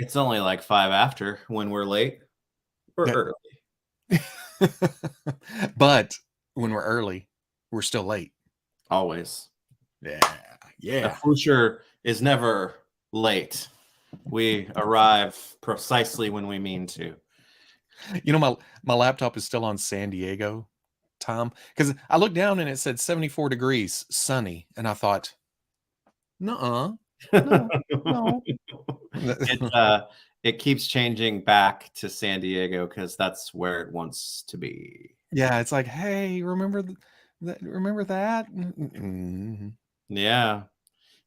It's only like 5 after when we're late or early. But when we're early, we're still late. Always. Yeah. A Fwoosher is never late. We arrive precisely when we mean to. You know, my laptop is still on San Diego time because I looked down and it said 74 degrees, sunny, and I thought, no. It keeps changing back to San Diego because that's where it wants to be. Yeah, it's like, hey, remember that? Remember that? Mm-hmm. Yeah,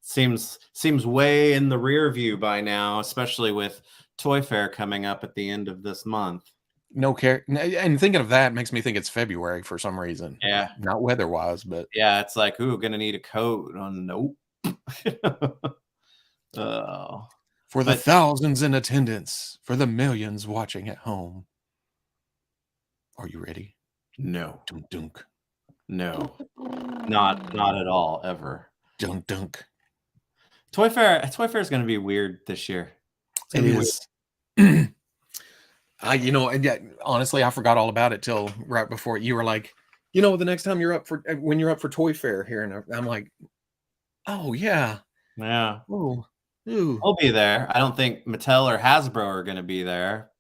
seems way in the rear view by now, especially with Toy Fair coming up at the end of this month. No care, and thinking of that makes me think it's February for some reason. Yeah, not weather-wise, but yeah, it's like, ooh, gonna need a coat. Oh, nope. Oh. For the thousands in attendance, for the millions watching at home. Are you ready? No. Dunk dunk. No. Not at all, ever. Dunk dunk. Toy Fair is going to be weird this year. It is. Honestly, I forgot all about it till right before you were like, the next time when you're up for Toy Fair here, and I'm like, oh yeah. Yeah. Ooh. We'll be there. I don't think Mattel or Hasbro are going to be there.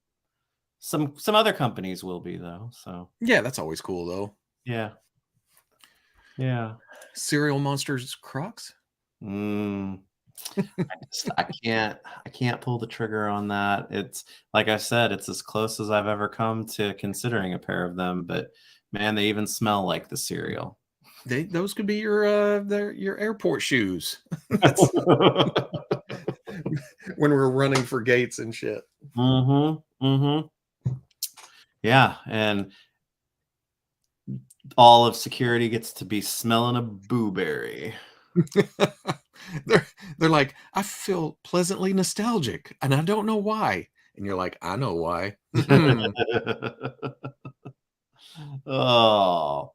Some other companies will be though. So yeah, that's always cool though. Yeah. Yeah. Cereal Monsters Crocs. I can't pull the trigger on that. It's like I said, it's as close as I've ever come to considering a pair of them. But man, they even smell like the cereal. Those could be your airport shoes. When we're running for gates and shit. Yeah, and all of security gets to be smelling a booberry. They're like, I feel pleasantly nostalgic, and I don't know why. And you're like, I know why. Oh.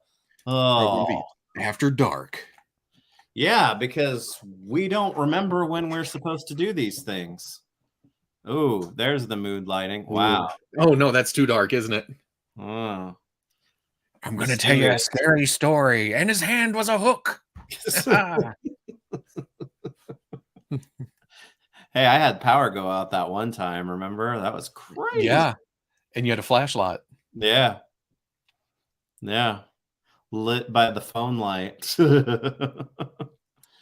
After dark. Yeah, because we don't remember when we're supposed to do these things. Oh, there's the mood lighting. Wow. Oh no, that's too dark, isn't it? Oh. I'm going to tell you a scary story, and his hand was a hook. Hey, I had power go out that one time, remember? That was crazy. Yeah, and you had a flashlight. Yeah. Yeah. Lit by the phone light.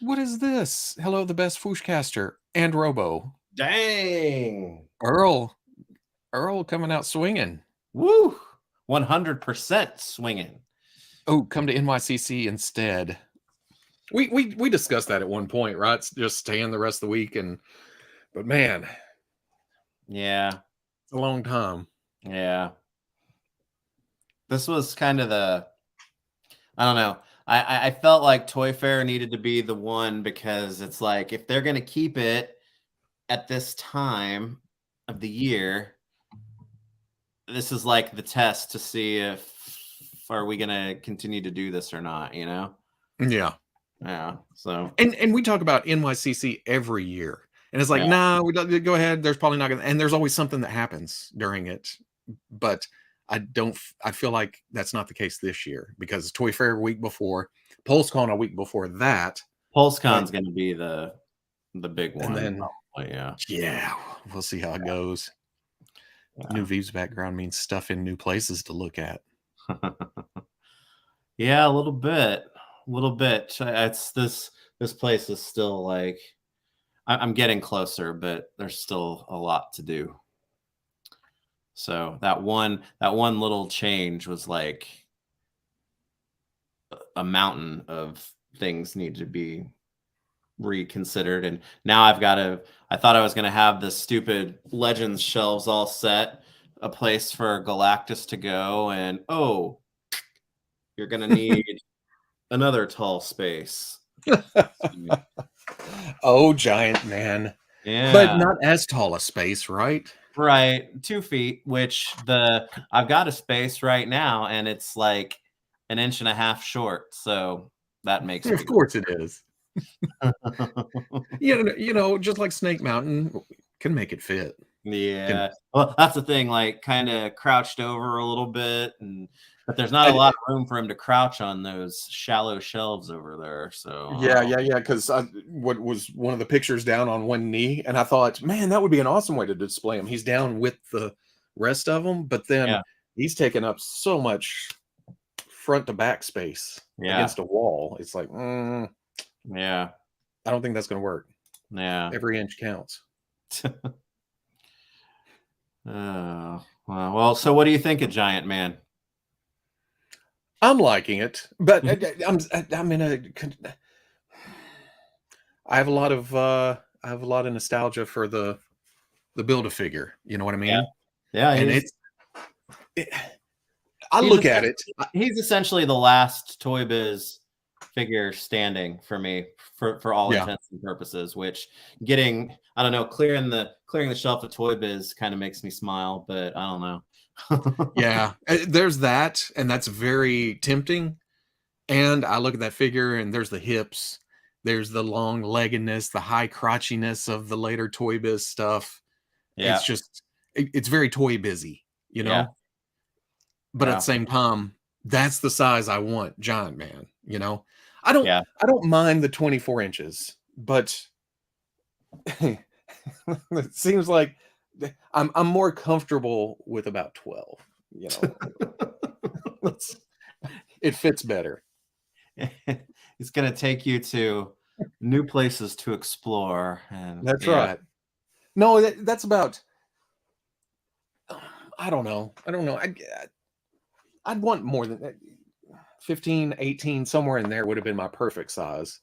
What is this? Hello, the best FwooshCaster and Robo. Dang. Earl coming out swinging. Woo. 100% swinging. Oh, come to NYCC instead. We discussed that at one point, right? Just staying the rest of the week, but man, yeah, it's a long time. Yeah, this was kind of I don't know. I felt like Toy Fair needed to be the one because it's like if they're gonna keep it at this time of the year, this is like the test to see if are we gonna continue to do this or not, Yeah. So and we talk about NYCC every year, and it's like, nah, we don't go ahead. There's probably not gonna, and there's always something that happens during it, but I feel like that's not the case this year because Toy Fair a week before, PulseCon a week before that. PulseCon's going to be the big one. And then, probably, yeah, we'll see how it goes. Yeah. New Veebs background means stuff in new places to look at. Yeah, a little bit. It's this place is still like I'm getting closer, but there's still a lot to do. So that one little change was like a mountain of things need to be reconsidered. And now I thought I was going to have the stupid Legends shelves all set, a place for Galactus to go. And oh, you're going to need another tall space. Oh, giant man. Yeah. But not as tall a space, right? Right. 2 feet, which I've got a space right now and it's like 1.5 inches short. So that makes of course it is. Just like Snake Mountain can make it fit. Yeah. Well, that's the thing, like kind of crouched over a little bit, but there's not a lot of room for him to crouch on those shallow shelves over there. So Yeah. Because what was one of the pictures down on one knee, and I thought, man, that would be an awesome way to display him. He's down with the rest of them, but then he's taking up so much front to back space against a wall. It's like, yeah, I don't think that's going to work. Yeah, every inch counts. Well, so what do you think of Giant Man? I'm liking it, but I'm in a. I have a lot of nostalgia for the Build-A-Figure. You know what I mean? Yeah. And I look at it. He's essentially the last Toy Biz figure standing for me for all intents and purposes, which I don't know, clearing the shelf of Toy Biz kind of makes me smile, but I don't know. Yeah, there's that, and that's very tempting. And I look at that figure, and there's the hips, there's the long leggedness, the high crotchiness of the later Toy Biz stuff. Yeah, it's just it's very Toy Busy, you know. But at the same time, that's the size I want, Giant Man. You know, I don't mind the 24 inches, but it seems like I'm more comfortable with about 12. You know, it fits better. It's gonna take you to new places to explore, and that's right. No, that's about. I don't know. I'd want more than that. 15, 18, somewhere in there would have been my perfect size.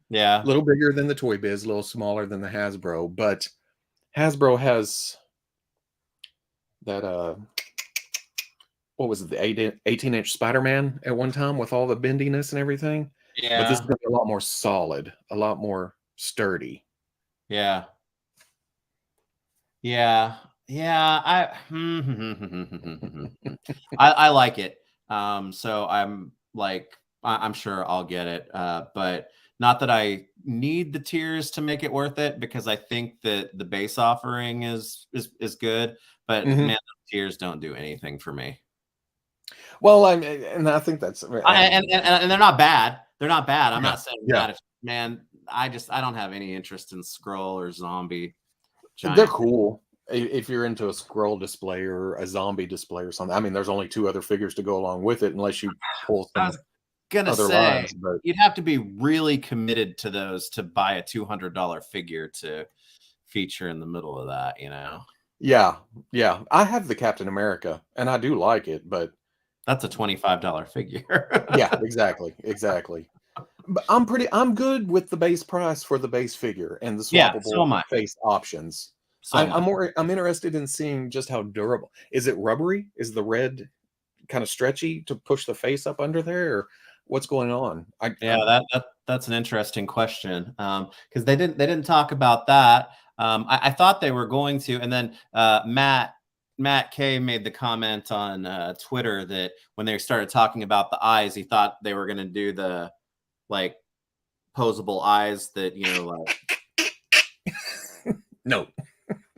Yeah. A little bigger than the Toy Biz, a little smaller than the Hasbro, but Hasbro has that what was it, the 18-inch Spider-Man at one time with all the bendiness and everything. Yeah. But this is going to be a lot more solid, a lot more sturdy. Yeah. I I like it. So I'm sure I'll get it. But not that I need the tiers to make it worth it, because I think that the base offering is good, but man, the tiers don't do anything for me. Well, and I think that's and they're not bad. They're not bad. I'm not saying that. Man, I don't have any interest in Skrull or Zombie. Giant. They're cool if you're into a Skrull display or a Zombie display or something. I mean, there's only 2 other figures to go along with it, unless you pull some other lines. But you'd have to be really committed to those to buy a $200 figure to feature in the middle of that, you know? Yeah. I have the Captain America, and I do like it, but that's a $25 figure. Yeah, exactly. But I'm good with the base price for the base figure and the swappable face options. I'm interested in seeing just how durable. Is it rubbery? Is the red kind of stretchy to push the face up under there, or what's going on? That's an interesting question, because they didn't talk about that. I thought they were going to, and then Matt K made the comment on Twitter that when they started talking about the eyes, he thought they were going to do the like posable eyes that, you know, like no.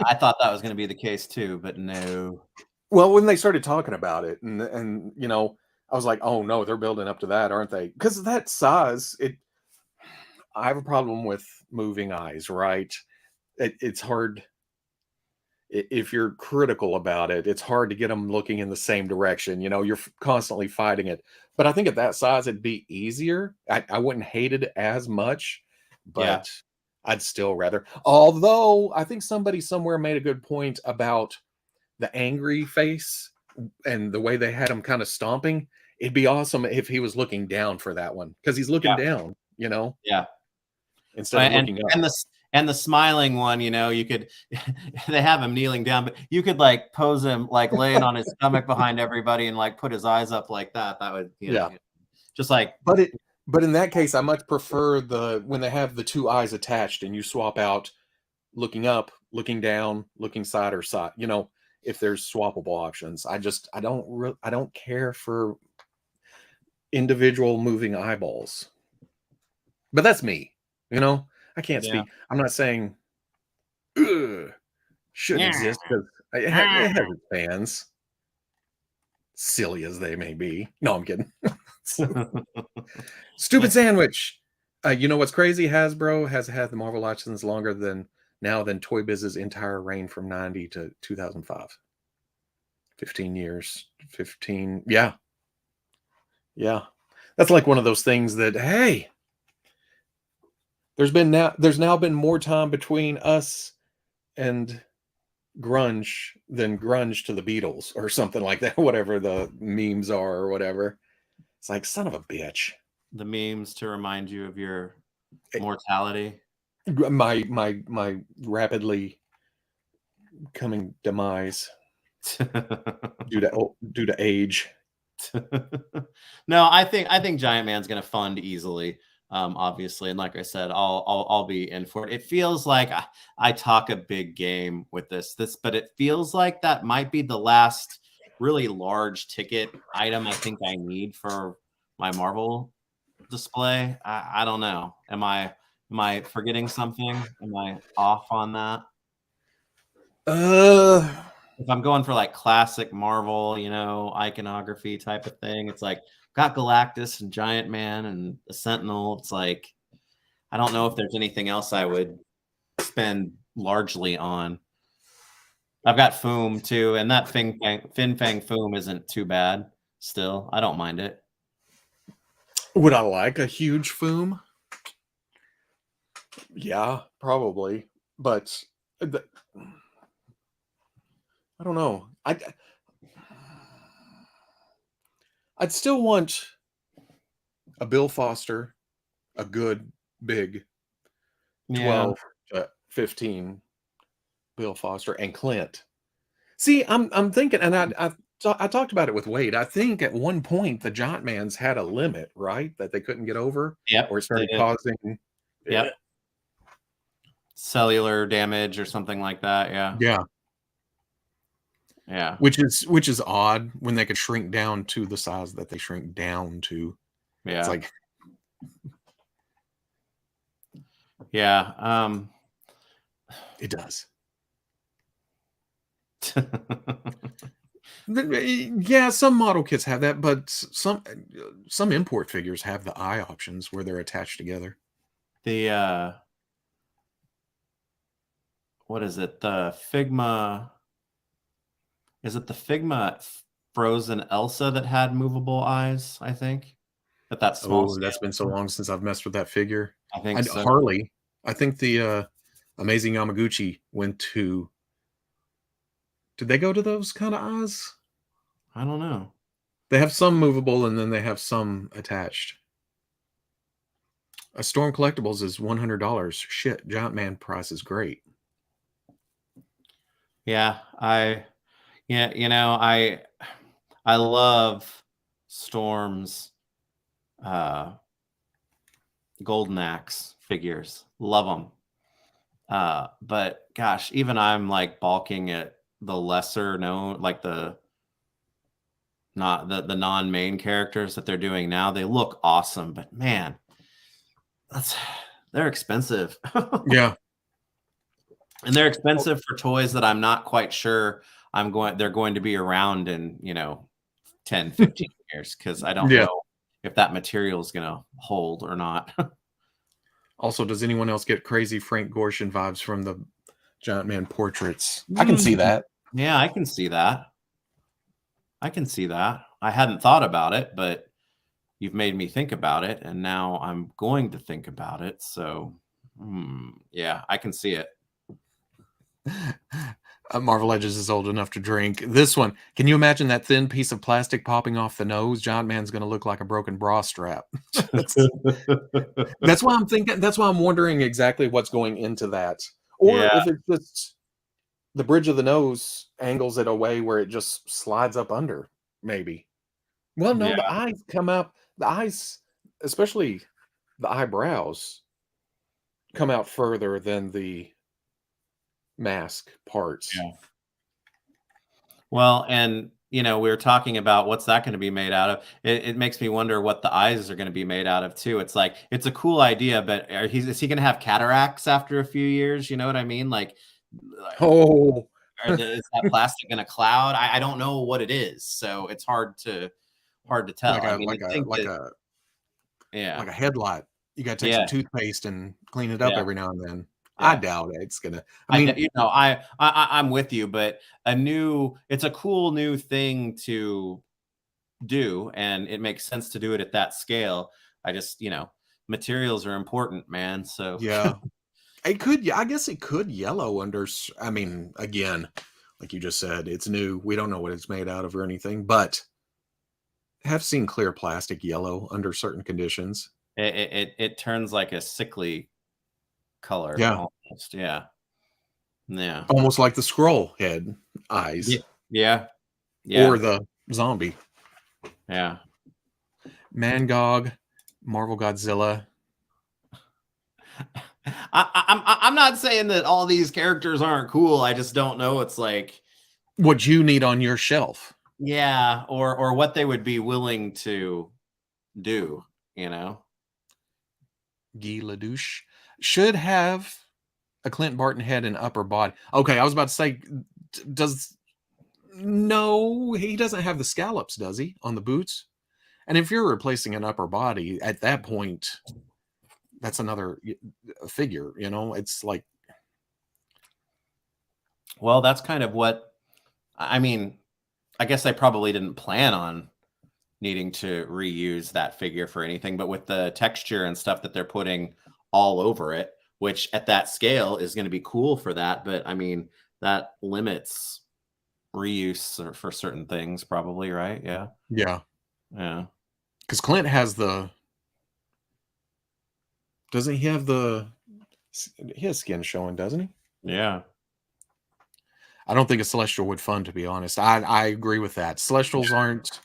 I thought that was going to be the case too, but no. Well, when they started talking about it, and you know, I was like, oh no, they're building up to that, aren't they? Because that size, I have a problem with moving eyes, right? It's hard. If you're critical about it, it's hard to get them looking in the same direction. You know, you're constantly fighting it. But I think at that size, it'd be easier. I wouldn't hate it as much, but I'd still rather. Although I think somebody somewhere made a good point about the angry face and the way they had him kind of stomping. It'd be awesome if he was looking down for that one, because he's looking down, you know? Yeah. Instead of looking up. And the smiling one, you know, you could, they have him kneeling down, but you could like pose him like laying on his stomach behind everybody and like put his eyes up like that. That would, you know, just like. But in that case, I much prefer when they have the 2 eyes attached and you swap out looking up, looking down, looking side or side, you know, if there's swappable options. I don't care for individual moving eyeballs, but that's me, you know. I can't speak. I'm not saying shouldn't exist because it has its fans, silly as they may be. No, I'm kidding. Stupid sandwich. You know what's crazy? Hasbro has had the Marvel license longer than Toy Biz's entire reign from 90 to 2005. 15 years. 15. Yeah. Yeah. That's like one of those things that, hey, there's now been more time between us and grunge than grunge to the Beatles or something like that, whatever the memes are or whatever. It's like, son of a bitch. The memes to remind you of your mortality. My rapidly coming demise due to age. No, I think Giant Man's gonna fund easily, obviously, and like I said, I'll be in for it. It feels like I talk a big game with this, but it feels like that might be the last really large ticket item I think I need for my Marvel display. I don't know. Am I forgetting something? Am I off on that? If I'm going for like classic Marvel, iconography type of thing, it's like got Galactus and Giant Man and the Sentinel. It's like I don't know if there's anything else I would spend largely on. I've got Foom too, and that Fin Fang Foom isn't too bad. Still, I don't mind it. Would I like a huge Foom? Yeah, probably, but I don't know. I'd still want a Bill Foster, a good big 12 to 15 Bill Foster, and Clint. See, I'm thinking, and I talked about it with Wade. I think at one point the Giant Man's had a limit, right, that they couldn't get over. Yep, or it started causing. Yep. Cellular damage or something like that. Yeah. Yeah. Which is odd when they could shrink down to the size that they shrink down to. Yeah. It's like, yeah. It does. Yeah, some model kits have that, but some import figures have the eye options where they're attached together. The what is it? The Figma. Is it the Figma Frozen Elsa that had movable eyes? I think that's small. Oh, that's been so long since I've messed with that figure. I think so. Harley. I think the Amazing Yamaguchi went to. Did they go to those kind of eyes? I don't know. They have some movable and then they have some attached. A Storm Collectibles is $100. Shit, Giant Man price is great. Yeah, I love Storm's Golden Axe figures. Love them. But gosh, even I'm like balking at the lesser known, like the non-main characters that they're doing now. They look awesome, but man, they're expensive. Yeah. And they're expensive for toys that I'm not quite sure they're going to be around in, 10, 15 years, because I don't know if that material is going to hold or not. Also, does anyone else get crazy Frank Gorshin vibes from the Giant Man portraits? I can see that. Yeah, I can see that. I hadn't thought about it, but you've made me think about it, and now I'm going to think about it. So, yeah, I can see it. Marvel Legends is old enough to drink. This one, can you imagine that thin piece of plastic popping off the nose? Giant Man's going to look like a broken bra strap. That's why I'm thinking. That's why I'm wondering exactly what's going into that, or if it's just the bridge of the nose angles it away where it just slides up under. Maybe. Well, no, the eyes come out. The eyes, especially the eyebrows, come out further than the mask parts. Yeah. Well, and we were talking about what's that going to be made out of. It makes me wonder what the eyes are going to be made out of too. It's like, it's a cool idea, but is he going to have cataracts after a few years? You know what I mean? Like, Oh, Is that plastic in a cloud? I don't know what it is, so it's hard to tell. like I a mean, like you'd a think like that, a yeah, like a headlight. You got to take some yeah, toothpaste and clean it up yeah, every now and then. I yeah. doubt it's gonna. I mean, You know, I'm with you, but it's a cool new thing to do, and it makes sense to do it at that scale. I just, materials are important, man. So yeah, it could. Yeah, I guess it could yellow under. I mean, again, like you just said, it's new. We don't know what it's made out of or anything, but have seen clear plastic yellow under certain conditions. it turns like a sickly color Yeah, almost. Yeah. Yeah. almost like the scroll head eyes Yeah. Yeah. or Yeah. the zombie. Yeah. Mangog, Marvel Godzilla. I'm not saying that all these characters aren't cool. I just don't know. It's like, What you need on your shelf. yeah, or what they would be willing to do, you know? Guy Ledouche should have a Clint Barton head and upper body. Okay, I was about to say, does no, he doesn't have the scallops, does he, on the boots? And if you're replacing an upper body at that point, that's another figure. It's like, Well, that's kind of what I mean. I guess they probably didn't plan on needing to reuse that figure for anything, but with the texture and stuff that they're putting all over it, which at that scale is going to be cool for that. But I mean, that limits reuse for certain things, probably, right? Yeah. yeah, Yeah. because Clint has the. Doesn't he have the? He has skin showing, doesn't he? Yeah. I don't think a celestial would fund, to be honest. I agree with that. Celestials aren't.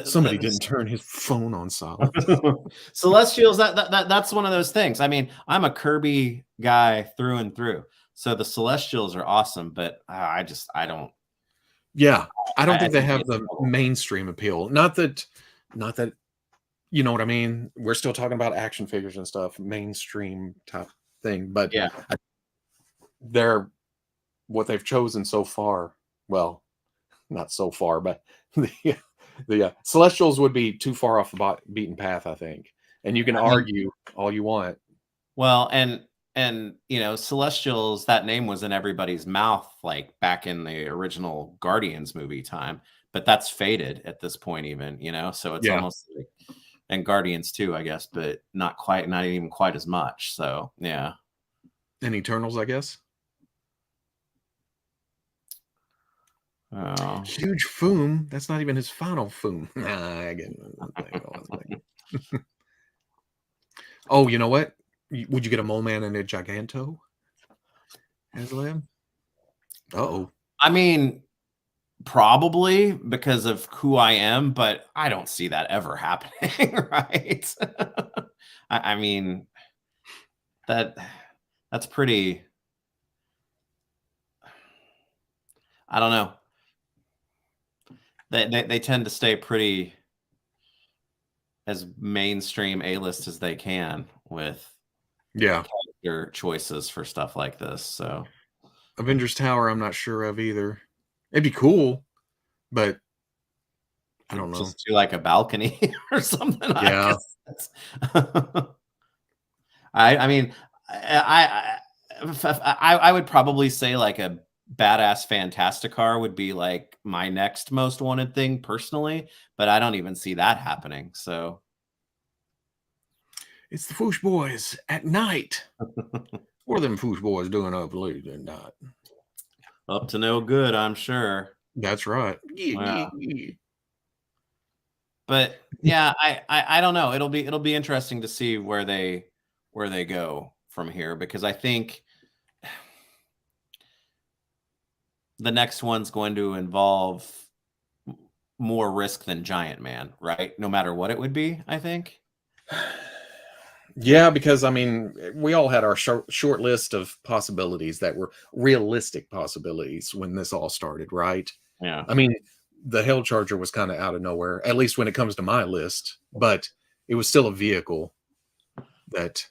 Somebody didn't turn his phone on silent. Celestials, that's one of those things. I mean, I'm a Kirby guy through and through. So the Celestials are awesome, but I don't. Yeah, I don't think they think have it's the mainstream appeal. Not that you know what I mean. We're still talking about action figures and stuff, mainstream type thing, but yeah. they're what they've chosen so far. Well, not so far, but the Celestials would be too far off the beaten path, I think. And you can I mean, argue all you want. well, and Celestials, that name was in everybody's mouth like back in the original Guardians movie time, but that's faded at this point even, so it's Yeah, almost like, and Guardians too, I guess, but not even quite as much. So, yeah. and Eternals, I guess. Oh. Huge Foom. That's not even his final Foom. Nah, I get it. Oh, you know what? Would you get a Mole Man and a GIJoe? Haslab? Uh-oh. I mean, probably because of who I am, but I don't see that ever happening, right? I mean, that's pretty. I don't know. They tend to stay pretty as mainstream A-list as they can with Yeah. character choices for stuff like this. So Avengers Tower, I'm not sure of either. It'd be cool, but I don't know. just do like a balcony or something. Yeah. I mean, I would probably say like a badass Fantasticar would be like my next most wanted thing personally, but I don't even see that happening. So It's the Fwoosh Boys at night. What are them Fwoosh Boys doing up late at night? up to no good, I'm sure. That's right. Wow. But yeah, I don't know. It'll be interesting to see where they go from here, because I think the next one's going to involve more risk than Giant Man, right? No matter what it would be, I think. Yeah, because I mean, we all had our short list of possibilities that were realistic possibilities when this all started, right? Yeah. I mean, the Hell Charger was kind of out of nowhere, at least when it comes to my list, but it was still a vehicle that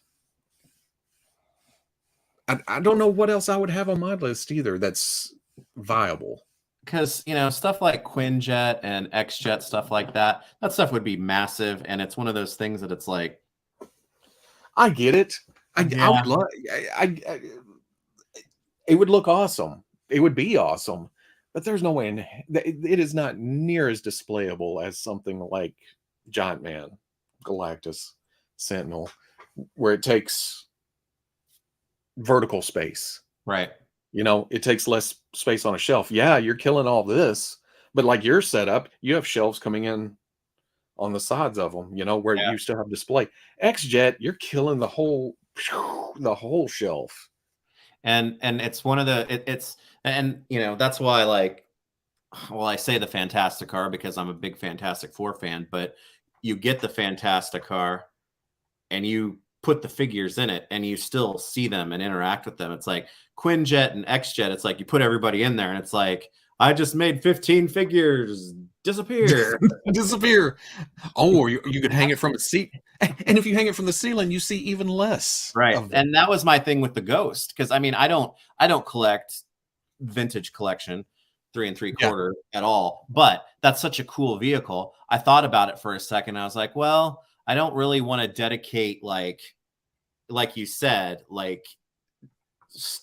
I don't know what else I would have on my list either that's viable. Because, stuff like Quinjet and Xjet, stuff like that stuff would be massive. And it's one of those things that it's like, I get it. I yeah, would love. It would look awesome. It would be awesome, but there's no way it is not near as displayable as something like Giant Man, Galactus, Sentinel, where it takes vertical space. right. It takes less space on a shelf. Yeah, you're killing all this, but like your setup, you have shelves coming in on the sides of them, where Yeah. you still have display. Xjet, you're killing the whole shelf. And it's one of it's, and that's why, like, well, I say the Fantastic Car because I'm a big Fantastic Four fan, but you get the Fantastic Car and you put the figures in it and you still see them and interact with them. It's like Quinjet and Xjet. It's like you put everybody in there and it's like, I just made 15 figures disappear. Disappear. Oh, you could hang it from a seat. And if you hang it from the ceiling, you see even less. Right. Of And that was my thing with the Ghost. Because I mean, I don't collect vintage collection 3 3/4 at all, but that's such a cool vehicle. I thought about it for a second. I was like, well, I don't really want to dedicate, like you said, like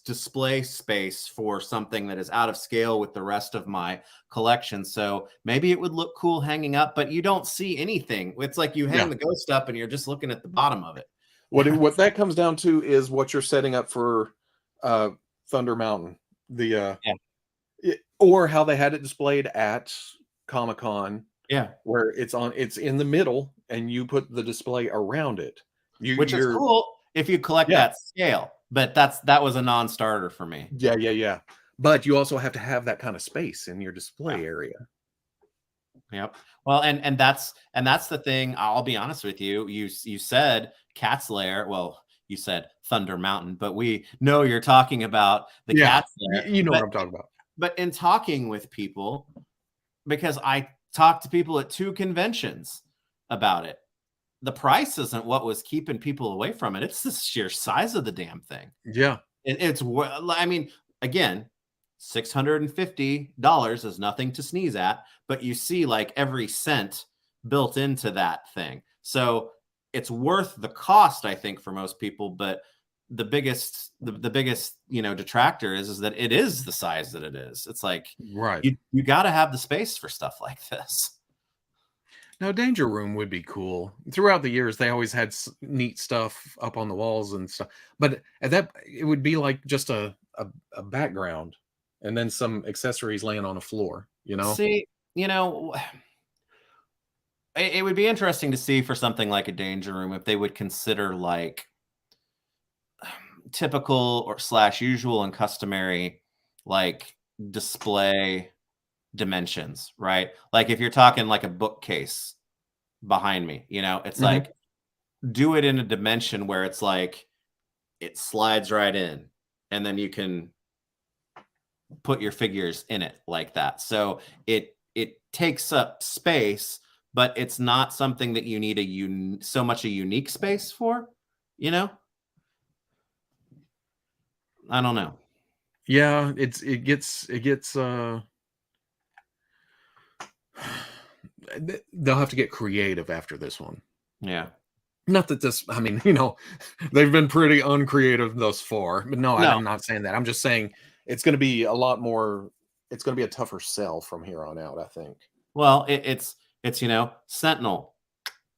display space for something that is out of scale with the rest of my collection. So maybe it would look cool hanging up, but you don't see anything. It's like you hang the Ghost up and you're just looking at the bottom of it. What that comes down to is what you're setting up for Thunder Mountain, or how they had it displayed at Comic-Con. Yeah, where it's in the middle and you put the display around it. Which is cool if you collect that scale, but that was a non-starter for me. Yeah. But you also have to have that kind of space in your display area. Yep. Well, and that's the thing. I'll be honest with you. You said Cat's Lair. Well, you said Thunder Mountain, but we know you're talking about the Cat's Lair. You know what I'm talking about. But in talking with people, because I talked to people at 2 conventions about it, the price isn't what was keeping people away from it. It's the sheer size of the damn thing. Yeah. I mean, again, $650 is nothing to sneeze at, but you see like every cent built into that thing. So it's worth the cost, I think, for most people. But the biggest detractor is that it is the size that it is. It's like, right, you got to have the space for stuff like this. Now, Danger Room would be cool. Throughout the years, they always had neat stuff up on the walls and stuff. But at that, it would be like just a background and then some accessories laying on the floor, See, it would be interesting to see for something like a Danger Room if they would consider like typical or / usual and customary like display dimensions, right? Like if you're talking like a bookcase behind me, it's like do it in a dimension where it's like it slides right in and then you can put your figures in it like that. So it takes up space, but it's not something that you need so much a unique space for, I don't know. Yeah, it gets they'll have to get creative after this one. Yeah. Not that this, I mean, they've been pretty uncreative thus far. But no, I'm not saying that. I'm just saying it's going to be a lot more, it's going to be a tougher sell from here on out, I think. Well, it's Sentinel,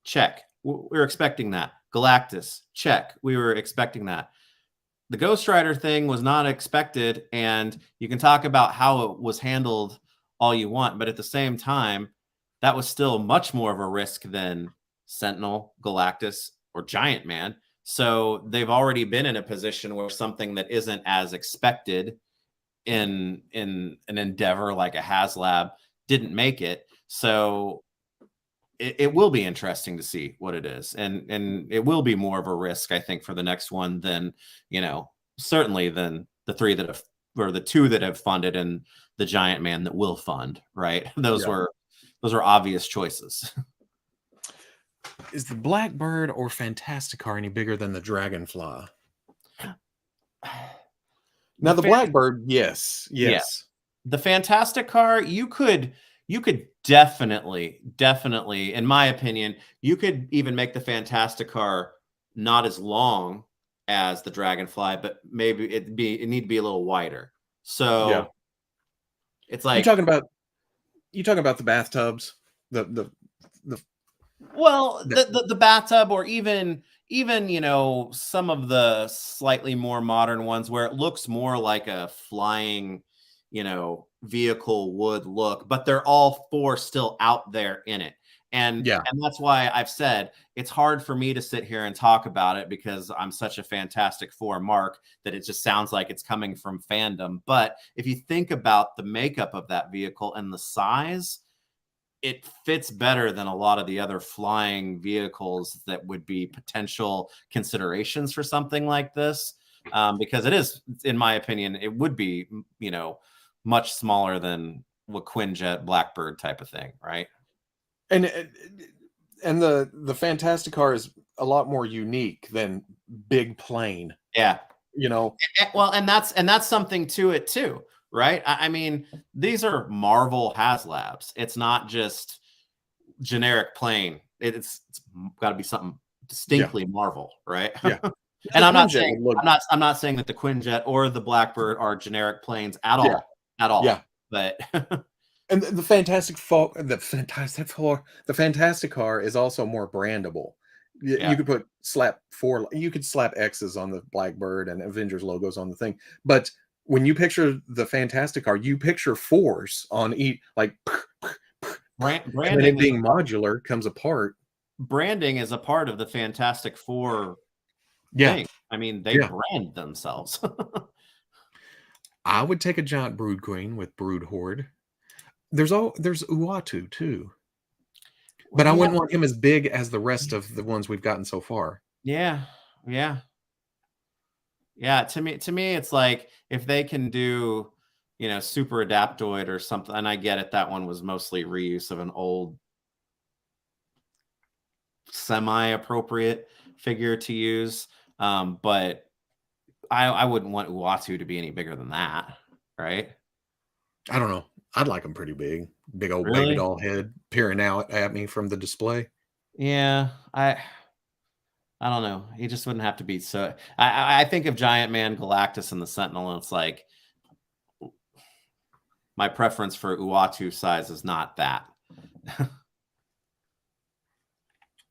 check. We were expecting that. Galactus, check. We were expecting that. The Ghost Rider thing was not expected, and you can talk about how it was handled all you want, but at the same time, that was still much more of a risk than Sentinel, Galactus, or Giant Man. So they've already been in a position where something that isn't as expected in an endeavor like a Haslab didn't make it. So it will be interesting to see what it is. And it will be more of a risk, I think, for the next one than, certainly than the 3 that have, or the 2 that have funded and the Giant Man that will fund, right? Those were obvious choices. Is the Blackbird or Fantastic Car any bigger than the Dragonfly? Now the Blackbird, yes. Yeah. The Fantastic car, you could definitely, in my opinion, you could even make the Fantastic car not as long as the Dragonfly, but maybe it need to be a little wider. So it's like, you talking about the bathtubs, the well, the bathtub, or even some of the slightly more modern ones where it looks more like a flying vehicle would look, but they're all four still out there in it. And that's why I've said it's hard for me to sit here and talk about it, because I'm such a Fantastic Four mark that it just sounds like it's coming from fandom. But if you think about the makeup of that vehicle and the size, it fits better than a lot of the other flying vehicles that would be potential considerations for something like this. Because it is, in my opinion, it would be, much smaller than a Quinjet Blackbird type of thing, right? And the Fantastic car is a lot more unique than big plane. Yeah. Well, and that's something to it too, right? I mean, these are Marvel Haslabs. It's not just generic plane. It's got to be something distinctly Marvel, right? Yeah. And I'm not saying that the Quinjet or the Blackbird are generic planes at all. At all. Yeah. But and the Fantastic car is also more brandable. You could slap X's on the Blackbird and Avengers logos on the thing. But when you picture the Fantastic car, you picture fours on each, like branding, and it being modular comes apart. Branding is a part of the Fantastic Four thing. I mean, they brand themselves. I would take a giant Brood Queen with Brood Horde. There's Uatu too, but I wouldn't want him as big as the rest of the ones we've gotten so far. Yeah. To me, it's like if they can do, Super Adaptoid or something, and I get it, that one was mostly reuse of an old semi-appropriate figure to use, but I wouldn't want Uatu to be any bigger than that, right? I don't know. I'd like him pretty big old baby doll head peering out at me from the display. Yeah, I don't know. He just wouldn't have to be so. I think of Giant Man, Galactus, and the Sentinel, and it's like my preference for Uatu size is not that.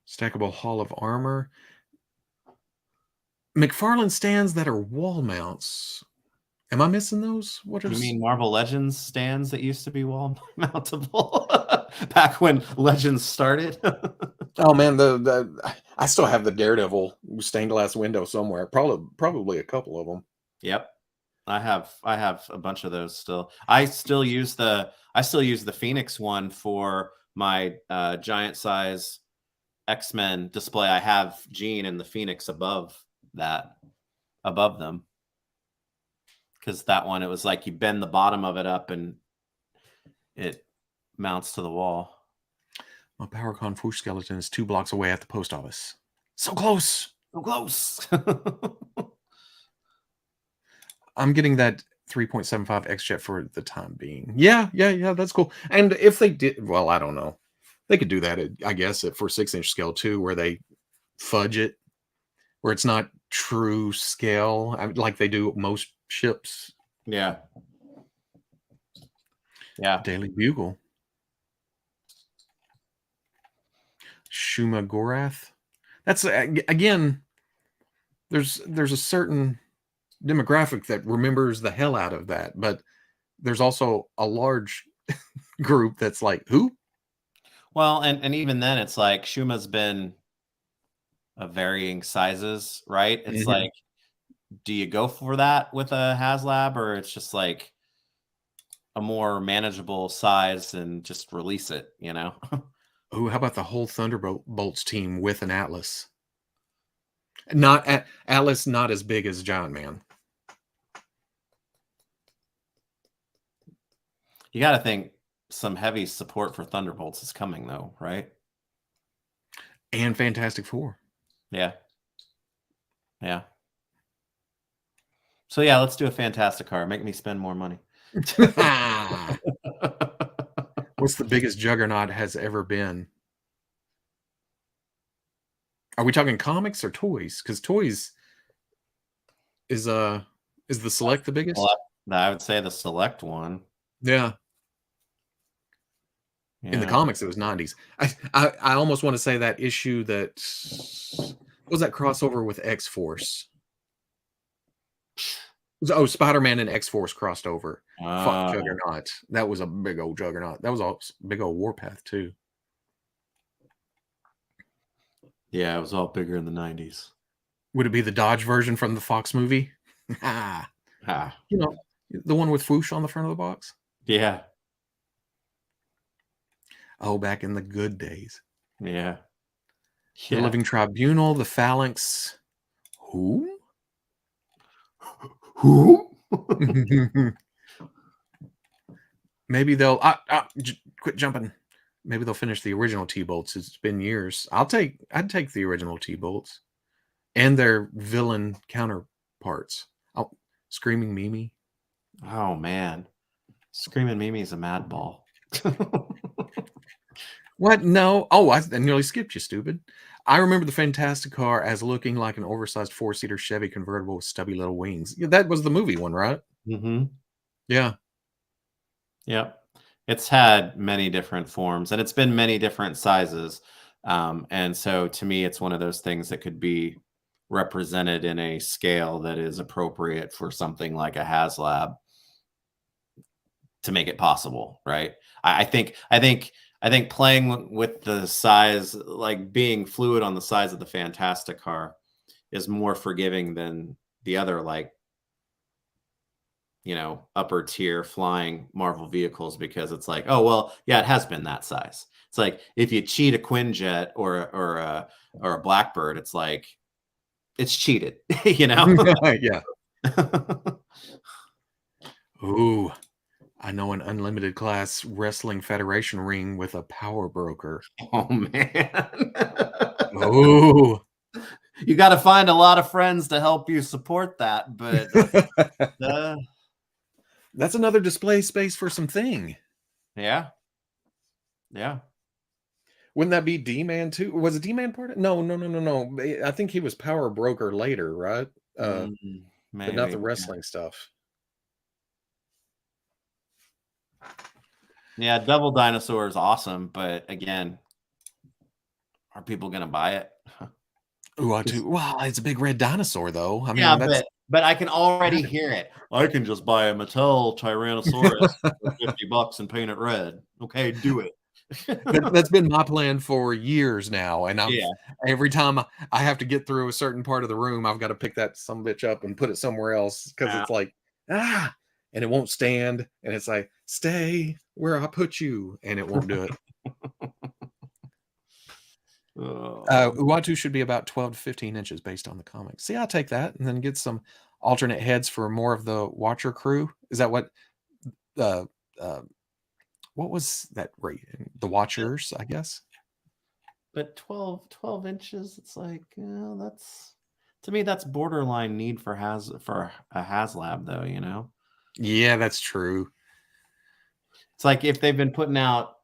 Stackable Hall of Armor. McFarlane stands that are wall mounts. Am I missing those? What are you mean? Marvel Legends stands that used to be wall mountable back when Legends started? Oh man, I still have the Daredevil stained glass window somewhere. Probably a couple of them. Yep, I have a bunch of those still. I still use the Phoenix one for my giant size X-Men display. I have Jean and the Phoenix above them, because that one, it was like you bend the bottom of it up and it mounts to the wall. My PowerCon Fwoosh skeleton is 2 blocks away at the post office. So close. I'm getting that 3.75 X-Jet for the time being. Yeah, that's cool. And if they did, well, I don't know. They could do that, I guess, for 6-inch scale too, where they fudge it, where it's not true scale, like they do most ships. Yeah. Daily Bugle. Shuma Gorath. That's again. There's a certain demographic that remembers the hell out of that, but there's also a large group that's like, who? Well, and even then, it's like Shuma's been of varying sizes, right? It's like, do you go for that with a Haslab, or it's just like a more manageable size and just release it, Oh, how about the whole Thunderbolts team with an Atlas? Not Atlas, not as big as Giant Man. You got to think some heavy support for Thunderbolts is coming, though, right? And Fantastic Four. Yeah. So yeah, let's do a Fantastic car. Make me spend more money. What's the biggest juggernaut has ever been? Are we talking comics or toys? Because toys is the Select the biggest? I would say the Select one. Yeah. In the Yeah. comics, it was 90s. I almost want to say that issue that what was that crossover with X-Force? Oh, Spider-Man and X-Force crossed over. Fuck Juggernaut. That was a big old Juggernaut. That was a big old Warpath too. Yeah, it was all bigger in the 90s. Would it be the Dodge version from the Fox movie? You know, the one with Fwoosh on the front of the box? Yeah. Oh, back in the good days. Yeah. The Living Tribunal, the Phalanx. Who? Maybe they'll quit jumping. Maybe they'll finish the original T-Bolts. It's been years. I'd take the original T-Bolts and their villain counterparts. Oh, Screaming Mimi. Oh man, Screaming Mimi's a mad ball. What? No. Oh, I nearly skipped you, stupid. I remember the Fantastic car as looking like an oversized 4-seater Chevy convertible with stubby little wings. Yeah, that was the movie one, right? Mm-hmm. Yeah. Yep. It's had many different forms and it's been many different sizes. And so to me, it's one of those things that could be represented in a scale that is appropriate for something like a Haslab to make it possible, right? I think playing with the size, like being fluid on the size of the Fantastic car, is more forgiving than the other, like, you know, upper tier flying Marvel vehicles, because it's like, oh well, yeah, it has been that size. It's like if you cheat a Quinjet or a Blackbird, it's like it's cheated, you know? Yeah. Ooh, I know an unlimited class wrestling federation ring with a power broker. Oh man. Oh, You got to find a lot of friends to help you support that, but that's another display space for something. yeah. Yeah. Wouldn't that be D-Man too? Was it D-Man part of it? No. I think he was power broker later, right? But not the wrestling stuff. Yeah, Double Dinosaur is awesome, but again, are people gonna buy it? Ooh, wow, it's a big red dinosaur, though. I mean, Yeah, but I can already hear it. I can just buy a Mattel Tyrannosaurus for $50 and paint it red. Okay, do it. That's been my plan for years now, and every time I have to get through a certain part of the room, I've got to pick that sumbitch up and put it somewhere else because it's like and it won't stand, and it's like stay where I put you, and it won't do it. Uatu should be about 12 to 15 inches based on the comics. See, I'll take that and then get some alternate heads for more of the Watcher crew. Is that what what was that rating? The Watchers, I guess. But 12 inches, it's like, that's, to me, that's borderline need for a Haslab, though, you know? Yeah, that's true. It's like if they've been putting out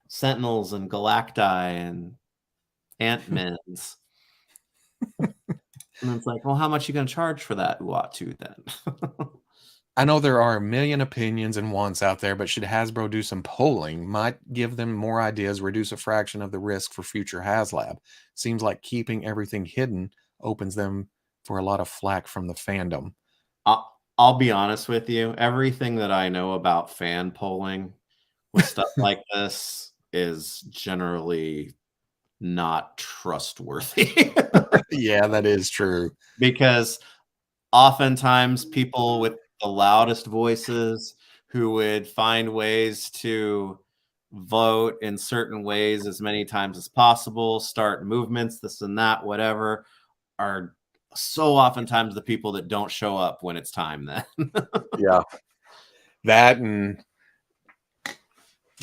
Sentinels and Galacti and Ant-Mans. And it's like, well, how much are you going to charge for that Uatu then? I know there are a million opinions and wants out there, but should Hasbro do some polling? Might give them more ideas, reduce a fraction of the risk for future Haslab. Seems like keeping everything hidden opens them for a lot of flack from the fandom. I'll be honest with you. Everything that I know about fan polling with stuff like this is generally not trustworthy. Yeah, that is true. Because oftentimes people with the loudest voices who would find ways to vote in certain ways as many times as possible, start movements, this and that, whatever, are so oftentimes the people that don't show up when it's time then. Yeah. That, and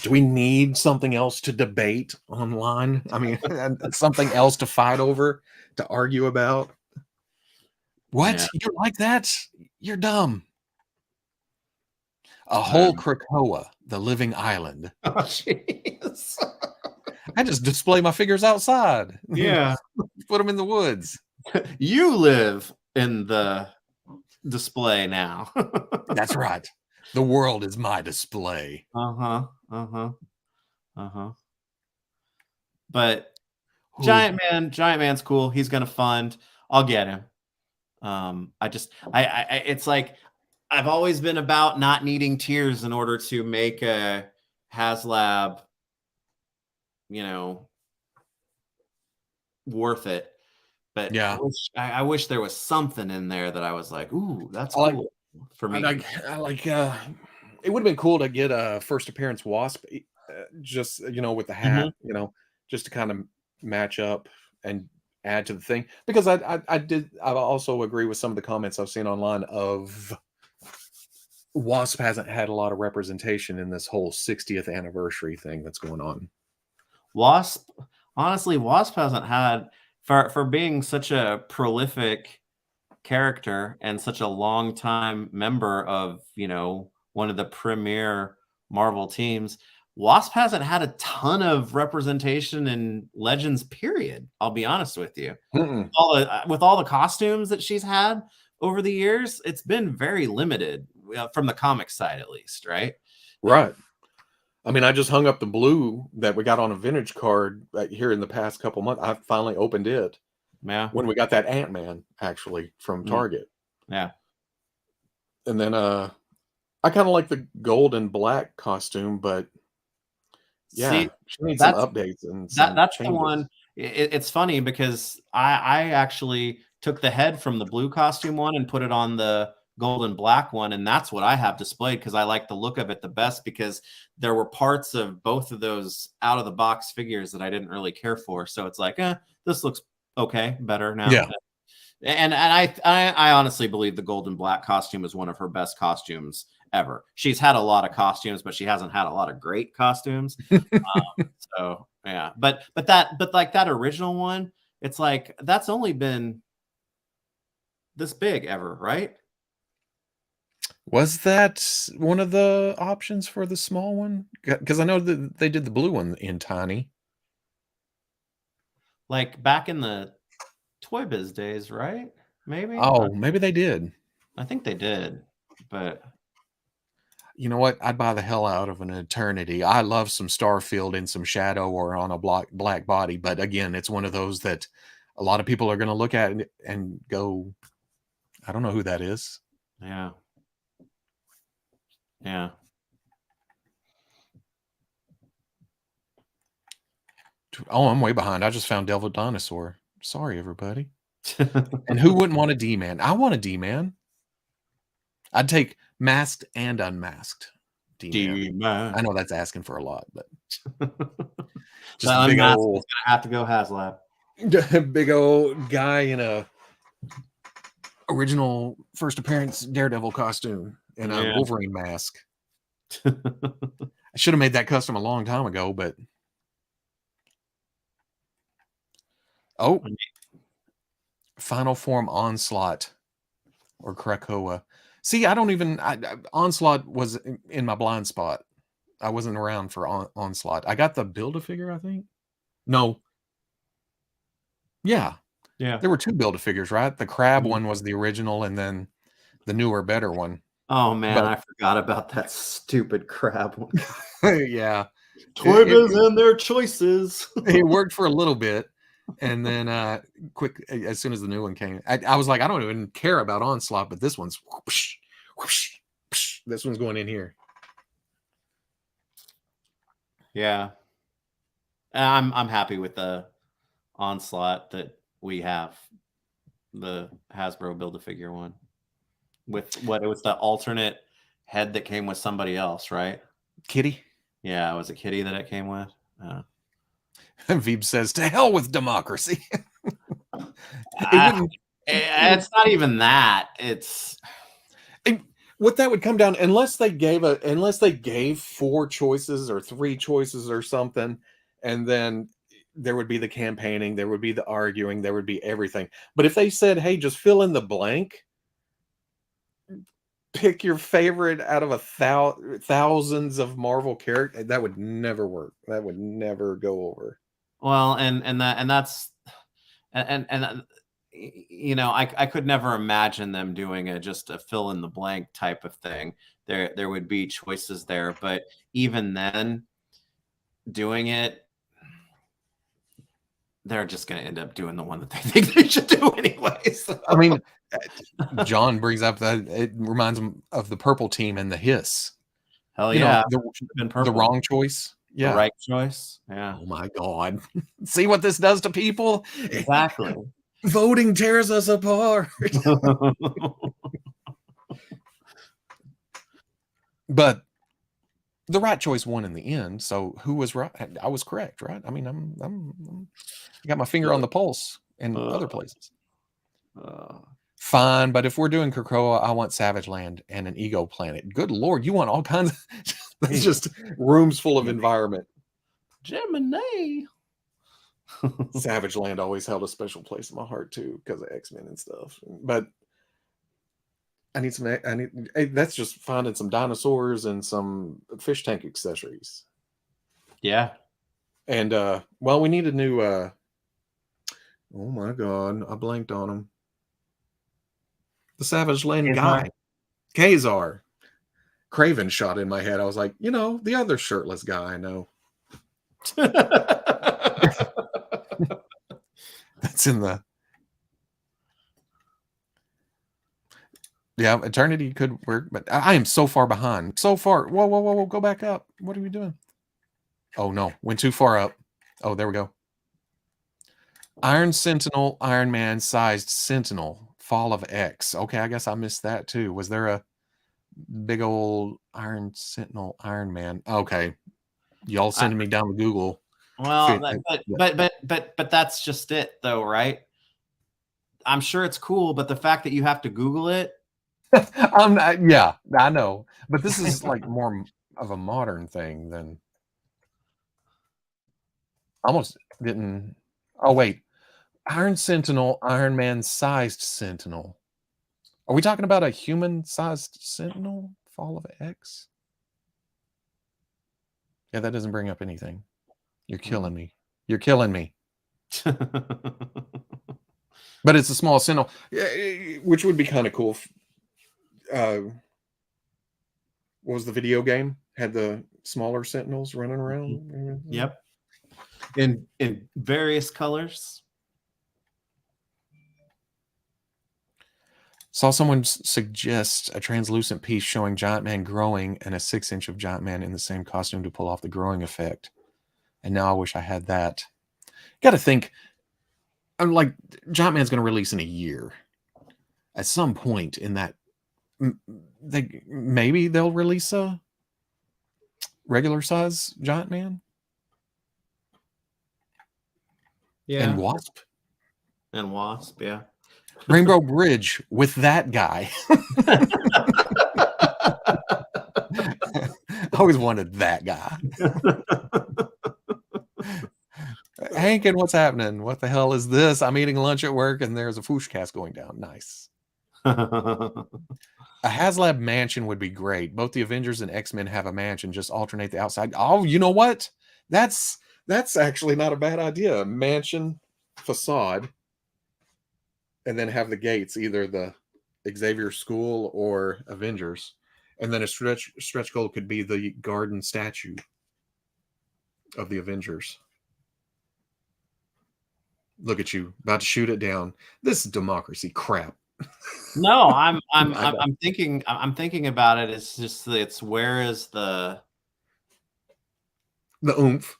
do we need something else to debate online? I mean, something else to fight over, to argue about? What? Yeah. You like that? You're dumb. A whole Krakoa, the living island. Oh, jeez. I just display my figures outside. Yeah. Put them in the woods. You live in the display now. That's right. The world is my display. Uh-huh. Uh-huh. Uh-huh. But Ooh. Giant Man's cool. He's gonna fund. I'll get him. It's like I've always been about not needing tiers in order to make a Haslab, worth it. But yeah, I wish there was something in there that I was like, ooh, that's cool for me. I like. It would have been cool to get a first appearance Wasp, just with the hat, just to kind of match up and add to the thing. Because I also agree with some of the comments I've seen online of Wasp hasn't had a lot of representation in this whole 60th anniversary thing that's going on. Wasp hasn't had for being such a prolific character and such a long time member of one of the premier Marvel teams. Wasp hasn't had a ton of representation in Legends, period. I'll be honest with you. With all the costumes that she's had over the years, it's been very limited from the comic side, at least, right? Right. I mean, I just hung up the blue that we got on a vintage card here in the past couple months. I finally opened it. Yeah. When we got that Ant-Man actually from Target. Yeah. And then I kind of like the gold and black costume, but yeah, she needs some updates and that's changes. The one. It's funny because I actually took the head from the blue costume one and put it on the gold and black one, and that's what I have displayed because I like the look of it the best, because there were parts of both of those out of the box figures that I didn't really care for. So it's like, this looks okay, better now. Yeah. And I honestly believe the gold and black costume is one of her best costumes ever. She's had a lot of costumes, but she hasn't had a lot of great costumes. So yeah, but like that original one, it's like that's only been this big ever, right? Was that one of the options for the small one? Because I know that they did the blue one in tiny. Like back in the Toy Biz days, right? Maybe. Oh, maybe they did. I think they did, but you know what? I'd buy the hell out of an Eternity. I love some Starfield in some shadow or on a black body, but again, it's one of those that a lot of people are going to look at and go, I don't know who that is. Yeah. Yeah. Oh, I'm way behind. I just found Devil Dinosaur. Sorry, everybody. And who wouldn't want a D-Man? I want a D-Man. I'd take masked and unmasked D-Man. I know that's asking for a lot, but just a big old. It's gonna have to go Haslab. Big old guy in a original first appearance Daredevil costume and a Wolverine mask. I should have made that custom a long time ago, but Final Form Onslaught or Krakoa. See, I don't even. Onslaught was in my blind spot. I wasn't around for Onslaught. I got the Build-A-Figure, I think. No. Yeah. There were two Build-A-Figures, right? The crab one was the original, and then the newer, better one. Oh man, I forgot about that stupid crab one. Yeah. Toy Biz and their choices. It worked for a little bit. And then quick, as soon as the new one came, I was like, I don't even care about Onslaught, but this one's whoosh, whoosh, whoosh. This one's going in here. Yeah. I'm happy with the Onslaught that we have, the Hasbro Build-A-Figure one. With what it was, the alternate head that came with somebody else, right? Kitty? Yeah, was it Kitty that it came with? Veebs says, to hell with democracy. It's not even that. It's what that would come down, unless they gave 4 choices or 3 choices or something, and then there would be the campaigning, there would be the arguing, there would be everything. But if they said, hey, just fill in the blank, pick your favorite out of thousands of Marvel characters. That would never work. That would never go over. Well, that's you know, I could never imagine them doing just a fill in the blank type of thing. There would be choices there, but even then, doing it, they're just going to end up doing the one that they think they should do anyway. So. I mean, John brings up that it reminds him of the purple team and the hiss. Hell yeah. The wrong choice. Yeah. The right choice. Yeah. Oh my God. See what this does to people? Exactly. Voting tears us apart. But the right choice won in the end. So who was right? I was correct, right? I mean, I got my finger on the pulse in other places. Fine, but if we're doing Krakoa, I want Savage Land and an Ego Planet. Good Lord, you want all kinds of that's just rooms full of environment. Gemini. Savage Land always held a special place in my heart too, because of X-Men and stuff. But that's just finding some dinosaurs and some fish tank accessories. Yeah. And well, we need a new oh my God, I blanked on him. The Savage Land guy. Kazar. Craven shot in my head. I was like, you know, the other shirtless guy I know. That's in the yeah, Eternity could work, but I am so far behind. So far. Whoa, go back up. What are we doing? Oh no, went too far up. Oh, there we go. Iron Sentinel, Iron Man sized Sentinel, Fall of X. Okay, I guess I missed that too. Was there a big old Iron Sentinel, Iron Man? Okay. Y'all sending me down to Google. Well, but that's just it though, right? I'm sure it's cool, but the fact that you have to Google it. Yeah, I know. But this is like more of a modern thing than almost didn't. Oh, wait. Iron Sentinel, Iron Man sized Sentinel. Are we talking about a human sized Sentinel? Fall of X? Yeah, that doesn't bring up anything. You're killing me. You're killing me. But it's a small Sentinel, which would be kind of cool. What was the video game? Had the smaller Sentinels running around? Yep. In various colors. Saw someone suggest a translucent piece showing Giant Man growing and a 6-inch of Giant Man in the same costume to pull off the growing effect. And now I wish I had that. Got to think, I'm like, Giant Man's going to release in a year. At some point in that, maybe they'll release a regular size Giant Man. Yeah. And Wasp. Yeah. Rainbow Bridge with that guy. I always wanted that guy. Hankin, what's happening? What the hell is this? I'm eating lunch at work and there's a FwooshCast going down. Nice. A Haslab mansion would be great. Both the Avengers and X-Men have a mansion. Just alternate the outside. Oh, you know what? That's actually not a bad idea. Mansion facade. And then have the gates, either the Xavier School or Avengers. And then a stretch goal could be the garden statue of the Avengers. Look at you, about to shoot it down. This is democracy crap. No, I'm thinking about it. It's just where is the oomph,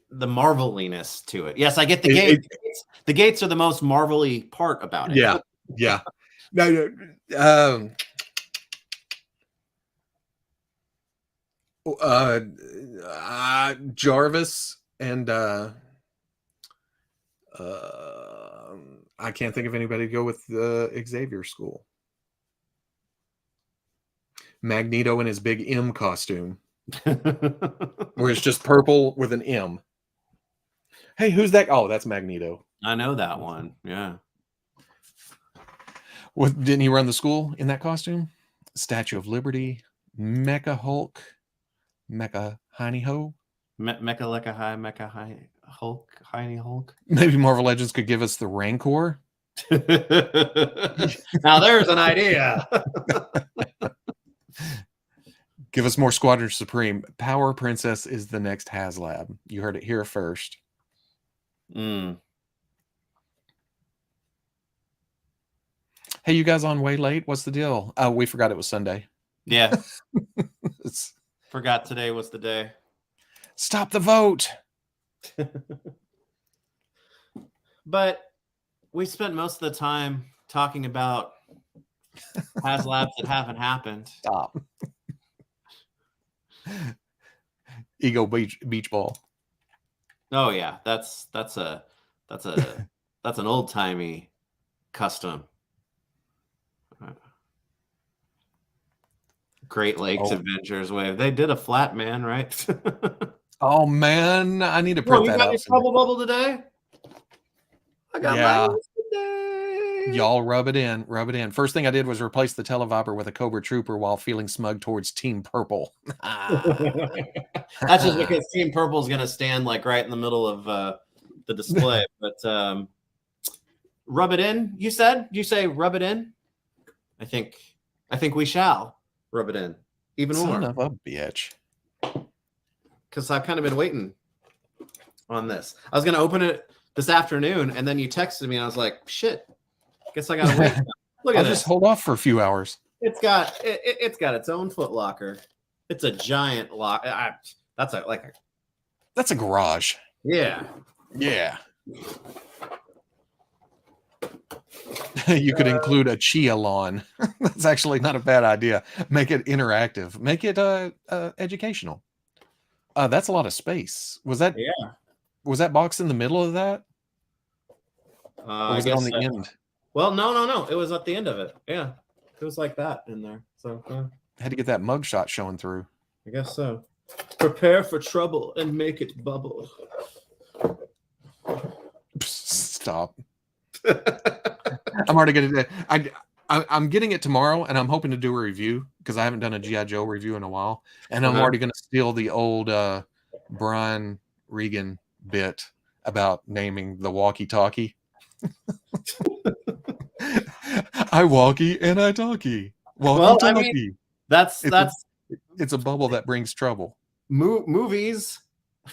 the marveliness to it. Yes, I get the gates. The gates are the most marvelly part about it. Yeah. No, Jarvis and I can't think of anybody to go with the Xavier School. Magneto in his big M costume, where it's just purple with an M. Hey, who's that? Oh, that's Magneto. I know that one. Yeah. Didn't he run the school in that costume? Statue of Liberty, Mecha Hulk, Mecha Heiny Ho. Mecha Lecca High, Mecha High Hulk, Heiny Hulk. Maybe Marvel Legends could give us the Rancor. Now there's an idea. Give us more Squadron Supreme. Power Princess is the next Haslab. You heard it here first. Mm. Hey, you guys on way late? What's the deal? Oh, we forgot it was Sunday. Yeah. Forgot today was the day. Stop the vote. But we spent most of the time talking about Haslabs that haven't happened. Stop. Ego beach ball. Oh yeah, that's an old timey custom. Great Lakes Adventures Wave. They did a flat, man, right? Oh man, I need to print that got out. your Trubble Bubble today? I got mine today. Y'all rub it in. Rub it in. First thing I did was replace the Televiper with a Cobra Trooper while feeling smug towards Team Purple. That's just because Team Purple is going to stand like right in the middle of the display. But rub it in, you said? You say rub it in? I think we shall rub it in even more. Son of a bitch. Because I've kind of been waiting on this. I was going to open it this afternoon, and then you texted me, and I was like, shit, guess I got to wait. Look at I'll this. just hold off for a few hours. It's got its own foot locker. It's a giant lock. That's a garage. Yeah. Yeah. You could include a chia lawn. That's actually not a bad idea. Make it interactive. Make it educational. That's a lot of space. Was that box in the middle of that? Or was it on the end? Well, no. It was at the end of it. Yeah. It was like that in there. So had to get that mugshot showing through. I guess so. Prepare for trouble and make it bubble. Stop. I'm already gonna. I'm getting it tomorrow, and I'm hoping to do a review because I haven't done a GIJoe review in a while, and I'm already gonna steal the old Brian Regan bit about naming the walkie-talkie. I walkie and I talkie. Walkie-talkie. I mean, it's a bubble that brings trouble. Movies.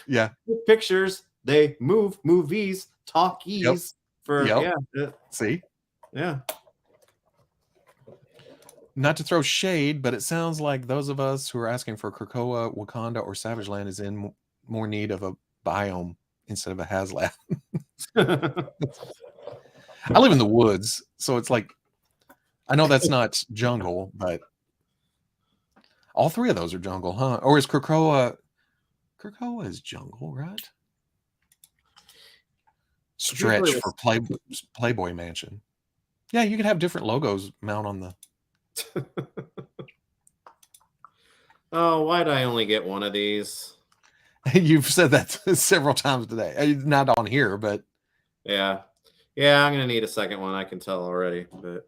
Yeah. Pictures. They move. Movies. Talkies. Yep. See? Yeah. Not to throw shade, but it sounds like those of us who are asking for Krakoa, Wakanda, or Savage Land is in more need of a biome instead of a Haslab. I live in the woods, so it's like, I know that's not jungle, but all three of those are jungle, huh? Or is Krakoa is jungle, right? Stretch for Playboy Mansion. Yeah, you could have different logos mount on the. Oh, why'd I only get one of these? You've said that several times today. Not on here, but yeah, I'm gonna need a second one. I can tell already. But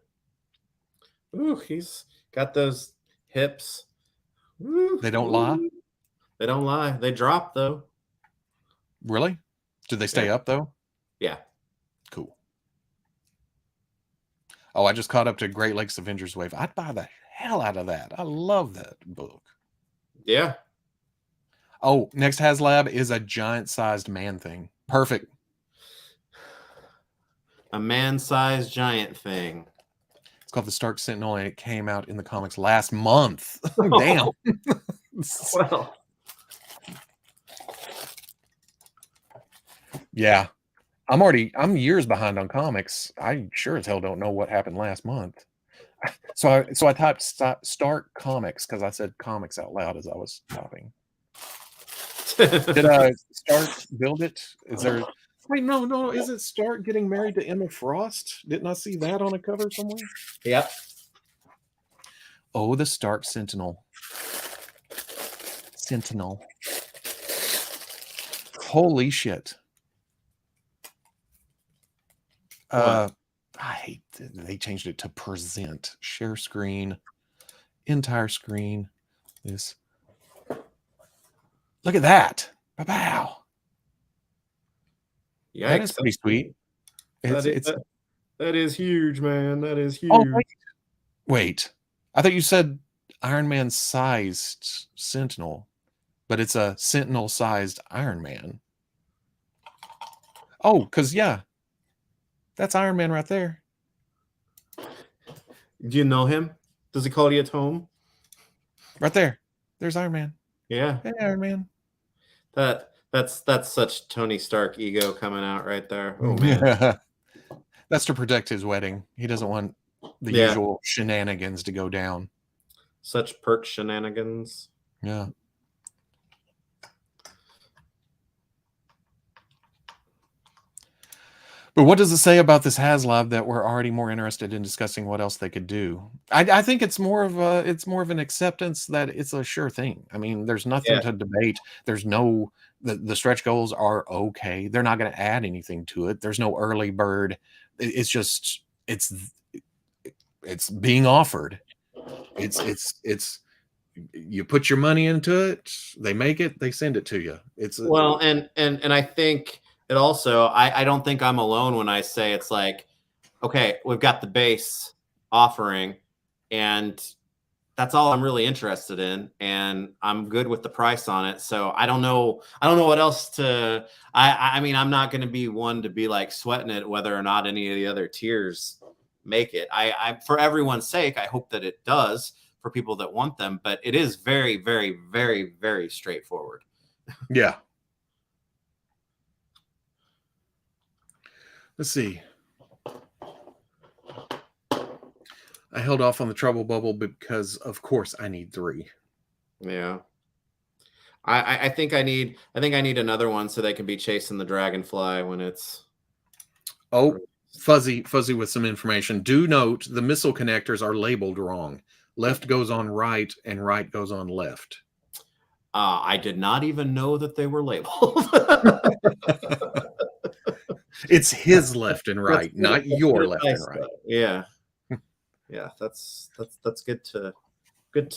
ooh, he's got those hips. Ooh, they don't lie. They don't lie. They drop though. Really? Did they stay up though? Yeah. Cool. Oh, I just caught up to Great Lakes Avengers Wave. I'd buy the hell out of that. I love that book. Yeah. Oh, next Haslab is a giant-sized man thing. Perfect. A man-sized giant thing. It's called the Stark Sentinel, and it came out in the comics last month. Damn. Well. Yeah. I'm years behind on comics. I sure as hell don't know what happened last month. So I typed Stark Comics because I said comics out loud as I was typing. Did Stark build it? Is there? Wait, no. Is it Stark getting married to Emma Frost? Didn't I see that on a cover somewhere? Yep. Oh, the Stark Sentinel. Holy shit. I hate that they changed it to present. Share screen. entire screen. This. Look at that. Wow. Yikes. That is pretty sweet. That is huge, man. That is huge. Oh, wait. I thought you said Iron Man sized Sentinel, but it's a Sentinel sized Iron Man. Oh, because yeah, that's Iron Man right there. Do you know him? Does he call you at home? Right there. There's Iron Man. Yeah. Hey, Iron Man. That's such Tony Stark ego coming out right there. Oh man. Yeah. That's to protect his wedding. He doesn't want the usual shenanigans to go down. Such perk shenanigans. Yeah. But what does it say about this Haslab that we're already more interested in discussing what else they could do? I think it's more of an acceptance that it's a sure thing. I mean, there's nothing to debate. There's no the stretch goals are okay. They're not going to add anything to it. There's no early bird. It's just it's being offered. It's you put your money into it. They make it. They send it to you. And I think. It also, I don't think I'm alone when I say it's like, okay, we've got the base offering, and that's all I'm really interested in, and I'm good with the price on it. So I don't know what else to. I mean, I'm not going to be one to be like sweating it whether or not any of the other tiers make it. I for everyone's sake, I hope that it does for people that want them, but it is very, very, very, very straightforward. Yeah. Let's see. I held off on the Trubble Bubble because, of course, I need 3. Yeah. I think I need another one so they can be chasing the dragonfly when it's. Oh, fuzzy with some information. Do note the missile connectors are labeled wrong. Left goes on right and right goes on left. I did not even know that they were labeled. It's his left and right, not your left and right. Yeah. Yeah, that's good to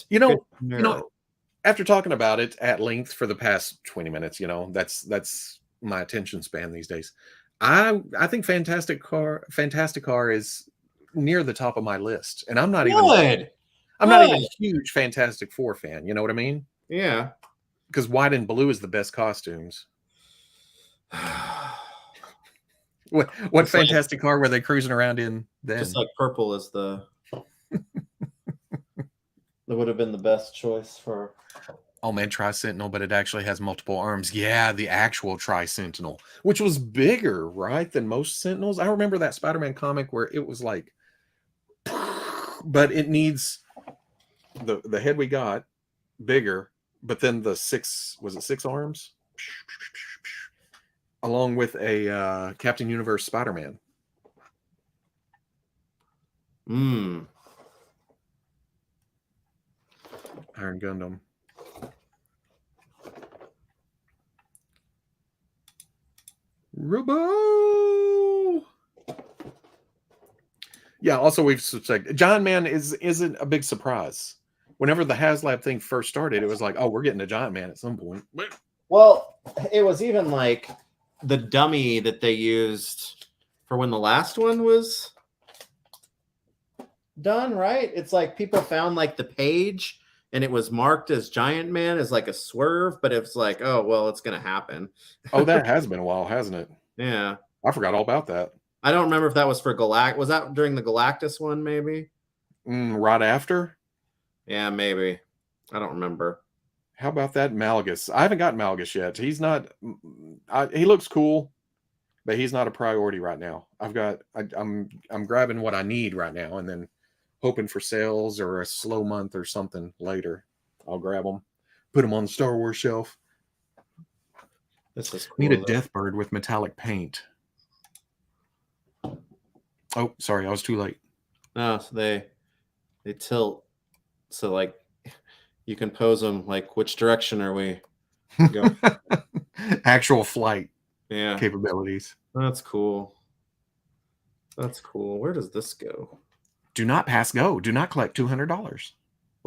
you know, after talking about it at length for the past 20 minutes, that's my attention span these days. I think Fantastic Car is near the top of my list, and I'm not even a huge Fantastic Four fan. You know what I mean? Yeah. Because white and blue is the best costumes. What Fantastic Car were they cruising around in then? Just like purple is that would have been the best choice for. Oh man, Tri-Sentinel, but it actually has multiple arms. Yeah, the actual Tri-Sentinel, which was bigger, right, than most Sentinels. I remember that Spider-Man comic where it was like, but it needs the head we got bigger, but then the 6 arms? Along with a Captain Universe Spider-Man. Iron Gundam. Robo. Yeah, also we've suspected Giant Man isn't a big surprise. Whenever the Haslab thing first started, it was like, oh, we're getting a Giant Man at some point. Well, it was even like the dummy that they used for when the last one was done, right? It's like people found like the page and it was marked as Giant Man as like a swerve, but it's like, oh, well, it's going to happen. Oh, that has been a while, hasn't it? Yeah. I forgot all about that. I don't remember if that was for Was that during the Galactus one, maybe? Right after? Yeah, maybe. I don't remember. How about that Malgus? I haven't got Malgus yet. He's not. He looks cool, but he's not a priority right now. I'm grabbing what I need right now, and then hoping for sales or a slow month or something later. I'll grab them, put them on the Star Wars shelf. This is cool. Need a Deathbird with metallic paint. Oh, sorry, I was too late. No, so they tilt, so like you can pose them like, which direction are we going? Actual flight Yeah. capabilities. That's cool. That's cool. Where does this go? Do not pass go. Do not collect $200.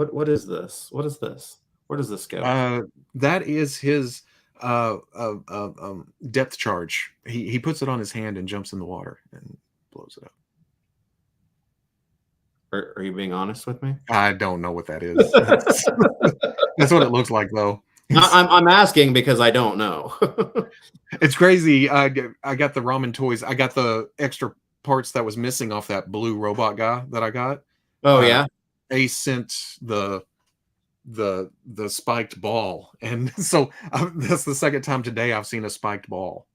What is this? What is this? Where does this go? That is his depth charge. He puts it on his hand and jumps in the water and blows it up. Are you being honest with me? I don't know what that is. That's what it looks like, though. I'm asking because I don't know. It's crazy. I got the ramen toys. I got the extra parts that was missing off that blue robot guy that I got. Oh yeah. Ace sent the spiked ball, and so that's the second time today I've seen a spiked ball.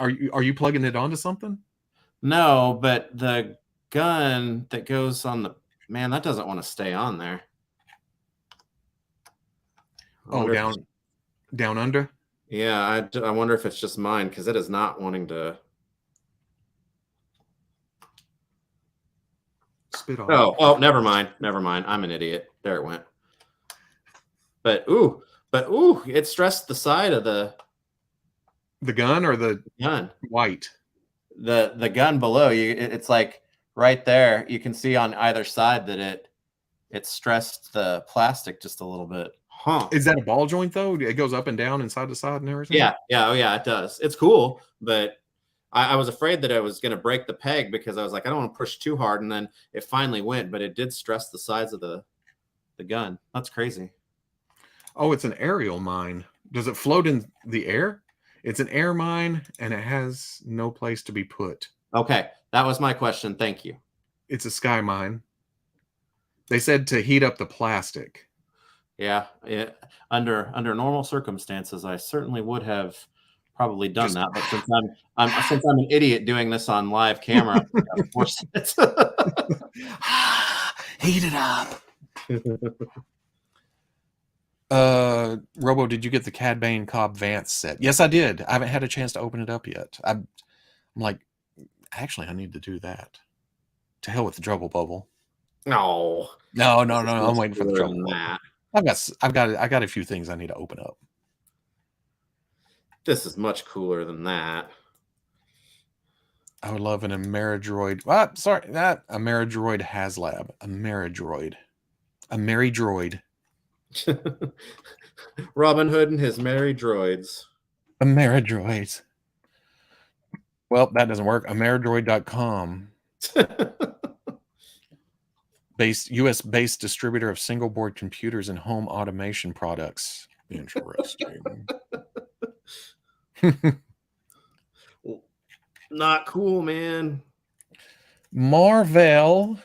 Are you plugging it onto something? No, but the gun that goes on the that doesn't want to stay on there. Oh, down under. Yeah, I wonder if it's just mine because it is not wanting to spit on. Oh, never mind. I'm an idiot. There it went. But ooh, it stressed the side of the gun or the gun. White. The gun below you. It's like right there. You can see on either side that it stressed the plastic just a little bit. Huh. Is that a ball joint though? It goes up and down and side to side and everything? Yeah. Oh yeah, it does. It's cool, but I was afraid that I was going to break the peg because I was like, I don't want to push too hard, and then it finally went, but it did stress the sides of the gun. That's crazy. Oh, it's an aerial mine. Does it float in the air? It's an air mine, and it has no place to be put. Okay, that was my question. Thank you. It's a sky mine. They said to heat up the plastic. Yeah. Under normal circumstances, I certainly would have probably done that, but since I'm an idiot doing this on live camera, of course it's heat it up. Robo, did you get the Cad Bane Cobb Vance set? Yes, I did. I haven't had a chance to open it up yet. I'm like, actually, I need to do that. To hell with the Trubble Bubble. No. I'm waiting for the Trubble Bubble. I got a few things I need to open up. This is much cooler than that. I would love an Ameridroid. Ameridroid Haslab. Ameridroid. A merry droid. Robin Hood and his merry droids. Ameridroids. Well, that doesn't work. Ameridroid.com. US-based distributor of single-board computers and home automation products. Interesting. Not cool, man. Marvel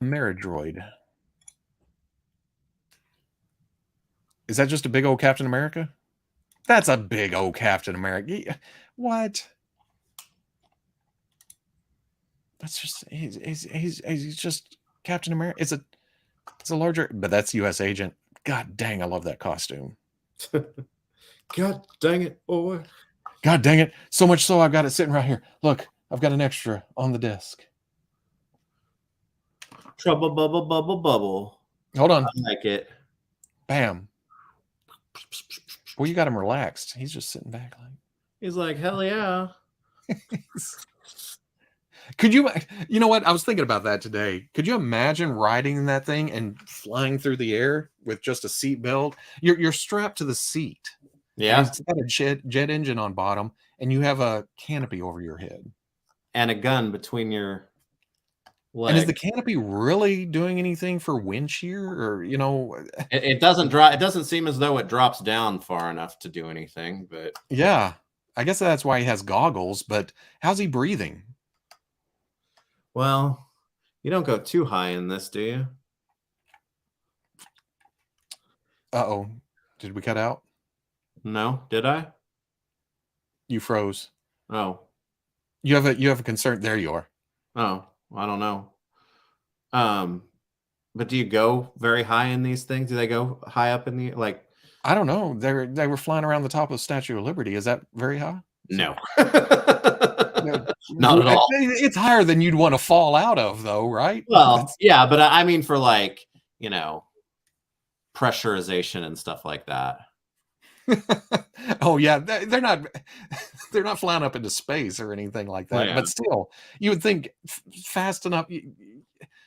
Ameridroid. Is that just a big old Captain America? That's a big old Captain America. What? That's just he's just Captain America. It's a larger, but that's US Agent. God dang, I love that costume. God dang it, boy. God dang it. So much so I've got it sitting right here. Look, I've got an extra on the desk. Trubble Bubble Bubble Bubble. Hold on. I like it. Bam. Well, you got him relaxed. He's just sitting back like. He's like, hell yeah. Could you know what? I was thinking about that today. Could you imagine riding that thing and flying through the air with just a seat belt? You're strapped to the seat. Yeah. It's got a jet engine on bottom, and you have a canopy over your head. And a gun between your legs. And is the canopy really doing anything for wind shear? Or, it doesn't drop. It doesn't seem as though it drops down far enough to do anything, but yeah. I guess that's why he has goggles, but how's he breathing? Well, you don't go too high in this, do you? Uh-oh. Did we cut out? No, did I? You froze. Oh. You have a concern. There you are. Oh, I don't know. But do you go very high in these things? Do they go high up in the I don't know. They were flying around the top of the Statue of Liberty. Is that very high? No. Not at all. It's higher than you'd want to fall out of, though, right? Well, yeah, but I mean for pressurization and stuff like that. Oh yeah, they're not flying up into space or anything like that. Yeah. But still, you would think fast enough.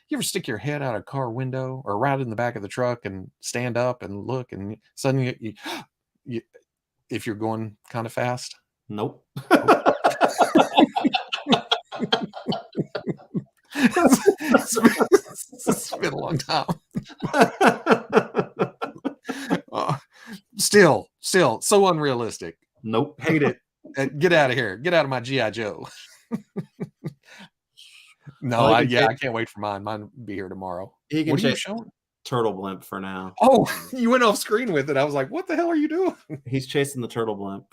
You ever stick your head out a car window or right in the back of the truck and stand up and look, and suddenly you if you're going kind of fast? Nope. It's been a long time. Still so unrealistic. Nope. Hate it. Get out of here. Get out of my GI Joe. No, I can't wait for mine. Mine will be here tomorrow. He can What are you chase showing? Turtle Blimp for now. Oh, you went off screen with it. I was like, what the hell are you doing? He's chasing the Turtle Blimp.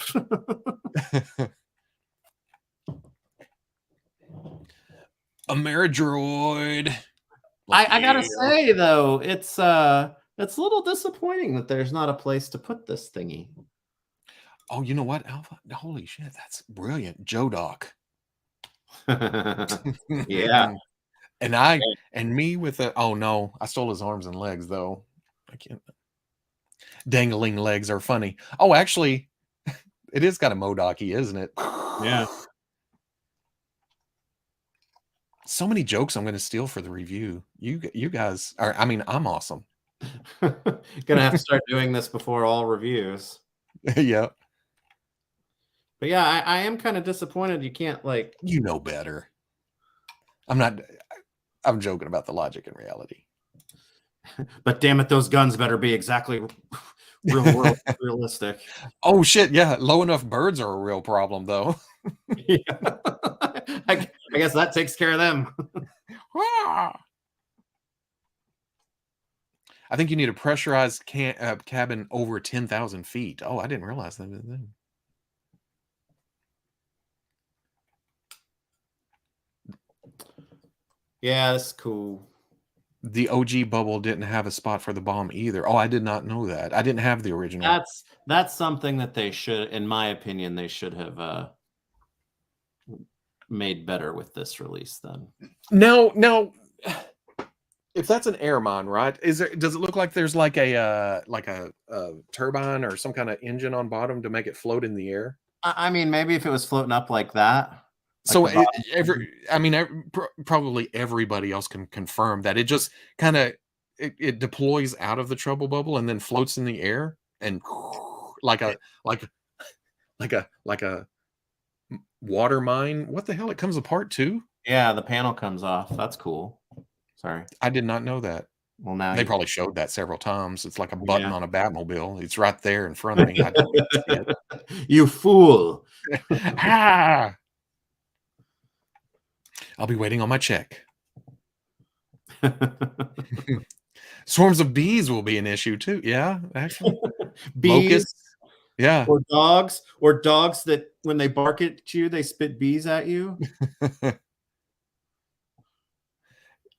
Ameridroid. I gotta say though, it's a little disappointing that there's not a place to put this thingy. Oh, you know what, Alpha? Holy shit, that's brilliant. Joe Doc. Yeah. And me with a oh no, I stole his arms and legs though. I can't. Dangling legs are funny. Oh, actually, it is kind of Modoc-y, isn't it? Yeah. So many jokes I'm going to steal for the review. You guys are. I mean, I'm awesome. Gonna have to start doing this before all reviews. Yeah. But yeah, I am kind of disappointed you can't like. You know better. I'm joking about the logic and reality. But damn it, those guns better be exactly realistic. Oh shit, yeah. Low enough birds are a real problem though. Yeah. I guess that takes care of them. I think you need a pressurized cabin over 10,000 feet. Oh, I didn't realize that. Yeah, that's cool. The OG bubble didn't have a spot for the bomb either. Oh, I did not know that. I didn't have the original. That's something that they should, in my opinion, they should have made better with this release then. Now, if that's an airmon, right? Does it look like there's like a turbine or some kind of engine on bottom to make it float in the air? I mean, maybe if it was floating up like that. So probably everybody else can confirm that it just kind of it deploys out of the Trubble Bubble and then floats in the air and like a water mine. What the hell? It comes apart too? Yeah, the panel comes off. That's cool. Sorry. I did not know that. Well, now they probably showed that several times. It's like a button on a Batmobile. It's right there in front of me. I don't see it. You fool. Ah! I'll be waiting on my check. Swarms of bees will be an issue too. Yeah, actually. Bees. Locusts. Yeah. Or dogs that when they bark at you, they spit bees at you.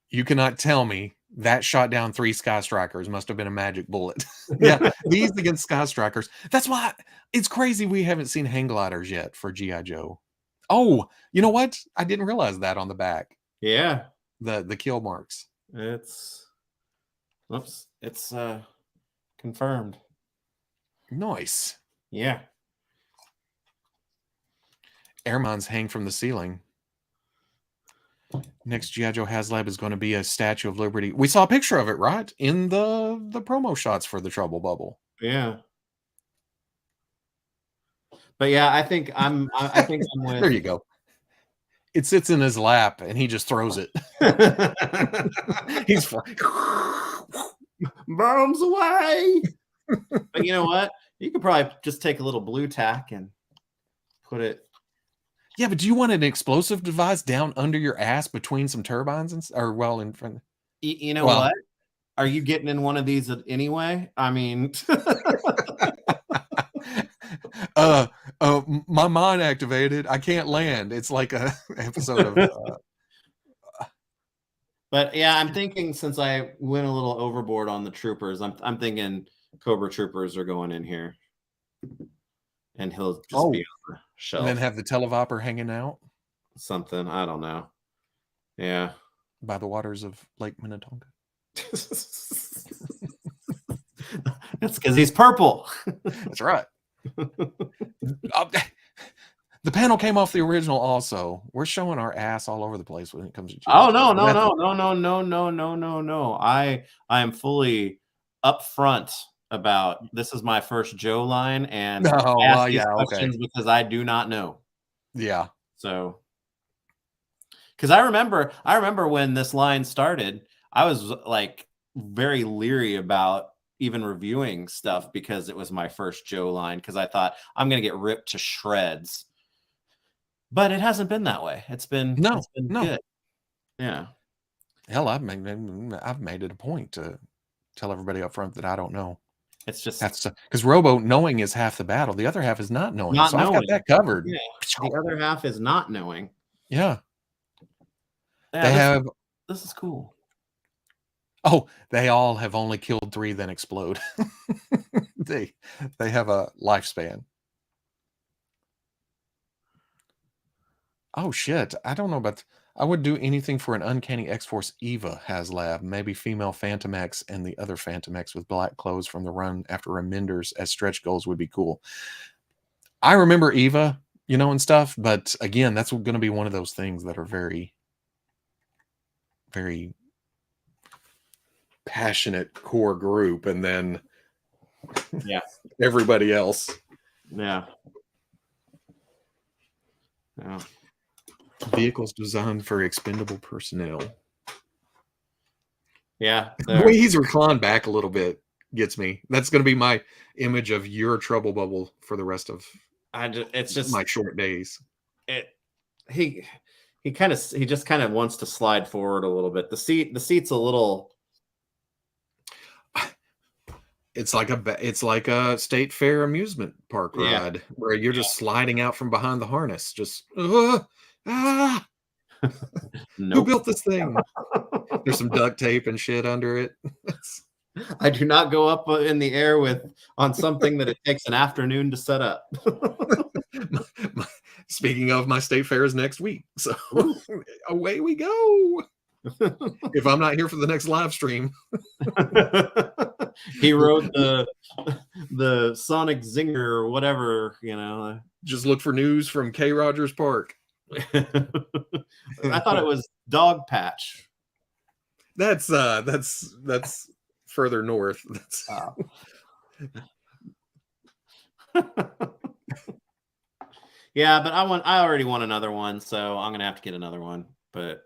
You cannot tell me that shot down 3 Sky Strikers must have been a magic bullet. Yeah, bees against Sky Strikers. That's why it's crazy we haven't seen hang gliders yet for GIJoe. Oh, you know what? I didn't realize that on the back. Yeah. The kill marks. It's confirmed. Nice. Yeah. Airmons hang from the ceiling. Next GIJoe Haslab is going to be a Statue of Liberty. We saw a picture of it, right? In the promo shots for the Trubble Bubble. Yeah. But yeah, I think I'm with... There you go. It sits in his lap and he just throws it. He's bombs away. But you know what? You could probably just take a little blue tack and put it. Yeah, but do you want an explosive device down under your ass between some turbines in front? You know what? Are you getting in one of these anyway? I mean, my mind activated. I can't land. It's like a episode of. But yeah, I'm thinking since I went a little overboard on the troopers, I'm thinking Cobra troopers are going in here, and he'll just be on the shelf. And then have the Televiper hanging out. Something, I don't know. Yeah, by the waters of Lake Minnetonka. That's because he's purple. That's right. The panel came off the original also. We're showing our ass all over the place when it comes to Oh GIJoe. no. I am fully upfront about this is my first Joe line, and I ask these questions because I do not know. Yeah. So because I remember when this line started, I was like very leery about even reviewing stuff because it was my first Joe line, because I thought I'm gonna get ripped to shreds. But it hasn't been that way. It's been good. Yeah. Hell, I've made it a point to tell everybody up front that I don't know. It's just because Robo knowing is half the battle. The other half is not knowing. I've got that covered. Yeah. The other half is not knowing. Yeah. This is cool. Oh, they all have only killed 3, then explode. They have a lifespan. Oh shit! I don't know about. I would do anything for an Uncanny X-Force Eva Haslab. Maybe female Phantom X and the other Phantom X with black clothes from the run after reminders as stretch goals would be cool. I remember Eva, and stuff, but again, that's going to be one of those things that are very, very passionate core group, and then everybody else. Yeah. Vehicles designed for expendable personnel. Yeah. The way he's reclined back a little bit gets me. That's going to be my image of your Trubble Bubble for the rest of it's just my short days. He just kind of wants to slide forward a little bit. The seat's a little. It's like a state fair amusement park ride where you're just sliding out from behind the harness. Just Nope. Who built this thing? There's some duct tape and shit under it. I do not go up in the air on something that it takes an afternoon to set up. Speaking of, my state fair is next week, so away we go. If I'm not here for the next live stream. He rode the Sonic Zinger or whatever, Just look for news from K. Rogers Park. I thought it was Dog Patch. That's further north. Yeah, but I already want another one, so I'm gonna have to get another one. But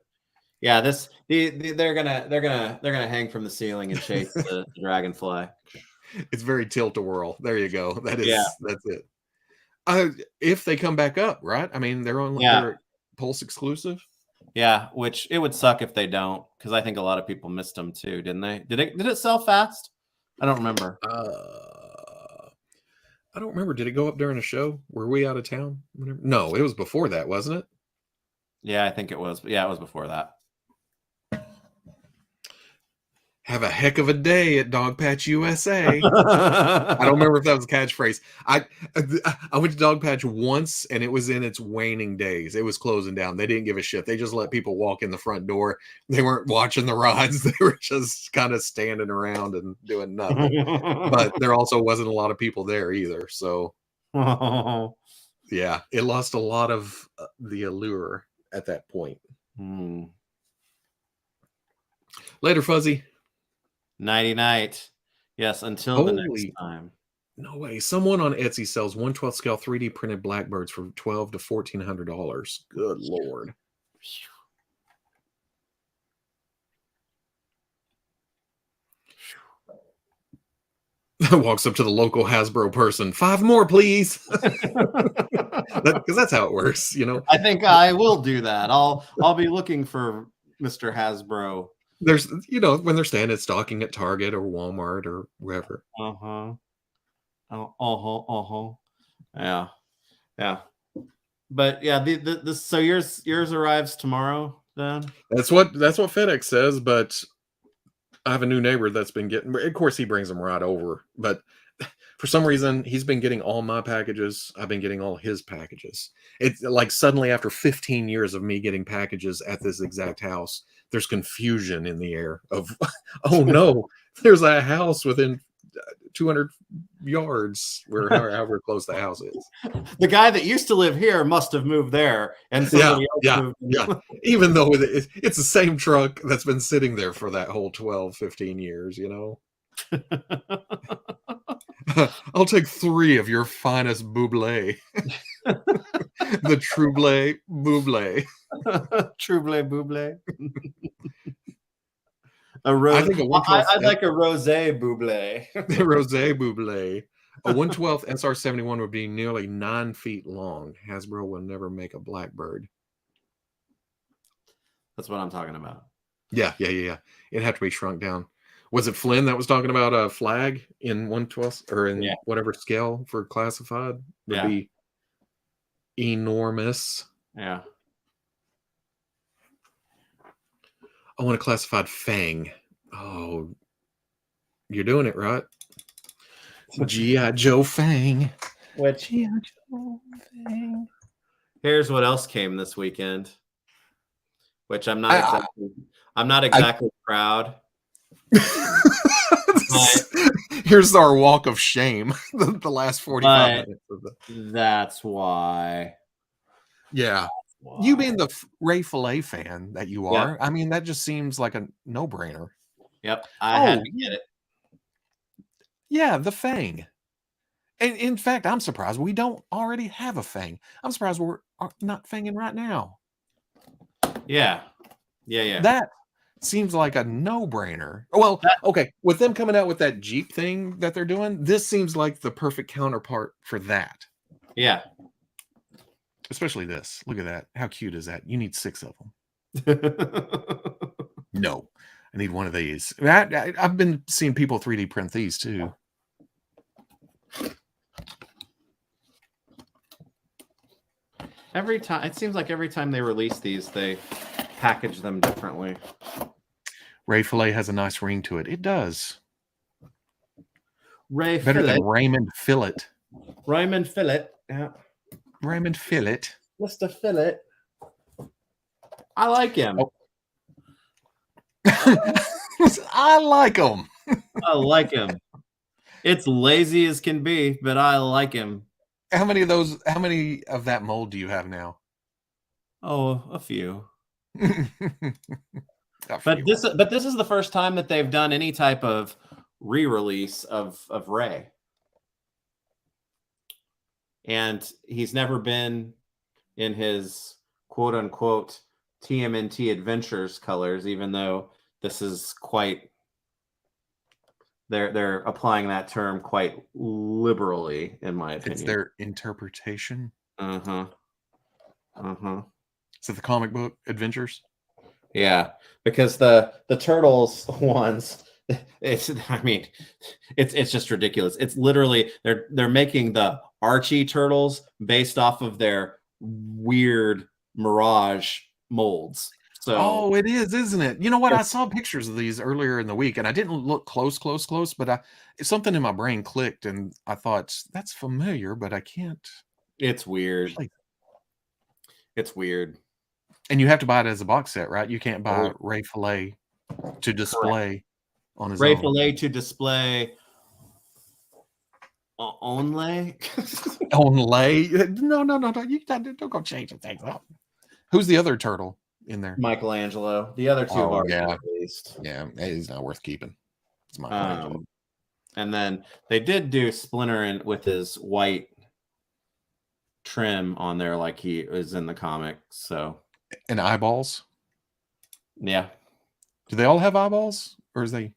yeah, they're gonna hang from the ceiling and chase the dragonfly. It's very tilt-a-whirl. There you go. That's it. If they come back up, right? I mean, they're Pulse exclusive. Yeah, which it would suck if they don't, because I think a lot of people missed them too, didn't they? Did it sell fast? I don't remember. I don't remember. Did it go up during a show? Were we out of town? No, it was before that, wasn't it? Yeah, I think it was. Yeah, it was before that. Have a heck of a day at Dog Patch USA. I don't remember if that was a catchphrase. I went to Dog Patch once, and it was in its waning days. It was closing down. They didn't give a shit. They just let people walk in the front door. They weren't watching the rides. They were just kind of standing around and doing nothing. But there also wasn't a lot of people there either. So, yeah, it lost a lot of the allure at that point. Later, Fuzzy. Nighty night. Yes, until the next time. No way. Someone on Etsy sells 1/12 scale 3D printed blackbirds for $1,200 to $1,400. Good Lord. Walks up to the local Hasbro person. 5 more, please. Because that's how it works, I think I will do that. I'll be looking for Mr. Hasbro. There's, when they're standing stalking at Target or Walmart or wherever. Yeah. But yeah, so yours arrives tomorrow then? That's what FedEx says, but I have a new neighbor that's been getting, of course he brings them right over, but for some reason he's been getting all my packages. I've been getting all his packages. It's like suddenly after 15 years of me getting packages at this exact house, there's confusion in the air of, oh no, there's a house within 200 yards, where however close the house is. The guy that used to live here must have moved there, and somebody else moved. Yeah. Even though it's the same truck that's been sitting there for that whole 12, 15 years, you know. I'll take 3 of your finest buble. The Trubble Bubble. Trubble Bubble. I'd like a rosé buble. Rosé buble. A 1/12 SR71 would be nearly 9 feet long. Hasbro will never make a Blackbird. That's what I'm talking about. Yeah. It'd have to be shrunk down. Was it Flynn that was talking about a flag in 1/12 or in whatever scale for classified? Would be enormous. Yeah. I want a classified Fang. Oh, you're doing it right. GIJoe Fang. What GIJoe Fang? Here's what else came this weekend, which I'm not exactly proud. Here's our walk of shame. The last 45 minutes of that's why. Yeah. Wow. You being the Ray Fillet fan that you are, I mean, that just seems like a no-brainer. Yep, I had to get it. Yeah, the Fang. And in fact, I'm surprised we don't already have a Fang. I'm surprised we're not fanging right now. Yeah. That seems like a no-brainer. Well, okay, with them coming out with that Jeep thing that they're doing, this seems like the perfect counterpart for that. Yeah. Especially this. Look at that. How cute is that? You need 6 of them. No, I need one of these. I've been seeing people 3D print these too. Every time, it seems like every time they release these, they package them differently. Ray Fillet has a nice ring to it. It does. Better than Raymond Fillet. Raymond Fillet. Yeah. Raymond Fillet. Mr. Fillet. I like him. Oh. I like him. I like him. It's lazy as can be, but I like him. How many of that mold do you have now? Oh, a few. But this is the first time that they've done any type of re-release of Ray. And he's never been in his quote unquote TMNT Adventures colors, even though this is quite, they're applying that term quite liberally, in my opinion. It's their interpretation. Uh-huh. Is it the comic book Adventures? Yeah, because the Turtles ones, it's just ridiculous. It's literally they're making the Archie Turtles based off of their weird Mirage molds. So it is, isn't it? You know what? I saw pictures of these earlier in the week, and I didn't look close, but something in my brain clicked, and I thought that's familiar, but I can't. It's weird. It's weird. And you have to buy it as a box set, right? You can't buy Ray Fillet to display on his own. Ray Fillet to display only. Only? No. You don't go changing things up. Who's the other turtle in there? Michelangelo. The other two are released. Yeah, he's not worth keeping. It's Michelangelo. And then they did do Splinter with his white trim on there, like he is in the comic. So. And eyeballs. Yeah. Do they all have eyeballs, or is they?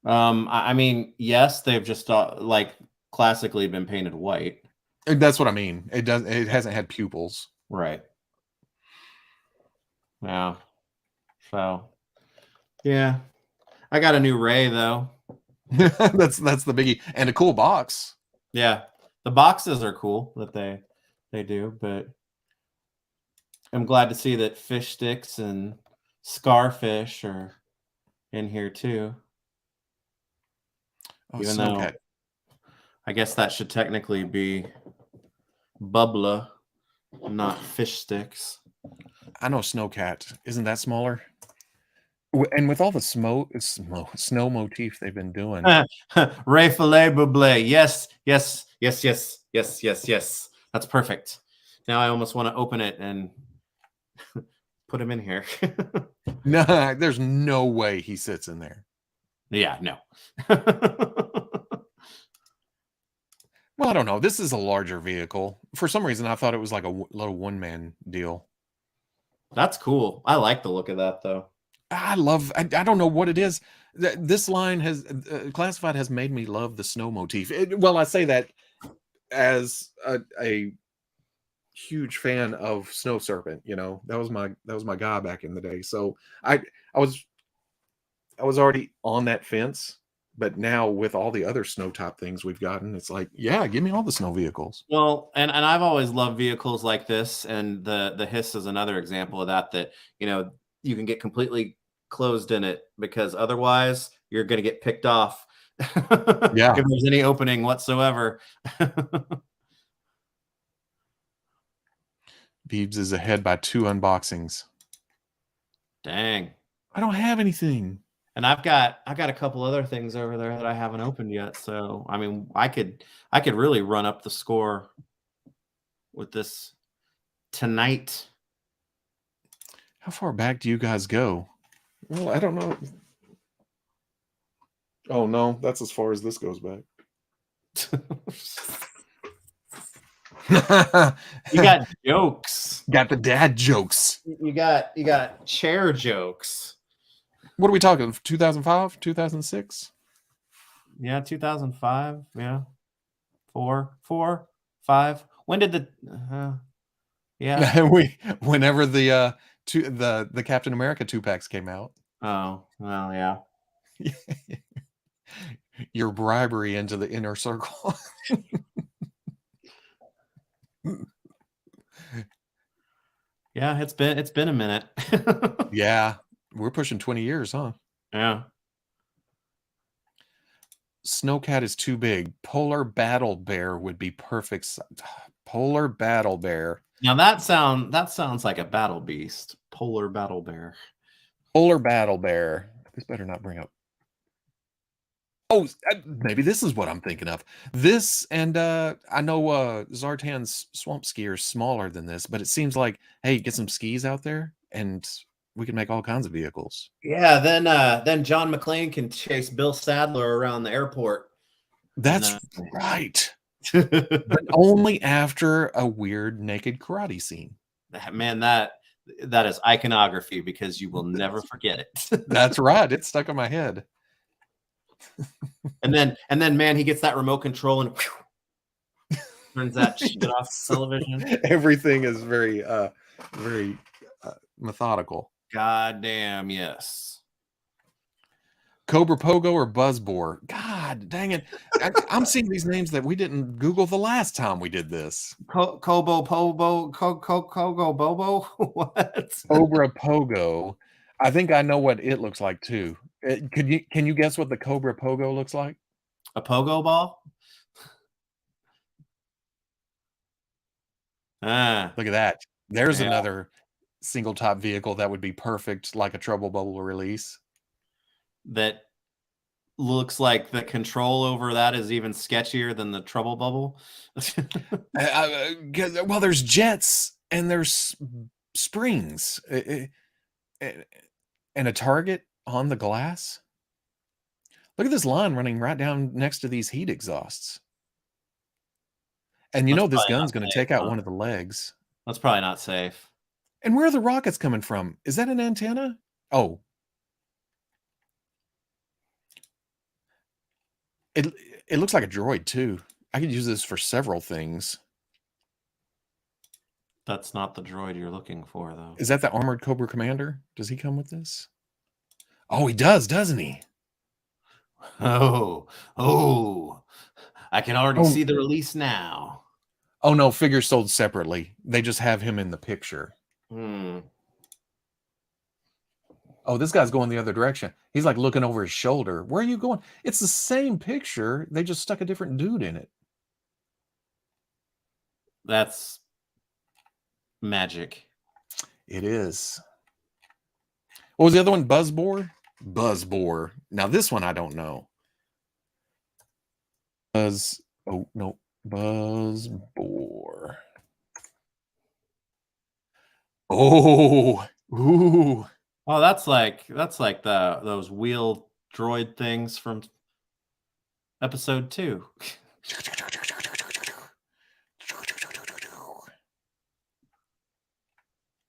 I mean, yes, they've just like classically been painted white. That's what I mean. It hasn't had pupils. Right. Yeah. So. Yeah. I got a new Ray though. that's the biggie, and a cool box. Yeah, the boxes are cool that they do, but I'm glad to see that fish sticks and Scarfish are in here too. Even though I guess that should technically be Bubbler, not fish sticks. I know Snowcat. Isn't that smaller? And with all the snow motif they've been doing. Ray Filet Buble. Yes, yes, yes, yes, yes, yes, yes. That's perfect. Now I almost want to open it and put him in here. No, there's no way he sits in there. Yeah, no. Well, I don't know. This is a larger vehicle. For some reason, I thought it was like a little one-man deal. That's cool. I like the look of that, though. I don't know what it is. This line has Classified has made me love the snow motif. Well, I say that as a huge fan of Snow Serpent. You know, that was my guy back in the day. So I was already on that fence, but now with all the other snow top things we've gotten, it's like, yeah, give me all the snow vehicles. Well, and I've always loved vehicles like this, and the Hiss is another example of that. That you can get completely closed in it, because otherwise you're going to get picked off. Yeah. If there's any opening whatsoever. Veebs is ahead by 2 unboxings. Dang. I don't have anything. And I've got a couple other things over there that I haven't opened yet. So I mean, I could really run up the score with this tonight. How far back do you guys go? Well, I don't know. Oh no, that's as far as this goes back. You got jokes. Got the dad jokes. You got chair jokes. What are we talking? 2005, 2006? Yeah, 2005. Yeah, 4, 5. When did the? Yeah. Whenever the Captain America 2-packs came out. Oh well, yeah. Your bribery into the inner circle. Yeah, it's been a minute. Yeah, we're pushing 20 years, huh? Yeah. Snowcat is too big. Polar Battle Bear would be perfect. Polar Battle Bear. Now that sounds like a battle beast. Polar Battle Bear. Polar Battle Bear. This better not bring up. Oh, maybe this is what I'm thinking of. This, and I know Zartan's Swamp Skier is smaller than this, but it seems like, hey, get some skis out there, and we can make all kinds of vehicles. Yeah, then John McClane can chase Bill Sadler around the airport. That's right. But only after a weird naked karate scene. Man, that is iconography, because you will never forget it. That's right. It's stuck in my head. And then, man, he gets that remote control and turns that shit off the television. Everything is very methodical. God damn, yes. Cobra Pogo or Buzzbore? God dang it. I'm seeing these names that we didn't Google the last time we did this. Kobo Pobo, Kogo Bobo? What? Cobra Pogo. I think I know what it looks like too. Can you guess what the Cobra Pogo looks like? A pogo ball? Look at that. There's another single top vehicle that would be perfect, like a Trubble Bubble release. That looks like the control over that is even sketchier than the Trubble Bubble. Well, there's jets and there's springs and a target on the glass. Look at this line running right down next to these heat exhausts. And this gun's going to take out one of the legs. That's probably not safe. And where are the rockets coming from? Is that an antenna? Oh. It looks like a droid too. I could use this for several things. That's not the droid you're looking for, though. Is that the Armored Cobra Commander? Does he come with this? Oh, he does, doesn't he? Oh, I can already see the release now. Oh no, figures sold separately. They just have him in the picture. Oh, this guy's going the other direction. He's like looking over his shoulder. Where are you going? It's the same picture. They just stuck a different dude in it. That's magic. It is. What was the other one? Buzzbore? Buzzbore. Now this one I don't know. Oh no, Buzzbore. Oh, ooh. Oh, that's like those wheel droid things from episode 2.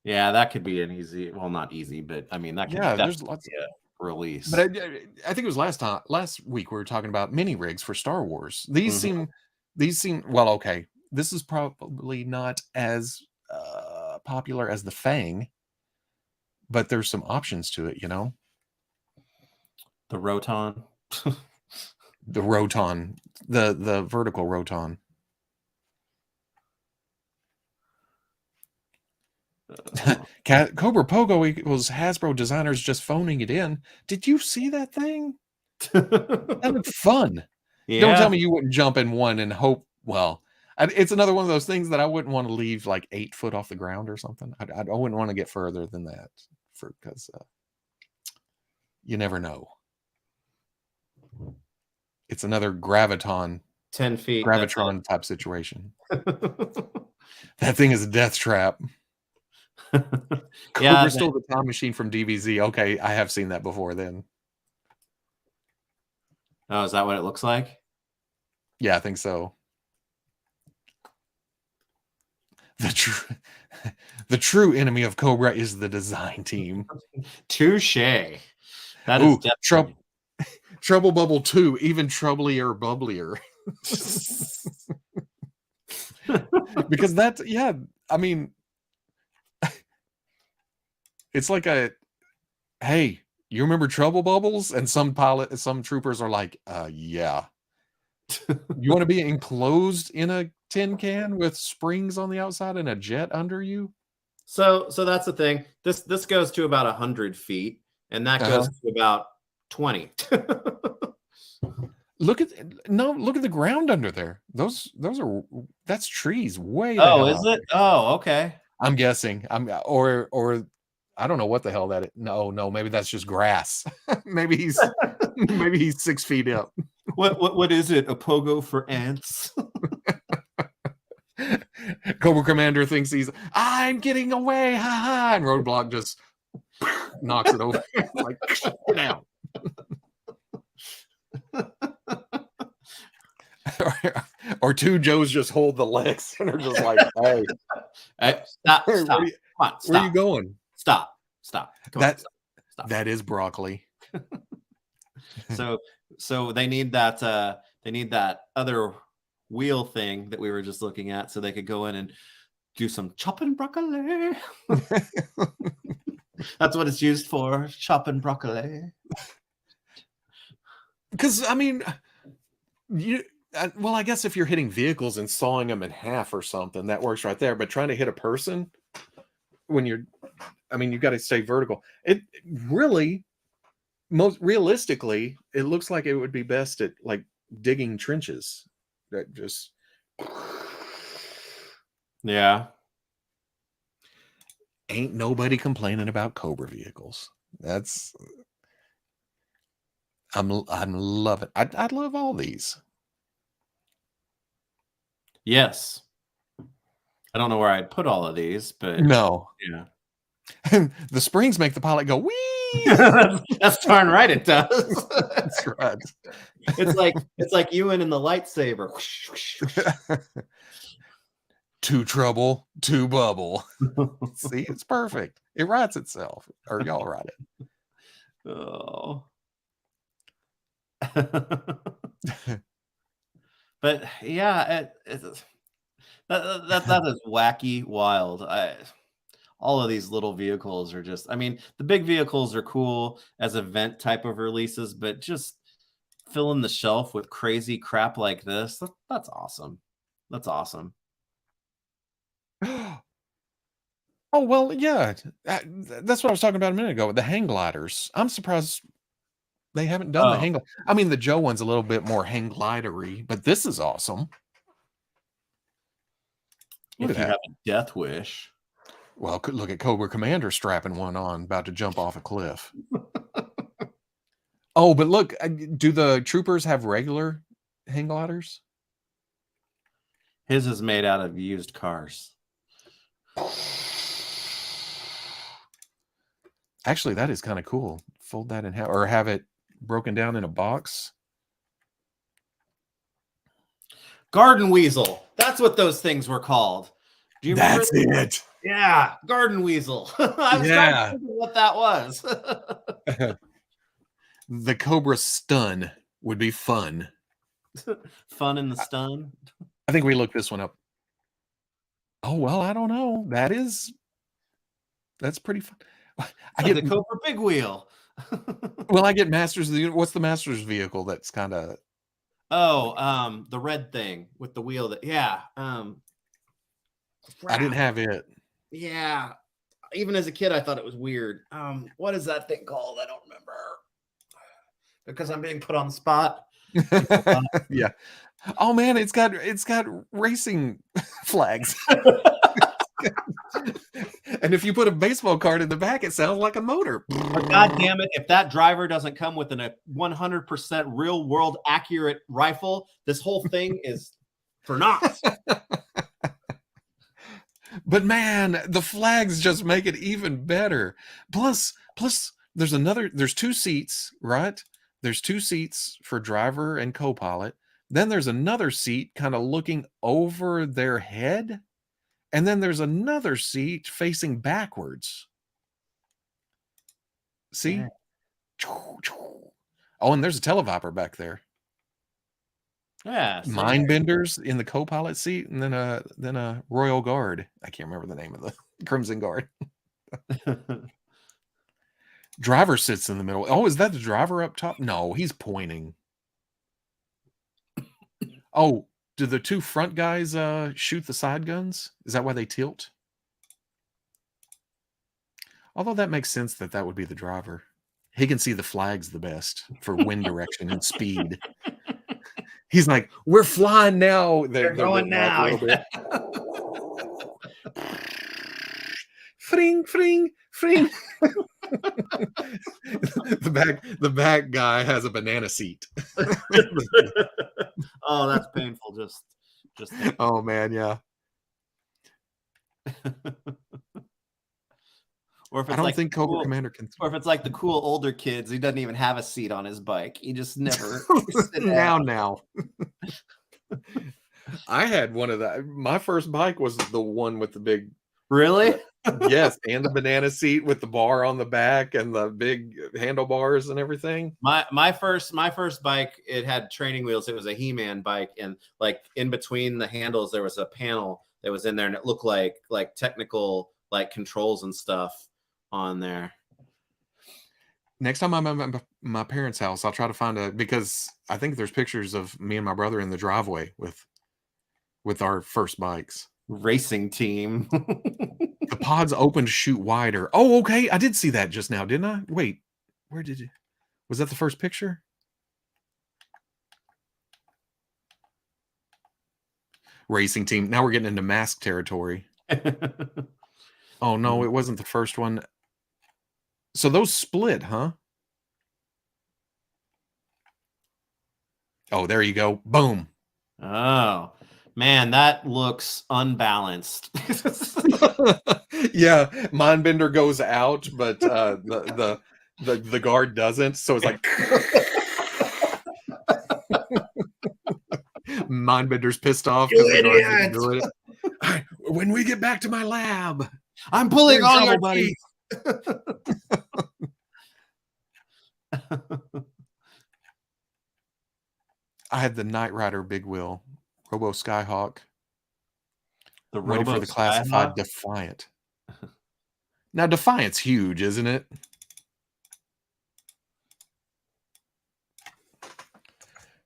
Yeah, that could be an easy, well, not easy, but I mean that could there's lots of release. But I think it was last week we were talking about mini rigs for Star Wars. These seem well, okay. This is probably not as popular as the Fang, but there's some options to it, you know. The Roton. The Roton, the vertical Roton. Cobra Pogo equals Hasbro designers just phoning it in. Did you see that thing? That looked fun. Yeah. Don't tell me you wouldn't jump in one and hope. Well, it's another one of those things that I wouldn't want to leave like 8 foot off the ground or something. I wouldn't want to get further than that because you never know. It's another graviton, 10 feet gravitron type situation. That thing is a death trap. Yeah, stole the time machine from DBZ. Okay, I have seen that before then. Oh, is that what it looks like? Yeah, I think so. The true enemy of Cobra is the design team. Touche. That is Trubble Bubble 2, even troublier bubblier. Because that's, yeah, I mean, it's like hey, you remember Trubble Bubbles? And some troopers are like, yeah. You want to be enclosed in a tin can with springs on the outside and a jet under you? So that's the thing. This goes to about 100 feet, and that goes to about 20. Look at the ground under there. That's trees way. Oh, is it? Oh, okay. I'm guessing. Or I don't know what the hell that is. No, maybe that's just grass. maybe he's 6 feet up. What is it? A pogo for ants? Cobra Commander thinks I'm getting away, ha ha, and Roadblock just knocks it over. Like, now. Or two Joes just hold the legs and are just like, hey, stop. Where are you going? Stop. That is broccoli. So they need that other wheel thing that we were just looking at, so they could go in and do some chopping broccoli. That's what it's used for, chopping broccoli. Because I mean, I guess if you're hitting vehicles and sawing them in half or something, that works right there. But trying to hit a person when you've got to stay vertical. It really, most realistically, it looks like it would be best at like digging trenches. That just, yeah. Ain't nobody complaining about Cobra vehicles. I'm loving. I love all these. Yes. I don't know where I'd put all of these, but no. Yeah. The springs make the pilot go wee. That's darn right it does. That's right. It's like you in the lightsaber. Two Trouble, two Bubble. See, it's perfect. It writes itself, or y'all write it. Oh. But yeah, that is wacky wild. All of these little vehicles are just, I mean, the big vehicles are cool as event type of releases, but just filling the shelf with crazy crap like this, that's awesome. That's awesome. Oh, well, yeah. That's what I was talking about a minute ago with the hang gliders. I'm surprised they haven't done the hang. I mean, the Joe one's a little bit more hang glidery, but this is awesome. If you have a death wish. Well, look at Cobra Commander strapping one on, about to jump off a cliff. Oh, but look, do the troopers have regular hang gliders? His is made out of used cars. Actually, that is kind of cool. Fold that in half, or have it broken down in a box. Garden weasel. That's what those things were called. Do you remember? That's it. Yeah, garden weasel. I was trying to think of what that was. The Cobra Stun would be fun. Fun in the stun. I think we looked this one up. Oh, well, I don't know. That's pretty fun. I get the Cobra Big Wheel. Well, I get Masters of the What's the Masters vehicle that's kind of the red thing with the wheel that I didn't have it. Yeah. Even as a kid, I thought it was weird. What is that thing called? I don't remember. Because I'm being put on the spot. Yeah. Oh man, it's got racing flags. And if you put a baseball card in the back, it sounds like a motor. But God damn it, if that driver doesn't come with a 100% real world accurate rifle, this whole thing is for naught. But man, the flags just make it even better. Plus there's 2 seats, right? There's 2 seats for driver and co-pilot. Then there's another seat kind of looking over their head. And then there's another seat facing backwards. See? Yeah. Oh, and there's a televiper back there. Yeah. Mind benders in the co-pilot seat, and then a Royal Guard. I can't remember the name of the Crimson Guard. Driver sits in the middle. Oh, is that the driver up top? No, he's pointing. Oh, do the 2 front guys shoot the side guns? Is that why they tilt? Although that makes sense that would be the driver. He can see the flags the best for wind direction and speed. He's like, we're flying now. They're going now. Fring, fring, fring. The back guy has a banana seat. Oh, that's painful. Just oh man, yeah. Or if it's I don't think Cobra Commander can. Or if it's like the cool older kids, he doesn't even have a seat on his bike. He just never. now. I had one of that. My first bike was the one with the big. Really? Yes, and the banana seat with the bar on the back and the big handlebars and everything. My first bike, it had training wheels. It was a He-Man bike, and like in between the handles there was a panel that was in there, and it looked like technical like controls and stuff on there. Next time I'm at my parents' house, I'll try to find because I think there's pictures of me and my brother in the driveway with our first bikes. Racing team. The pods open to shoot wider. Oh, okay. I did see that just now, didn't I? Wait, where did you? Was that the first picture? Racing team. Now we're getting into mask territory. Oh, no, it wasn't the first one. So those split, huh? Oh, there you go. Boom. Oh. Man, that looks unbalanced. Yeah, Mindbender goes out, but the guard doesn't. So it's like Mindbender's pissed off because the guard didn't do it. Right, when we get back to my lab, I'm pulling all your teeth. I had the Knight Rider big wheel. Robo Skyhawk. Ready for the classified Defiant. Now Defiant's huge, isn't it?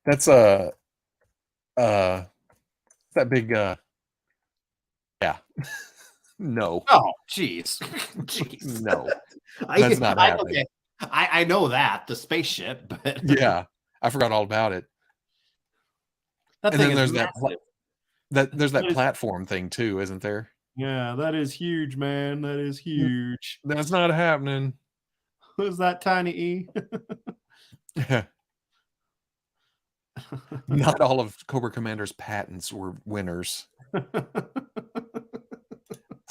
That's that big yeah. No. Oh, jeez. No. That's not happening. Okay. I know that, the spaceship, but yeah, I forgot all about it. That and thing then there's massive. there's that platform thing too, isn't there? Yeah, that is huge, man. That is huge. That's not happening. Who's that tiny E? Not all of Cobra Commander's patents were winners. I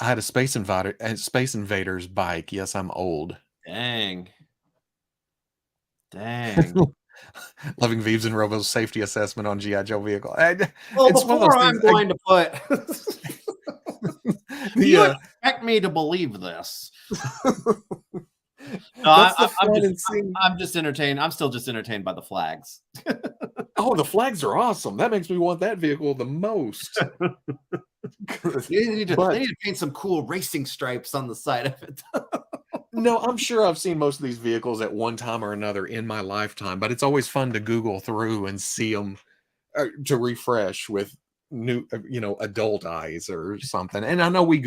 had a Space Invaders bike. Yes, I'm old. Dang. Dang. Loving Veebs and Robo's safety assessment on GIJoe vehicle. Well, It's one of before those I'm things, going to put, you expect me to believe this? No, That's the fun in seeing. I'm just entertained. I'm still just entertained by the flags. Oh, the flags are awesome. That makes me want that vehicle the most. They need to paint some cool racing stripes on the side of it. No, I'm sure I've seen most of these vehicles at one time or another in my lifetime, but it's always fun to Google through and see them to refresh with new, adult eyes or something. And I know we've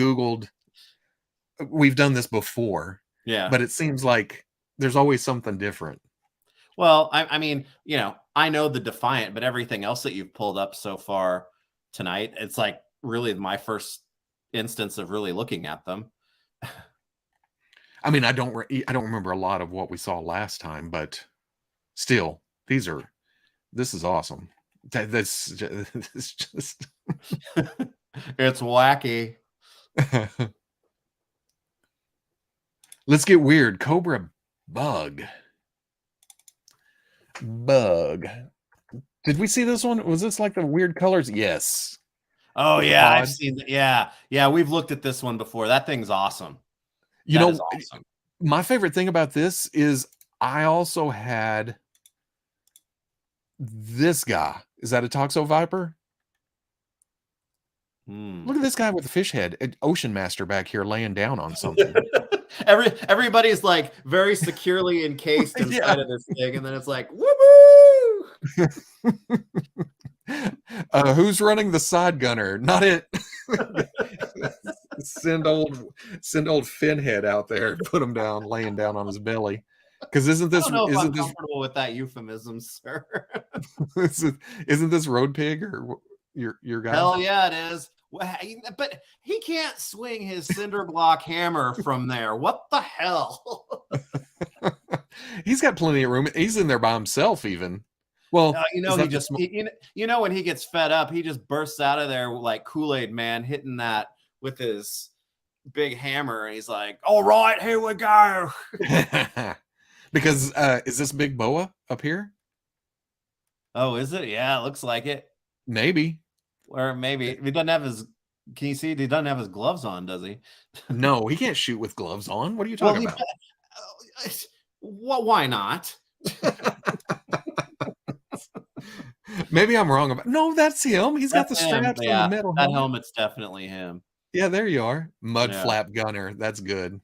done this before, Yeah, but it seems like there's always something different. Well, I mean, I know the Defiant, but everything else that you've pulled up so far tonight, it's like really my first instance of really looking at them. I mean, I don't remember a lot of what we saw last time, but still, this is awesome. This is just It's wacky. Let's get weird. Cobra Bug. Did we see this one? Was this like the weird colors? Yes. Oh yeah, I've seen that. Yeah, we've looked at this one before. That thing's awesome. Awesome. My favorite thing about this is I also had this guy. Is that a Toxo Viper? Look at this guy with the fish head, an Ocean Master back here laying down on something. Everybody's like very securely encased inside of this thing, and then it's like, woo! Who's running the side gunner? Not it. Send old Finhead out there, put him down, laying down on his belly. Because isn't this comfortable with that euphemism, sir? isn't this Road Pig or your guy? Hell yeah, it is. But he can't swing his cinder block hammer from there. What the hell? He's got plenty of room. He's in there by himself, even. Well, when he gets fed up, he just bursts out of there like Kool-Aid Man, hitting that with his big hammer, and he's like, "All right, here we go." Because is this Big Boa up here? Oh, is it? Yeah, it looks like it. Maybe. Or maybe he doesn't have his. Can you see? He doesn't have his gloves on, does he? No, he can't shoot with gloves on. What are you talking about? Well, why not? Maybe I'm wrong about. No, that's him. He's got the straps on the metal. That helmet's definitely him. Yeah, there you are. Mud Flap Gunner. That's good.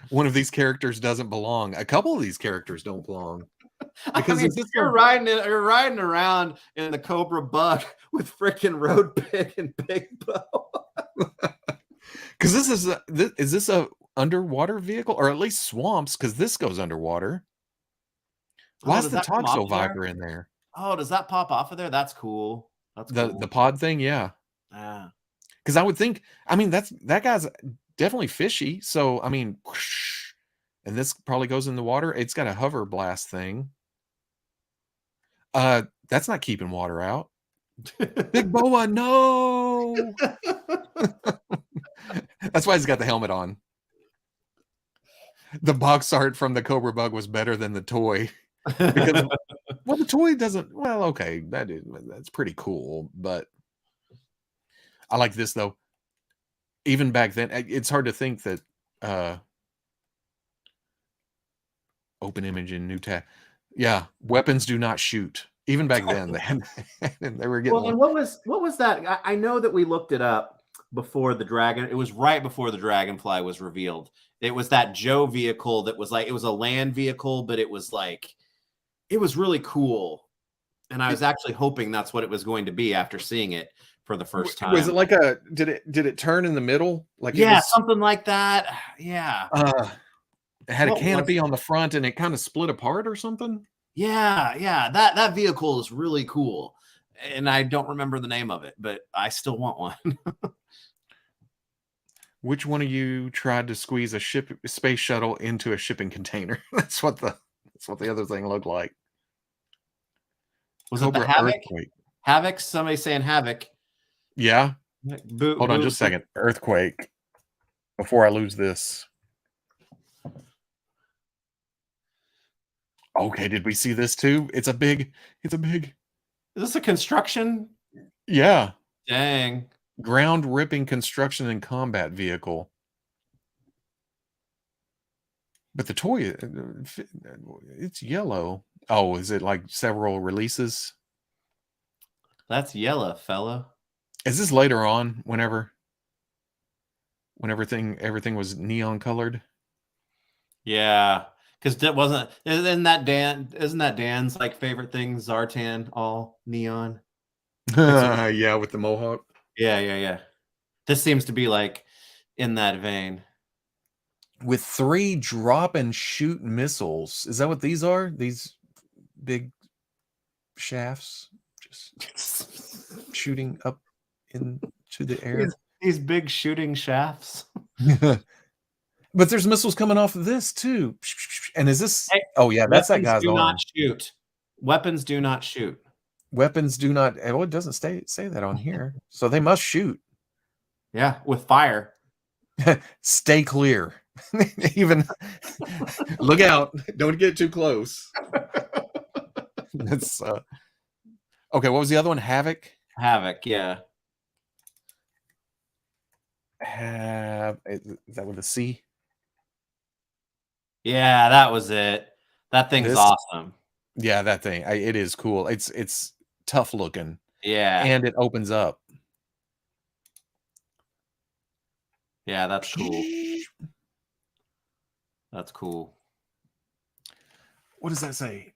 One of these characters doesn't belong. A couple of these characters don't belong. Because you're riding around in the Cobra Bug with freaking Road Pig and Big Bo. Because is this a underwater vehicle, or at least swamps? Because this goes underwater. Why is the Toxo Viper in there? Oh, does that pop off of there? That's cool. That's cool. The pod thing, yeah. Yeah. Because I would think, that guy's definitely fishy. So and this probably goes in the water. It's got a hover blast thing. That's not keeping water out. Big Boa, no. That's why he's got the helmet on. The box art from the Cobra Bug was better than the toy. Because the toy doesn't. Well, okay, that's pretty cool, but I like this though. Even back then, it's hard to think that open image in new tab. Yeah, weapons do not shoot. Even back then, they were getting. Well, and what was that? I know that we looked it up before the dragon. It was right before the Dragonfly was revealed. It was that Joe vehicle that was like, it was a land vehicle, but it was like, it was really cool. And I was actually hoping that's what it was going to be after seeing it for the first time. Was it like did it turn in the middle? Like something like that. Yeah. It had a canopy on the front and it kind of split apart or something. Yeah. That vehicle is really cool. And I don't remember the name of it, but I still want one. Which one of you tried to squeeze a space shuttle into a shipping container? That's what the other thing looked like. Was Cobra it the Havoc? Earthquake. Havoc? Somebody saying Havoc. Yeah. Hold on Boo. just a second. Earthquake. Before I lose this. Okay, did we see this too? It's a big. Is this a construction? Yeah. Dang. Ground ripping construction and combat vehicle. But the toy, it's yellow. Oh, is it like several releases? That's yellow, fella. Is this later on? Whenever everything was neon colored? Yeah, because isn't that Dan's like favorite thing? Zartan, all neon. Yeah, with the mohawk. Yeah. This seems to be like in that vein. With 3 drop and shoot missiles. Is that what these are? These big shafts just shooting up into the air. These big shooting shafts. But there's missiles coming off of this too. And is this? Oh yeah, that's that guy's arm. Not shoot. Weapons do not shoot. Weapons do not. Well, it doesn't say that on here, so they must shoot. Yeah, with fire. Stay clear. Even look out. Don't get too close. That's okay. What was the other one? Havoc. Yeah. Is that with a C? Yeah, that was it. That thing's awesome. Yeah, that thing. It is cool. It's tough looking. Yeah. And it opens up. Yeah, that's cool. That's cool. What does that say?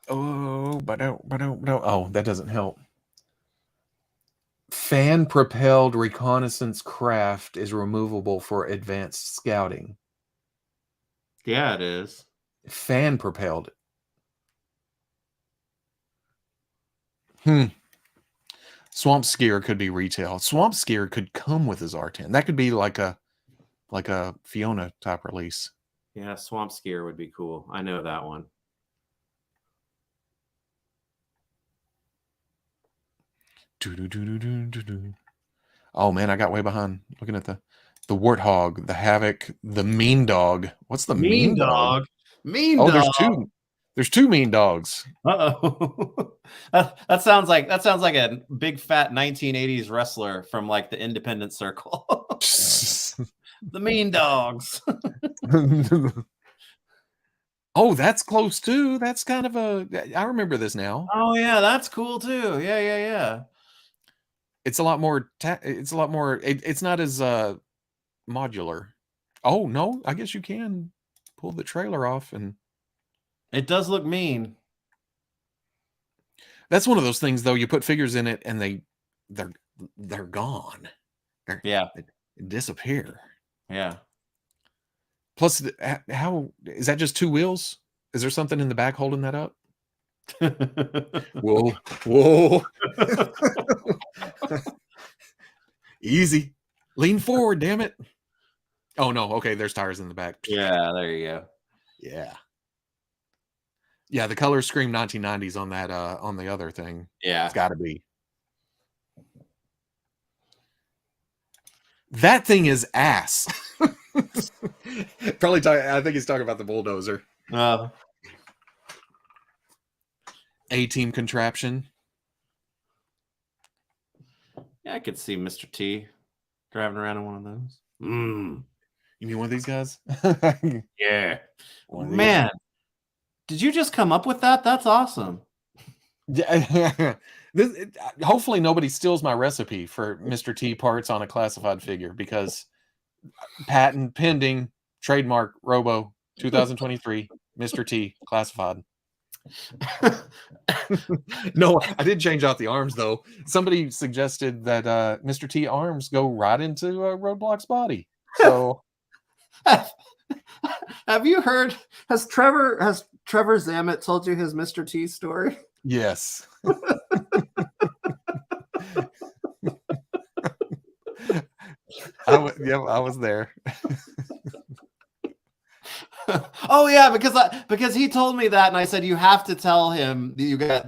Oh, but no. Oh, that doesn't help. Fan-propelled reconnaissance craft is removable for advanced scouting. Yeah, it is. Fan-propelled. Swamp Skier could be retail. Swamp Skier could come with his R10. That could be like a Fiona type release. Yeah, Swamp Skier would be cool. I know that one. Oh man, I got way behind looking at the Warthog, the Havoc, the Mean Dog. What's the Mean Dog? Mean Dog. There's two Mean Dogs. Uh-oh. that sounds like a big fat 1980s wrestler from like the Independent Circle. The Mean Dogs. Oh, that's close too. That's kind of I remember this now. Oh yeah, that's cool too. Yeah. It's a lot more. It's not as modular. Oh no, I guess you can pull the trailer off, and it does look mean. That's one of those things, though. You put figures in it, and they're gone. They disappear. Yeah. Plus, how is that? Just 2 wheels? Is there something in the back holding that up? Whoa. Easy. Lean forward, damn it. Oh no. Okay, there's tires in the back. Yeah, there you go. Yeah, the colors scream 1990s on that on the other thing. Yeah. It's got to be. That thing is ass. Probably I think he's talking about the bulldozer. A-team contraption. Yeah, I could see Mr. T driving around in one of those. You mean one of these guys? Yeah. Man, did you just come up with that? That's awesome. Yeah. Hopefully nobody steals my recipe for Mr. T parts on a classified figure, because patent pending, trademark Robo 2023, Mr. T classified. No, I did change out the arms though. Somebody suggested that Mr. T arms go right into Roadblock's body. So have you heard? Has Trevor Zammit told you his Mr. T story? Yes. I was there. Oh yeah, because he told me that, and I said you have to tell him that you guys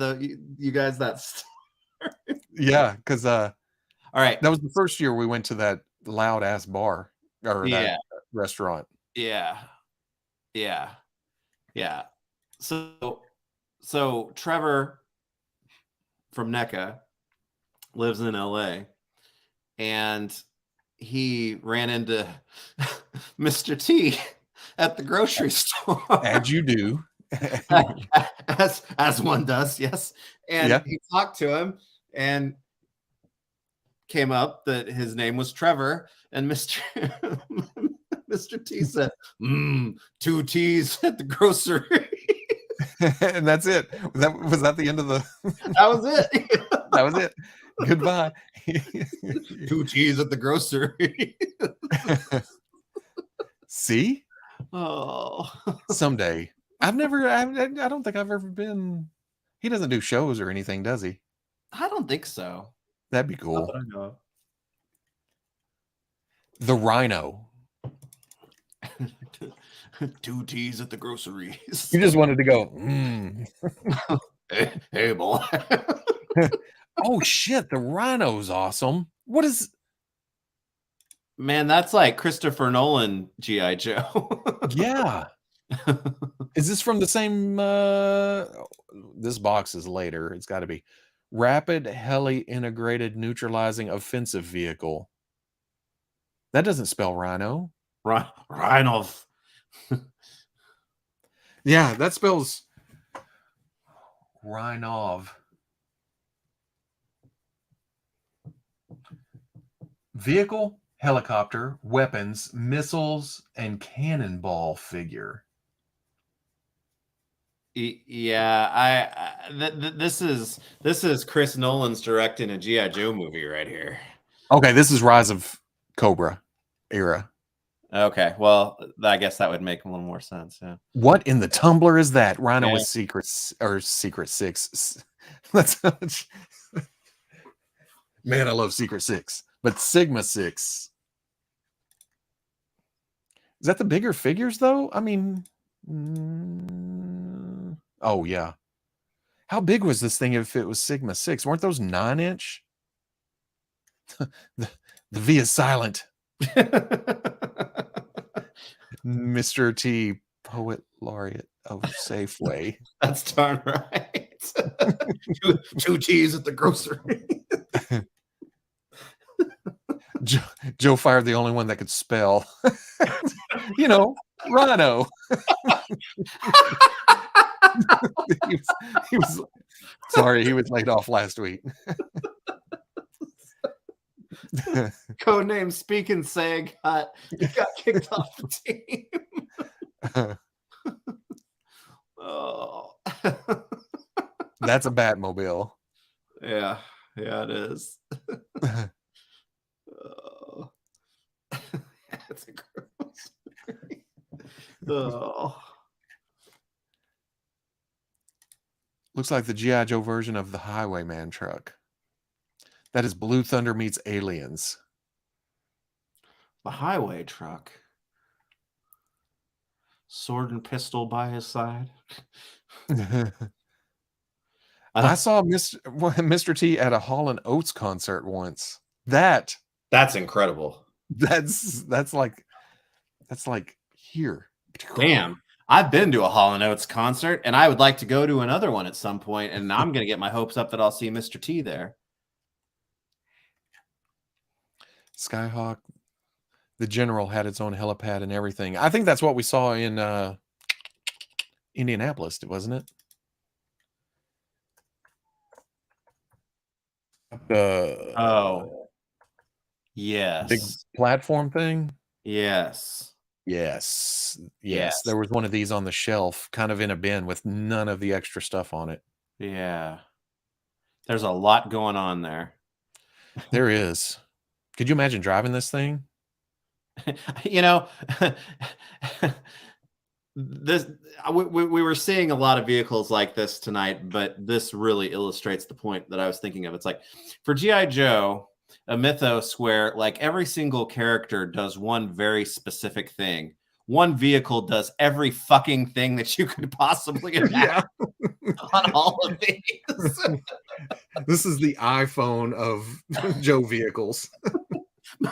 that. Yeah, because All right. that was the first year we went to that loud ass bar or that restaurant. Yeah. So Trevor from NECA lives in LA, and he ran into Mr. T at the grocery store. As you do. as one does, yes. And he talked to him and came up that his name was Trevor, and Mr. T said, 2 T's at the grocery. And that's it. Was that the end of the That was it. That was it. Goodbye. 2 T's at the grocery. See? Oh. Someday. I don't think I've ever been. He doesn't do shows or anything, does he? I don't think so. That'd be cool. Not that I know of. The Rhino. 2 T's at the groceries. You just wanted to go, Hey, boy. Oh, shit. The Rhino's awesome. What is... Man, that's like Christopher Nolan GIJoe. Yeah. Is this from the same... This box is later. It's got to be. Rapid Heli Integrated Neutralizing Offensive Vehicle. That doesn't spell Rhino. Rhino. Yeah, that spells Rhinov. Vehicle, helicopter, weapons, missiles, and cannonball figure. Yeah, this is Chris Nolan's directing a G.I. Joe movie right here. Okay, this is Rise of Cobra era. Okay, well, I guess that would make a little more sense. Yeah. What in the tumbler is that? Rhino with Secret 6. That's man, I love Secret 6, but Sigma 6. Is that the bigger figures though? I mean, oh yeah. How big was this thing if it was Sigma 6? Weren't those 9-inch? the V is silent. Mr. T, Poet Laureate of Safeway. That's darn right. 2 T's at the grocery. Joe fired the only one that could spell. You know, Rhino. he was sorry, he was laid off last week. Codename Speak and Say got kicked off the team. Oh. That's a Batmobile. Yeah, it is. That's a gross. Oh. Looks like the G.I. Joe version of the Highwayman truck. That is Blue Thunder meets Aliens. The highway truck. Sword and pistol by his side. I saw Mr. T at a Hall & Oates concert once. That's incredible. That's like here. Damn. I've been to a Hall & Oates concert, and I would like to go to another one at some point, and I'm going to get my hopes up that I'll see Mr. T there. Skyhawk. The General had its own helipad and everything. I think that's what we saw in Indianapolis, wasn't it? Yes. Big platform thing? Yes. There was one of these on the shelf, kind of in a bin with none of the extra stuff on it. Yeah. There's a lot going on there. There is. Could you imagine driving this thing? You know, we were seeing a lot of vehicles like this tonight, but this really illustrates the point that I was thinking of. It's like for G.I. Joe, a mythos where like every single character does one very specific thing. One vehicle does every fucking thing that you could possibly imagine on all of these. This is the iPhone of Joe vehicles.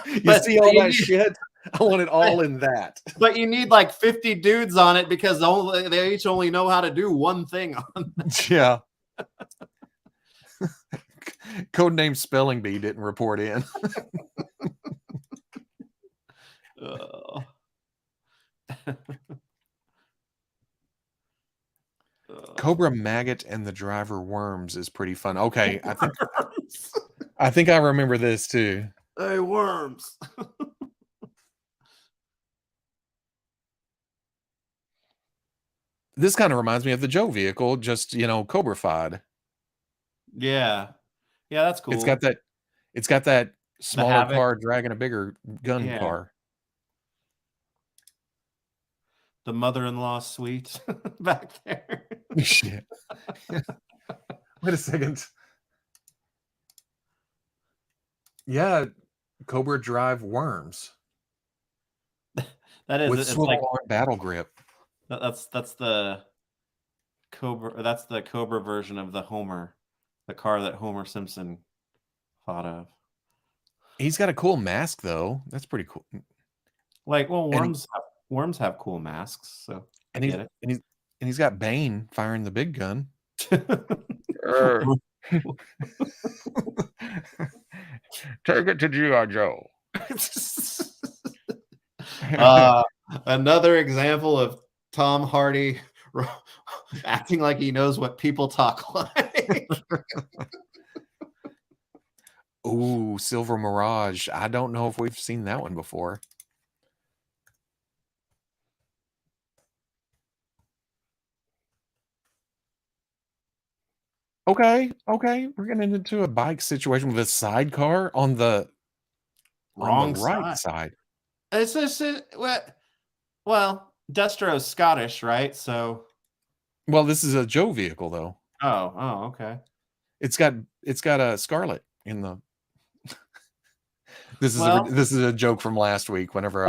You But see all you that need- shit? I want it all in that. But you need like 50 dudes on it because they each only know how to do one thing on that. Yeah. Codename Spelling Bee didn't report in. Cobra Maggot and the Driver Worms is pretty fun. Okay, I think I remember this too. Hey, worms. This kind of reminds me of the Joe vehicle, just Cobra-fied. Yeah. Yeah, that's cool. It's got that smaller Havoc. car dragging a bigger gun Yeah. car. The mother-in-law suite back there. Shit. Wait a second. Yeah, Cobra Drive Worms. That is With it's swivel like arm battle grip. that's the Cobra. That's the Cobra version of the Homer, the car that Homer Simpson thought of. He's got a cool mask though. That's pretty cool. Like, well, worms have cool masks, so I get it. And he's got Bane firing the big gun. Take it to GIJoe. Another example of Tom Hardy acting like he knows what people talk like. Ooh, Silver Mirage. I don't know if we've seen that one before. Okay. We're getting into a bike situation with a sidecar on the right side. It's just well, Destro's Scottish, right? So, well, this is a Joe vehicle though. Oh, okay. It's got a Scarlet in the. This is a joke from last week. Whenever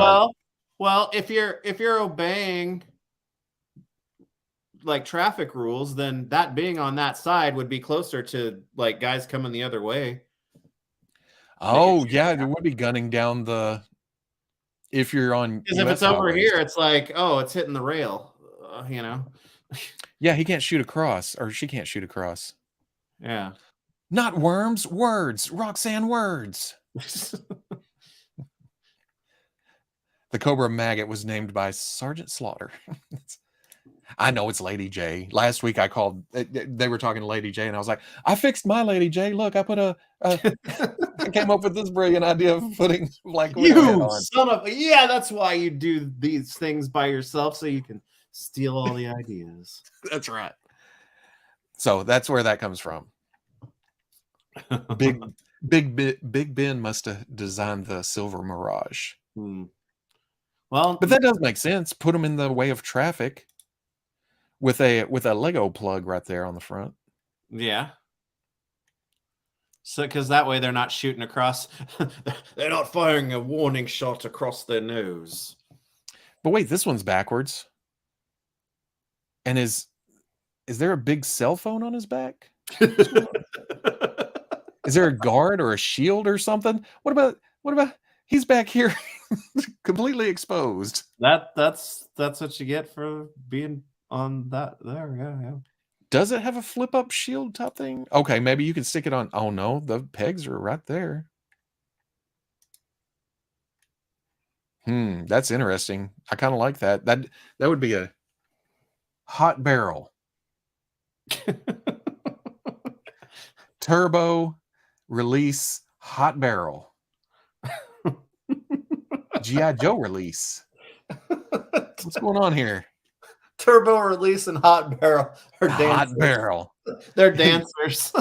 well, if you're obeying like traffic rules, then that being on that side would be closer to like guys coming the other way. Oh yeah, it would be gunning down the. If you're on, because if it's over here, it's like, oh, it's hitting the rail, Yeah, he can't shoot across, or she can't shoot across. Yeah. Not worms, words. Roxanne, words. The Cobra Maggot was named by Sergeant Slaughter. I know it's Lady J. Last week I called, they were talking to Lady J, and I was like, I fixed my Lady J. Look, I put I came up with this brilliant idea of putting like you son of yeah, that's why you do these things by yourself, so you can steal all the ideas. That's right. So that's where that comes from. Big Ben must have designed the Silver Mirage. Well, but that does make sense. Put them in the way of traffic with a Lego plug right there on the front. Yeah. So, because that way they're not shooting across. They're not firing a warning shot across their nose. But wait, this one's backwards. And is there a big cell phone on his back? Is there a guard or a shield or something? What about he's back here completely exposed? That's what you get for being on that there. Yeah. Does it have a flip up shield top thing? Okay, maybe you can stick it on. Oh no, the pegs are right there. That's interesting. I kind of like that. That would be a hot barrel. Turbo release hot barrel. GIJoe release. What's going on here? Turbo release and hot barrel are dancers. Hot barrel. They're dancers.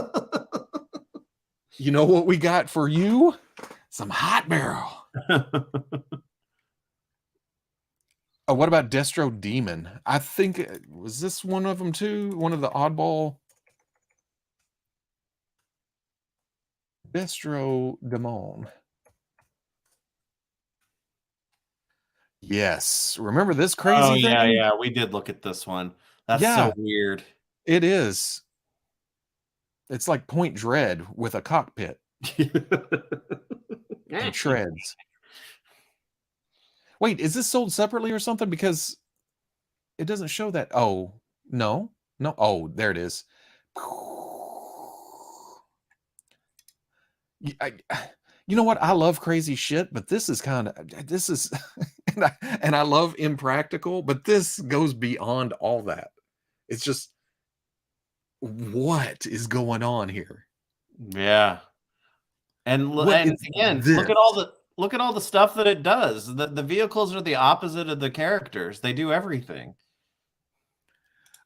You know what we got for you? Some hot barrel. Oh, what about Destro Demon? I think was this one of them too? One of the oddball. Destro Demon. Yes. Remember this crazy thing? Yeah. We did look at this one. That's so weird. It is. It's like Point Dread with a cockpit and treads. Wait, is this sold separately or something? Because it doesn't show that. Oh, no. Oh, there it is. You know what? I love crazy shit, but this is and I love impractical, but this goes beyond all that. It's just, what is going on here? Yeah. And again, look at all the stuff that it does. The vehicles are the opposite of the characters. They do everything.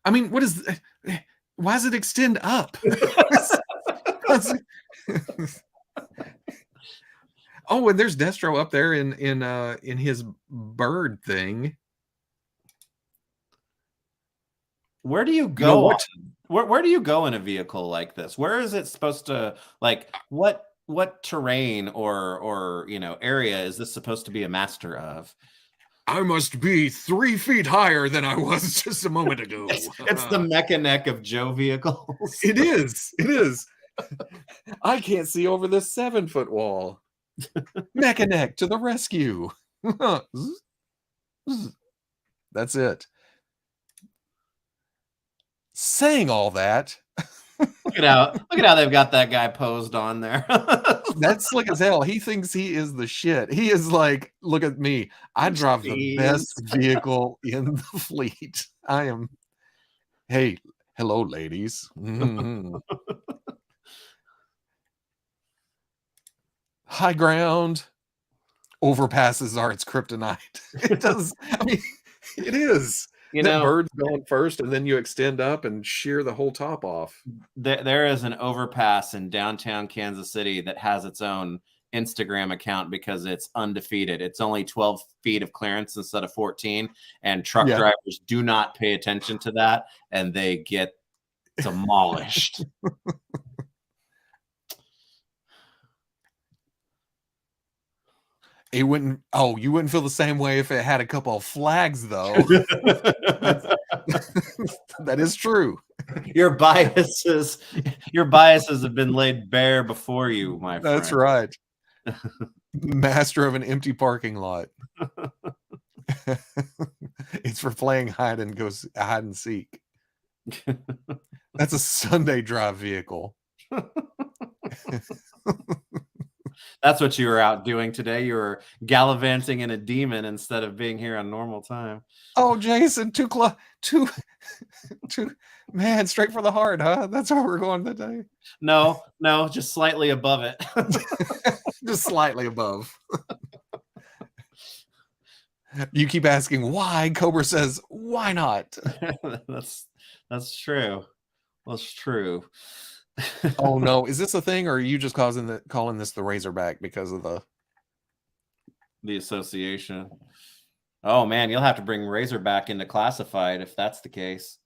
I mean, why does it extend up? Oh, and there's Destro up there in his bird thing. Where do you go? Where do you go in a vehicle like this? Where is it supposed to, like, what terrain or area is this supposed to be a master of? I must be 3 feet higher than I was just a moment ago. It's the Mecha-Neck of Joe vehicles. It is. I can't see over this 7-foot wall. Mecha-Neck to the rescue. That's it. Saying all that. Look at how they've got that guy posed on there. That's slick as hell. He thinks he is the shit. He is like, look at me. I drive the best vehicle in the fleet. I am. Hey, hello, ladies. High ground. Overpasses are its kryptonite. It does. I mean, it is. That bird's going first, and then you extend up and shear the whole top off. There is an overpass in downtown Kansas City that has its own Instagram account because it's undefeated. It's only 12 feet of clearance instead of 14, and truck drivers do not pay attention to that, and they get demolished. You wouldn't feel the same way if it had a couple of flags, though. That is true. Your biases have been laid bare before you, my friend. That's right. Master of an empty parking lot. It's for playing hide and seek. That's a Sunday drive vehicle. That's what you were out doing today. You were gallivanting in a demon instead of being here on normal time. Oh, Jason, man, straight for the heart, huh? That's where we're going today. No, just slightly above it. Just slightly above. You keep asking why. Cobra says, why not? That's true. That's true. Oh no, is this a thing, or are you just calling this the Razorback because of the association? Oh man, you'll have to bring Razorback into classified if that's the case.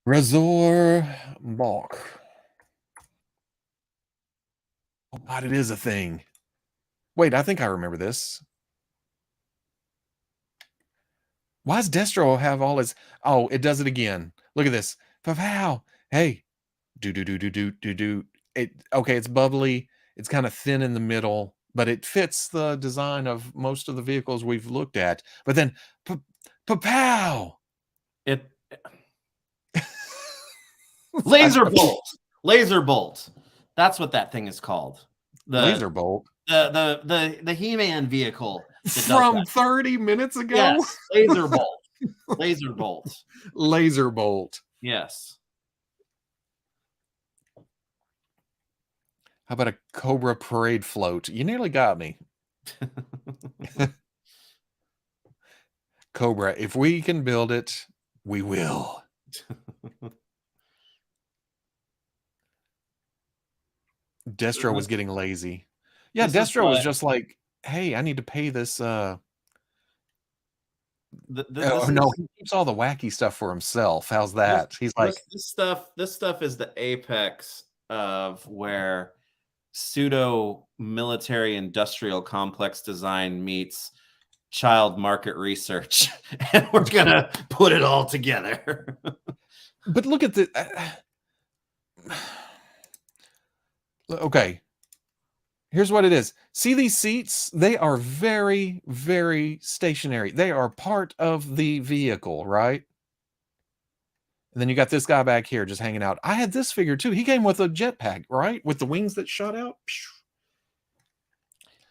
Razor Balk. Oh, but it is a thing. Wait, I think I remember this. Why does Destro have all his... Oh, it does it again. Look at this. Pow. Hey. Do. Okay, it's bubbly. It's kind of thin in the middle, but it fits the design of most of the vehicles we've looked at. But then, pow. Laser bolt. That's what that thing is called. Laser bolt. The He-Man vehicle from 30 minutes ago. Yes, laser bolt. Laser bolt. Yes. How about a Cobra parade float? You nearly got me. Cobra, if we can build it, we will. Destro was getting lazy. Yeah, Destro was just like, hey, I need to pay this Oh no, he keeps all the wacky stuff for himself. How's that? He's like, this stuff is the apex of where pseudo military industrial complex design meets child market research, and we're gonna put it all together. but look at the. Okay, here's what it is. See these seats? They are very, very stationary. They are part of the vehicle, right? And then you got this guy back here just hanging out. I had this figure too. He came with a jetpack, right? With the wings that shot out.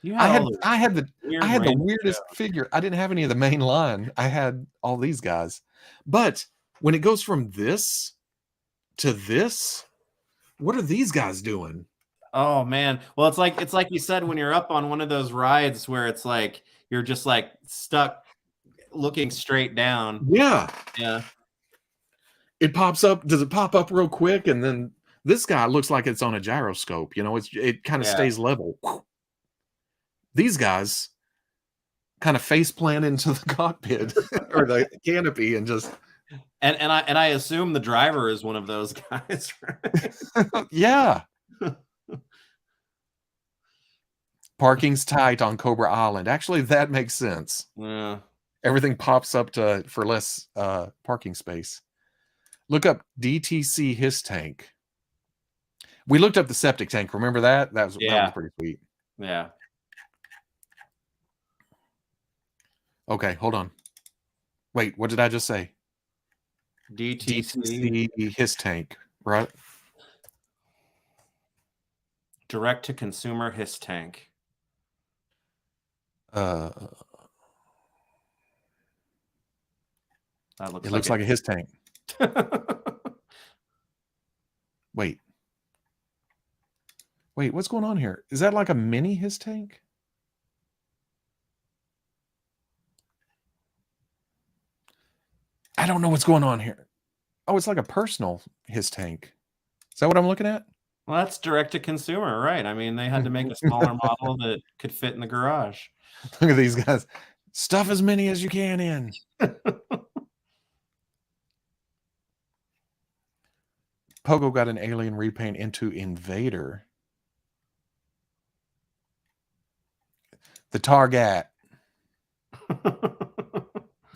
I had the weirdest figure. I didn't have any of the main line. I had all these guys. But when it goes from this to this, what are these guys doing? Oh man. Well, it's like you said, when you're up on one of those rides where it's like you're just like stuck looking straight down. Yeah. Yeah. It pops up. Does it pop up real quick? And then this guy looks like it's on a gyroscope. You know, it kind of stays level. These guys kind of face plant into the cockpit or the canopy and just. And I assume the driver is one of those guys. Right? Yeah. Parking's tight on Cobra Island. Actually, that makes sense. Yeah. Everything pops up for less parking space. Look up DTC His Tank. We looked up the septic tank. Remember that? That was pretty sweet. Yeah. Okay, hold on. Wait, what did I just say? DTC His Tank, right? Direct to consumer His Tank. It looks like a His Tank. Wait, what's going on here? Is that like a mini His Tank? I don't know what's going on here. Oh, it's like a personal His Tank. Is that what I'm looking at? Well, that's direct to consumer, right? I mean, they had to make a smaller model that could fit in the garage. Look at these guys. Stuff as many as you can in. Pogo got an alien repaint into Invader. The Target.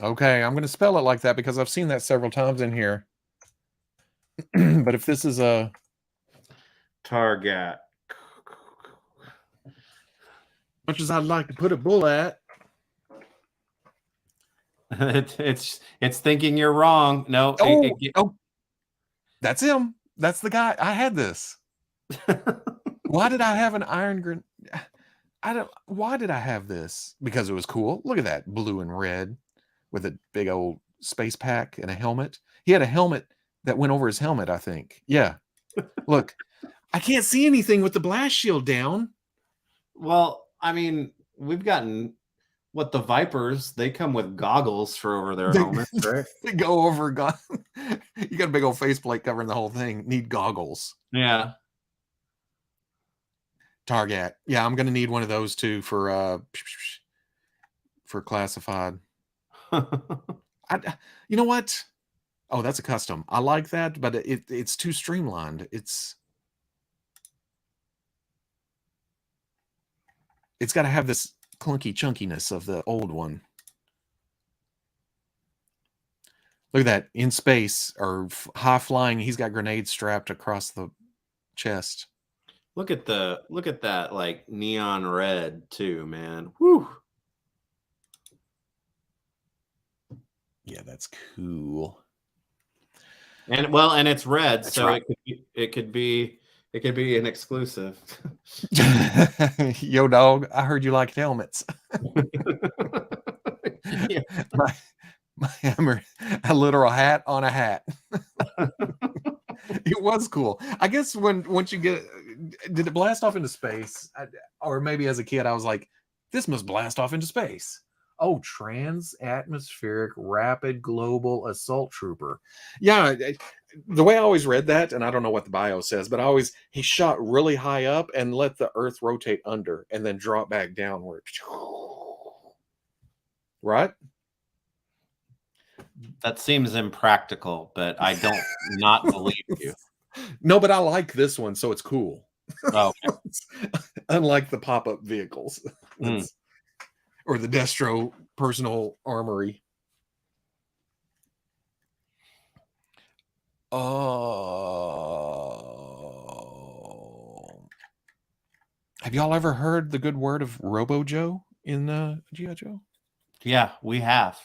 Okay, I'm going to spell it like that because I've seen that several times in here. But if this is a Target, much as I'd like to put a bull at, it's thinking you're wrong. No. Oh, that's him. That's the guy. I had this. Why did I have an iron grenade? Why did I have this? Because it was cool. Look at that, blue and red with a big old space pack and a helmet. He had a helmet that went over his helmet, I think. Yeah. Look, I can't see anything with the blast shield down. Well, I mean, we've gotten the Vipers, they come with goggles for over their helmets, right? They go over. You got a big old faceplate covering the whole thing. Need goggles. Yeah. Target. Yeah, I'm going to need one of those too for classified. You know what? Oh, that's a custom. I like that, but it's too streamlined. It's got to have this clunky chunkiness of the old one. Look at that, in space or high flying. He's got grenades strapped across the chest. Look at that like neon red too, man. Woo. Yeah, that's cool. And it's red, that's so right. it could be an exclusive. Yo, dog, I heard you like helmets. Yeah. My hammer, a literal hat on a hat. It was cool. I guess once you get, did it blast off into space? Or maybe as a kid, I was like, this must blast off into space. Oh, trans-atmospheric rapid global assault trooper. Yeah, the way I always read that, and I don't know what the bio says, but he shot really high up and let the Earth rotate under and then drop back downward. Right? That seems impractical, but I don't not believe you. No, but I like this one, so it's cool. Oh, okay. Unlike the pop-up vehicles. Mm. Or the Destro personal armory. Oh. Have y'all ever heard the good word of Robo-Joe in GIJoe? Yeah, we have.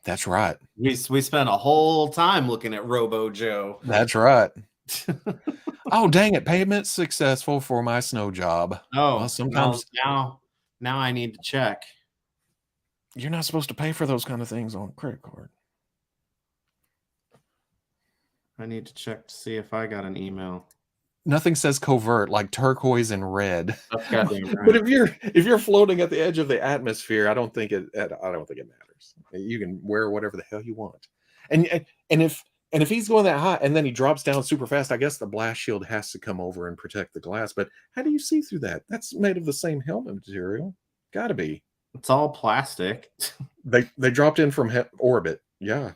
That's right. We spent a whole time looking at Robo-Joe. That's right. Oh, dang it. Payment successful for my snow job. Oh, well, sometimes now I need to check. You're not supposed to pay for those kind of things on credit card. I need to check to see if I got an email. Nothing says covert like turquoise and red. That's goddamn right. But if you're floating at the edge of the atmosphere, I don't think it matters. You can wear whatever the hell you want. And if he's going that high and then he drops down super fast, I guess the blast shield has to come over and protect the glass. But how do you see through that? That's made of the same helmet material. Gotta be. It's all plastic. They dropped in from orbit. Yeah.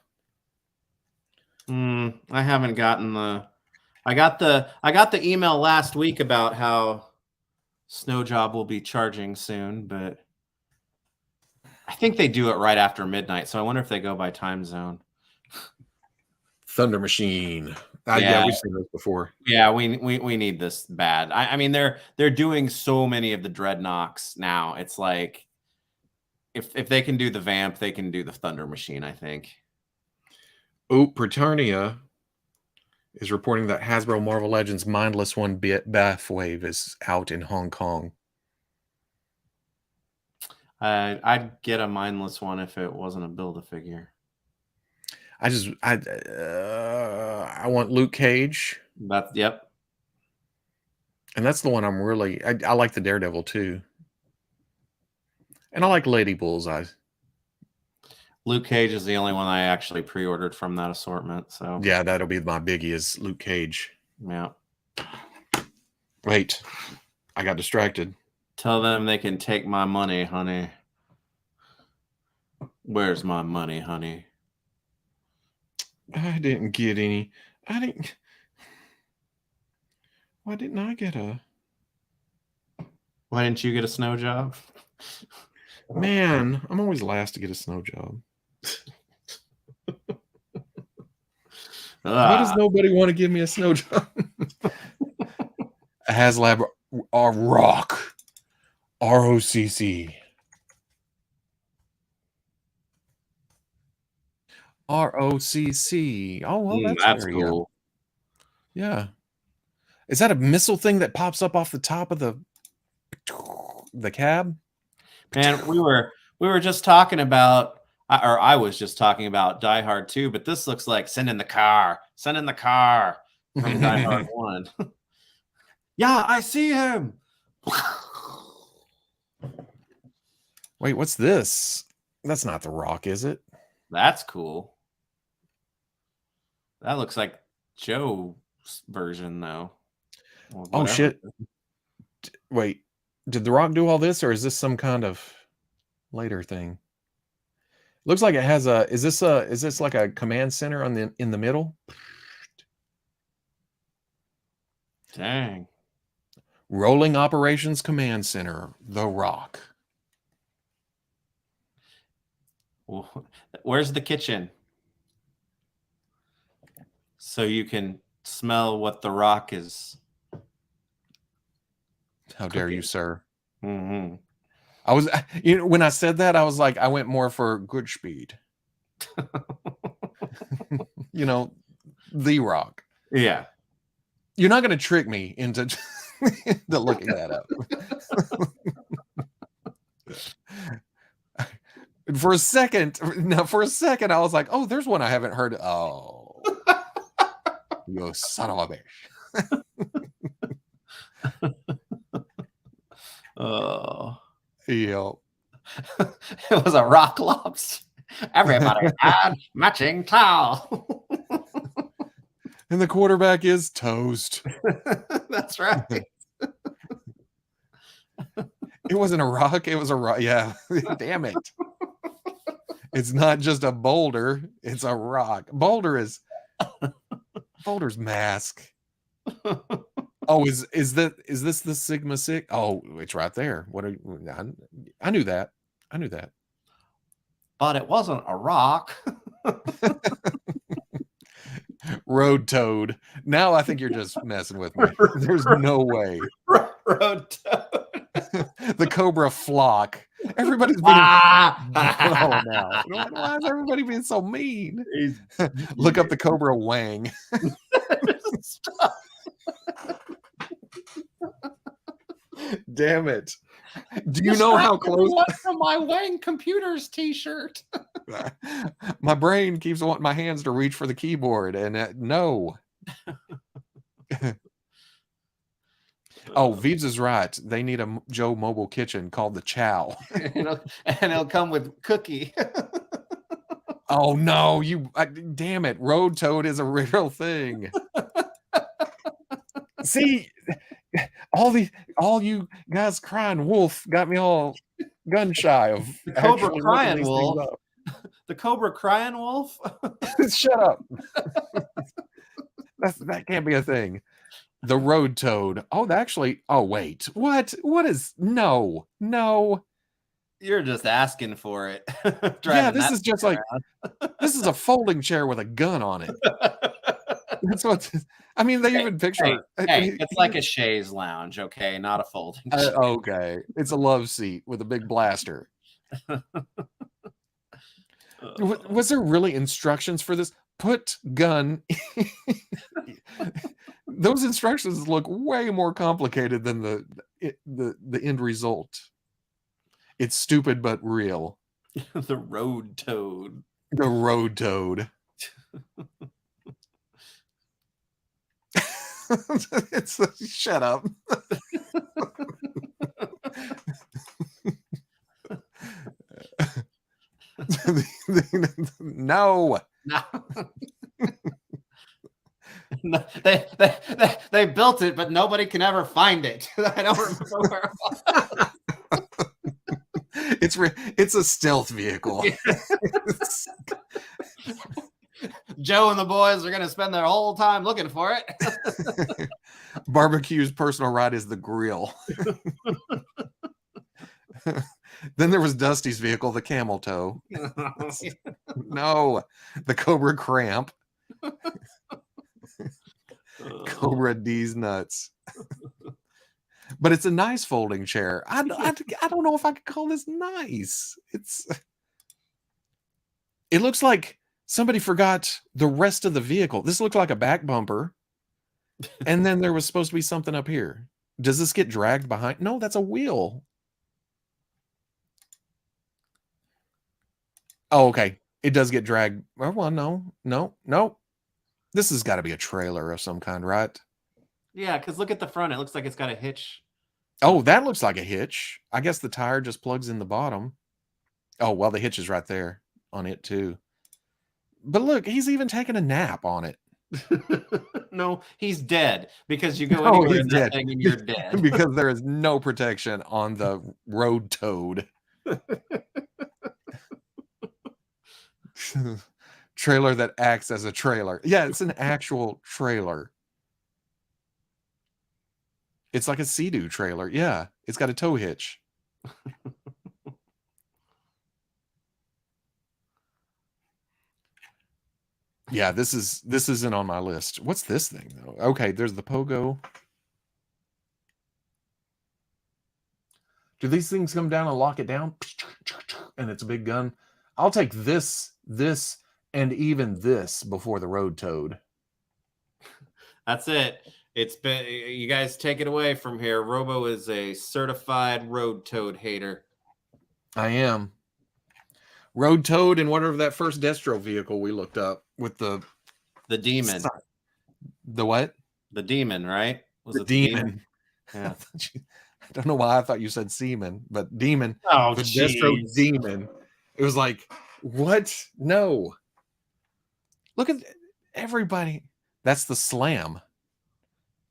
I haven't gotten the. I got the email last week about how Snowjob will be charging soon, but I think they do it right after midnight. So I wonder if they go by time zone. Thunder Machine. Yeah, we've seen this before. Yeah, we need this bad. I mean, they're doing so many of the Dreadnoks now. It's like if they can do the Vamp, they can do the Thunder Machine, I think. Oh, Preternia is reporting that Hasbro Marvel Legends Mindless One Bathwave is out in Hong Kong. I'd get a Mindless One if it wasn't a Build-A-Figure. I want Luke Cage. Yep. And that's the one I'm really... I like the Daredevil, too. And I like Lady Bullseye. Luke Cage is the only one I actually pre-ordered from that assortment. So yeah, that'll be my biggie is Luke Cage. Yeah. Wait, I got distracted. Tell them they can take my money, honey. Where's my money, honey? I didn't get any. Why didn't I get a... Why didn't you get a snow job? Man, I'm always last to get a snow job. Why does nobody want to give me a snow job? A Haslab Rock. ROCC. ROCC. Oh, well, that's cool. Yeah. Is that a missile thing that pops up off the top of the cab? Man, we were just talking about, or I was just talking about Die Hard 2, but this looks like Send in the Car from Die Hard 1. Yeah, I see him. Wait, what's this? That's not the Rock, is it? That's cool. That looks like Joe's version, though. Well, oh, shit. Wait, did the Rock do all this, or is this some kind of later thing? Looks like it has a... Is this like a command center in the middle? Dang. Rolling Operations Command Center, The Rock. Where's the kitchen? So you can smell what The Rock is. How dare you, sir? Mm-hmm. I was, when I said that, I was like, I went more for good speed. The Rock. Yeah. You're not going to trick me into looking that up. For a second, I was like, oh, there's one I haven't heard. Oh, you son of a bitch. Oh. Yep. It was a rock lobster. Everybody had matching towel. And the quarterback is toast. That's right. It wasn't a rock. It was a rock. Yeah. Damn it. It's not just a boulder, it's a rock. Boulder's mask. Oh, is this the Sigma 6? Oh, it's right there. What are I knew that. I knew that. But it wasn't a rock. Road toad. Now I think you're just messing with me. There's no way. Road toad. The cobra flock. Everybody's being oh, now. Why is everybody being so mean? Look up the cobra wang. Stop. Damn it. Do you know how close from my Wang Computers t-shirt? my brain keeps wanting my hands to reach for the keyboard and no. Oh, Veebs is right. They need a Joe mobile kitchen called the Chow. and it'll come with cookie. Oh no, damn it. Road toad is a real thing. See, all you guys crying wolf got me all gun shy of the Cobra crying wolf. The Cobra crying wolf. Shut up. That can't be a thing. The road toad. Oh, actually. Oh, wait. What? What is? No. You're just asking for it. Yeah, this is just like this is a folding chair with a gun on it. That's what. I mean, they even picture. Hey, it's like a chaise lounge, okay, not a folding chair. Okay, it's a love seat with a big blaster. Was there really instructions for this? Put gun. Those instructions look way more complicated than the end result. It's stupid but real. The road toad. The road toad. Shut up. No. No, they built it, but nobody can ever find it. I don't remember where it was. It's a stealth vehicle. Joe and the boys are going to spend their whole time looking for it. Barbecue's personal ride is the grill. Then there was Dusty's vehicle, the camel toe. No, the Cobra cramp. Cobra D's nuts. But it's a nice folding chair. I don't know if I could call this nice. It looks like somebody forgot the rest of the vehicle. This looked like a back bumper. And then there was supposed to be something up here. Does this get dragged behind? No, that's a wheel. Oh, okay. It does get dragged. Well, no. This has got to be a trailer of some kind, right? Yeah, because look at the front. It looks like it's got a hitch. Oh, that looks like a hitch. I guess the tire just plugs in the bottom. Oh, well, the hitch is right there on it, too. But look, he's even taking a nap on it. No, he's dead because you go anywhere in that thing and you're dead. Because there is no protection on the road toad. Trailer that acts as a trailer. Yeah, it's an actual trailer. It's like a Sea-Doo trailer. Yeah, it's got a tow hitch. Yeah, this isn't on my list. What's this thing though? Okay, there's the pogo. Do these things come down and lock it down? And it's a big gun. I'll take this, and even this before the road toad. That's it. It's been, you guys take it away from here. Robo is a certified road toad hater. I am. Road toad and whatever that first Destro vehicle we looked up with the demon. The what? The demon, right? Was the demon? Yeah. I don't know why I thought you said semen, but demon. Oh, the Destro demon. It was like, what? No. Look at everybody. That's the slam.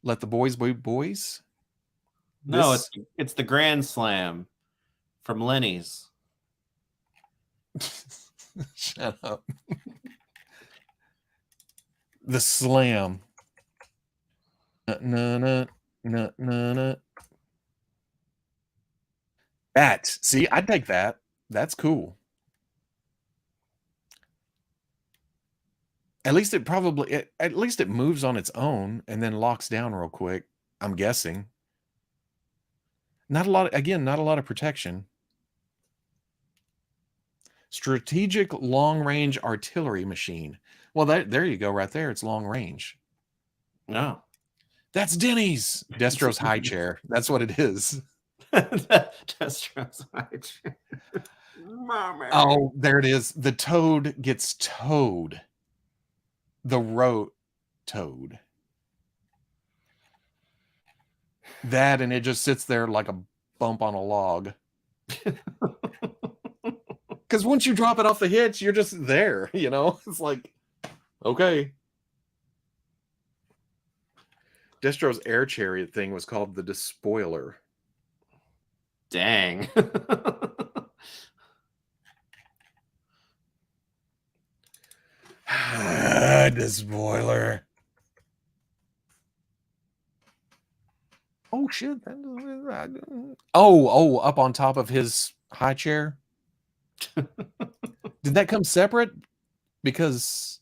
Let the boys be boys. No, it's the Grand Slam from Lenny's. Shut up. The slam. Na. That. See, I'd take that. That's cool. At least it moves on its own and then locks down real quick. I'm guessing. Not a lot of protection. Strategic long-range artillery machine. Well, there you go, right there. It's long range. No. That's Denny's. Destro's high chair. That's what it is. Destro's high chair. Oh, there it is. The toad gets towed. The road toad. That, and it just sits there like a bump on a log. Because once you drop it off the hitch, you're just there, you know? It's like, okay. Destro's air chariot thing was called the Despoiler. Dang. Despoiler. Oh, shit. Oh, up on top of his high chair? Did that come separate? Because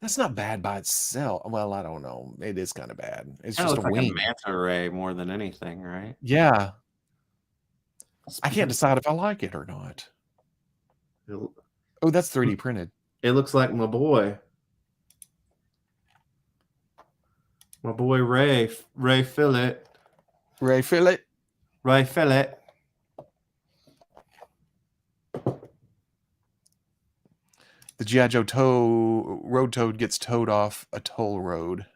that's not bad by itself. Well, I don't know. It is kind of bad. It's just a like wing. A manta ray more than anything, right? Yeah. I can't decide if I like it or not. Oh, that's 3D printed. It looks like my boy. My boy Ray Fillet. Ray Fillet. Ray Fillet. The GIJoe road toad gets towed off a toll road.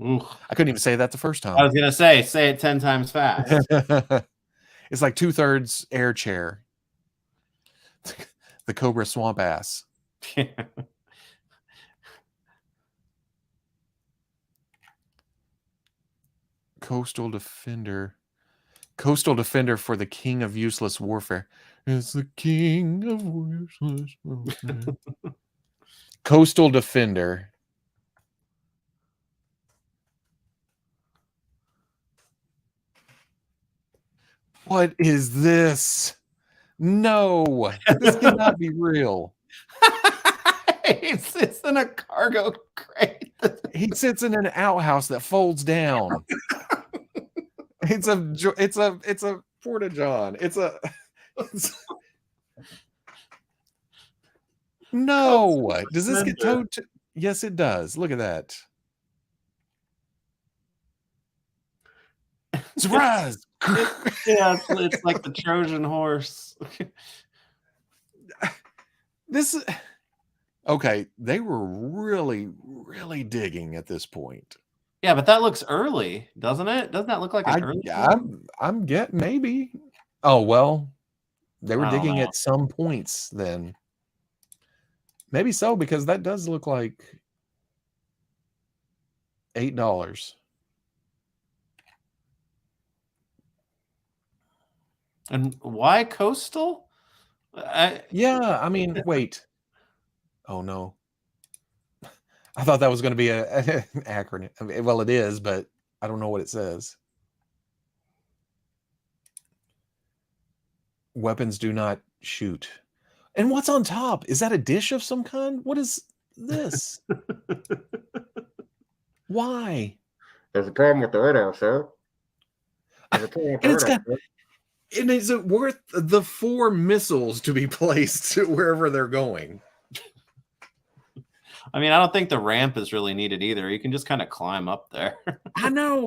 Ooh. I couldn't even say that the first time. I was going to say it 10 times fast. It's like 2/3 air chair. The Cobra Swamp Ass. Coastal Defender. Coastal Defender for the King of Useless Warfare. It's the King of Useless Warfare. Coastal Defender. What is this? No, this cannot be real. He sits in a cargo crate. He sits in an outhouse that folds down. It's a Porta John. No. Does this get towed? Yes, it does. Look at that. Surprise! Yeah, it's like the Trojan horse. Okay, they were really, really digging at this point. Yeah, but that looks early, doesn't it? Doesn't that look like an early? I'm getting maybe. Oh well, they were digging know. at some points then. Maybe so, because that does look like $8. And why coastal? Yeah, I mean, wait. Oh no. I thought that was going to be an acronym. I mean, well, it is, but I don't know what it says. Weapons do not shoot. And what's on top? Is that a dish of some kind? What is this? Why? There's a problem with the radar, sir. And is it worth the 4 missiles to be placed wherever they're going? I mean, I don't think the ramp is really needed either. You can just kind of climb up there. I know.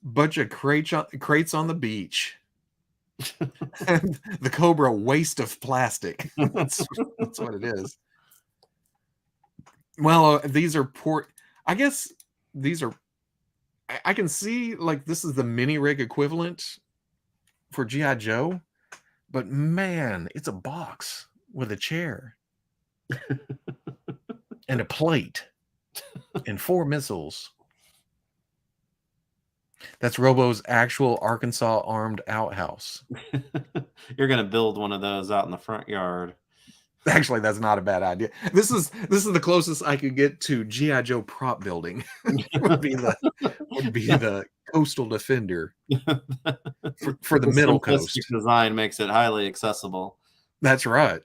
Bunch of crates on the beach. And the Cobra waste of plastic. That's what it is. Well, these are I guess these are. I can see like this is the mini rig equivalent for GIJoe, but man, it's a box with a chair and a plate and 4 missiles. That's Robo's actual Arkansas armed outhouse. You're gonna build one of those out in the front yard. Actually, that's not a bad idea. This is the closest I could get to GIJoe prop building. would be the coastal defender for the middle coast. Design makes it highly accessible. That's right.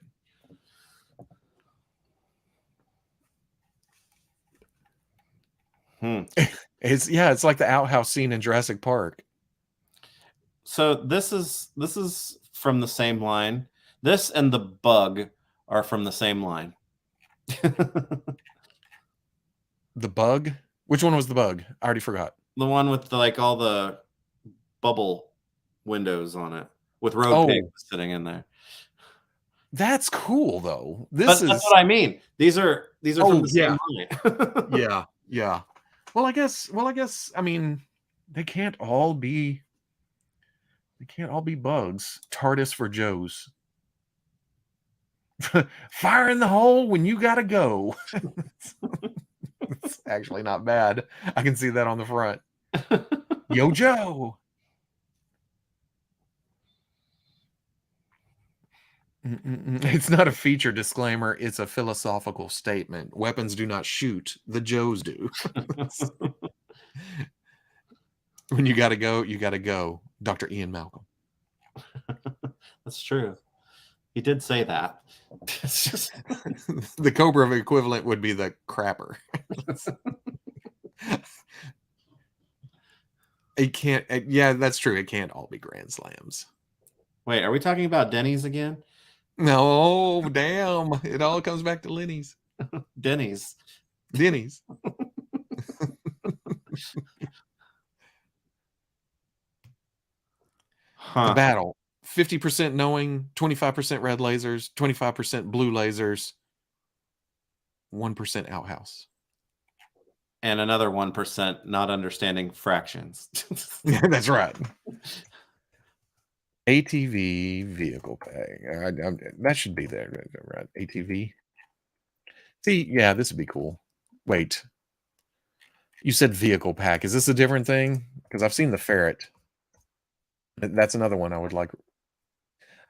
It's like the outhouse scene in Jurassic Park. So this is from the same line. This and the bug are from the same line. The bug? Which one was the bug? I already forgot. The one with all the bubble windows on it with road pigs sitting in there. That's cool though. That's what I mean. These are from the same line. Yeah. Well, I guess I mean they can't all be bugs. TARDIS for Joes. Fire in the hole when you gotta go. It's actually not bad. I can see that on the front. Yo, Joe. It's not a feature disclaimer. It's a philosophical statement. Weapons do not shoot. The Joes do. When you gotta go, you gotta go. Dr. Ian Malcolm. That's true. He did say that. It's just the Cobra equivalent would be the crapper. It can't. Yeah, that's true. It can't all be grand slams. Wait, are we talking about Denny's again? No, damn. It all comes back to Lenny's. Denny's. The battle. 50% knowing, 25% red lasers, 25% blue lasers, 1% outhouse. And another 1% not understanding fractions. That's right. ATV vehicle pack. That should be there, right? ATV. See, yeah, this would be cool. Wait. You said vehicle pack. Is this a different thing? Because I've seen the ferret. That's another one I would like.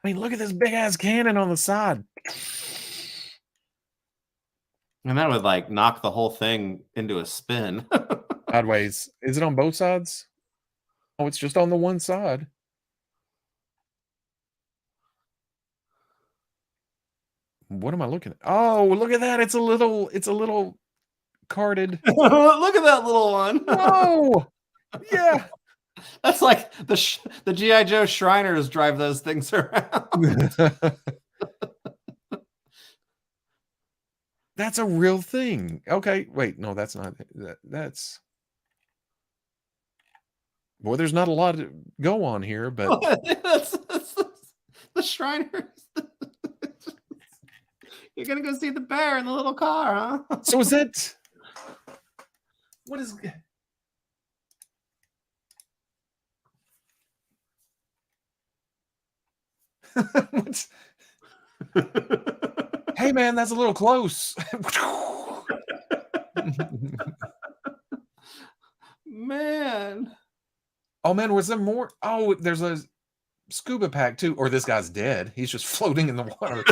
I mean, look at this big ass cannon on the side. And that would knock the whole thing into a spin. Sideways. Is it on both sides? Oh, it's just on the one side. What am I looking at? Oh, look at that. It's a little carded. Look at that little one. Oh, yeah. That's like the G.I. Joe Shriners drive those things around. That's a real thing. Okay, wait, no, that's not. That's. Boy, there's not a lot to go on here, but that's the Shriners. You're gonna go see the bear in the little car, huh? So is that? What is? What's... Hey man, that's a little close. Man. Oh man, was there more? Oh, there's a scuba pack too. Or this guy's dead. He's just floating in the water.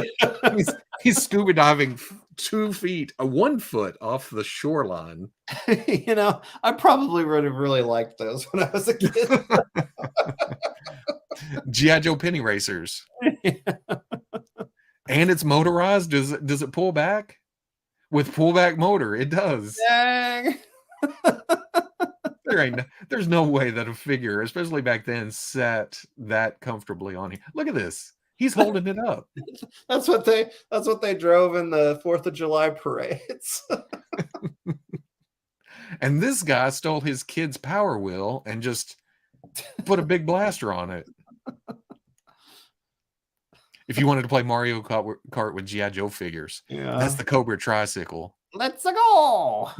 he's scuba diving 2 feet, 1 foot off the shoreline. I probably would have really liked those when I was a kid. G.I. Joe penny racers. And it's motorized. Does it pull back? With pullback motor, it does. Dang. There's no way that a figure, especially back then, sat that comfortably on here. Look at this. He's holding it up. That's what they drove in the 4th of July parades. And this guy stole his kid's Power Wheel and just put a big blaster on it. If you wanted to play Mario Kart with G.I. Joe figures, that's the Cobra tricycle. Let's go.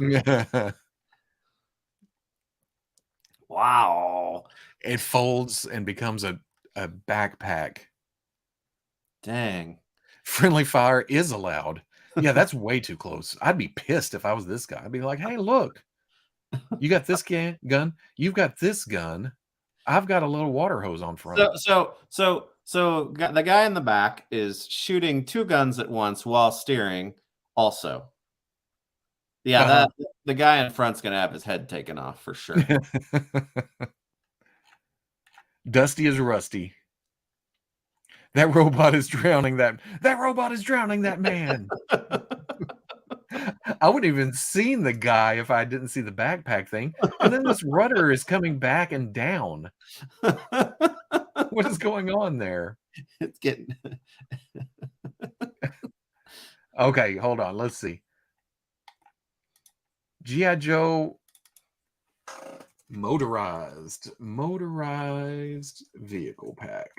Wow. It folds and becomes a backpack. Dang. Friendly fire is allowed. Yeah, that's way too close. I'd be pissed if I was this guy. I'd be like, hey, look. You got this gun. You've got this gun. I've got a little water hose on front. So the guy in the back is shooting 2 guns at once while steering. Also, yeah, that the guy in front's gonna have his head taken off for sure. Dusty is rusty. That robot is drowning that. That robot is drowning that man. I wouldn't even seen the guy if I didn't see the backpack thing. And then this rudder is coming back and down. What is going on there? It's getting Okay, hold on. Let's see. GIJoe motorized vehicle pack.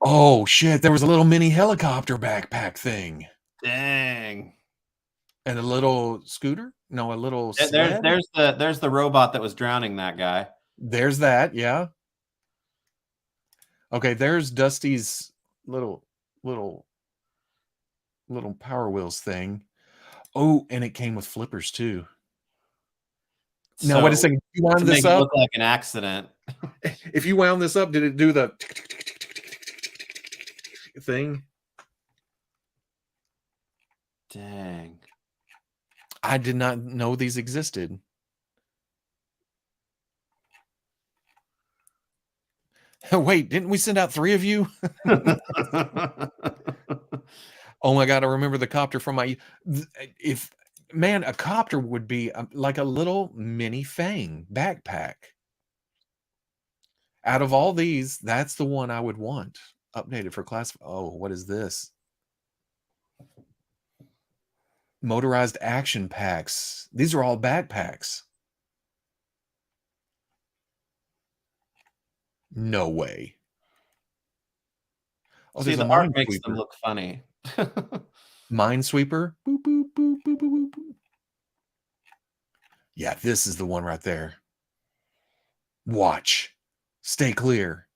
Oh shit, there was a little mini helicopter backpack thing. Dang. And a little scooter? No, a little sled? There's the robot that was drowning that guy. There's that, yeah. Okay, there's Dusty's little Power Wheels thing. Oh, and it came with flippers too. Now, wait a second. You wound to this make it up? look like an accident. If you wound this up, did it do the thing? Dang. I did not know these existed. Wait, didn't we send out 3 of you? Oh my God, I remember the copter from my... Man, a copter would be like a little mini Fang backpack. Out of all these, that's the one I would want. Updated for class. Oh, what is this? Motorized action packs. These are all backpacks. No way. Oh, see, the art makes them look funny. Minesweeper. Boop, boop, boop, boop, boop, boop. Yeah, this is the one right there. Watch. Stay clear.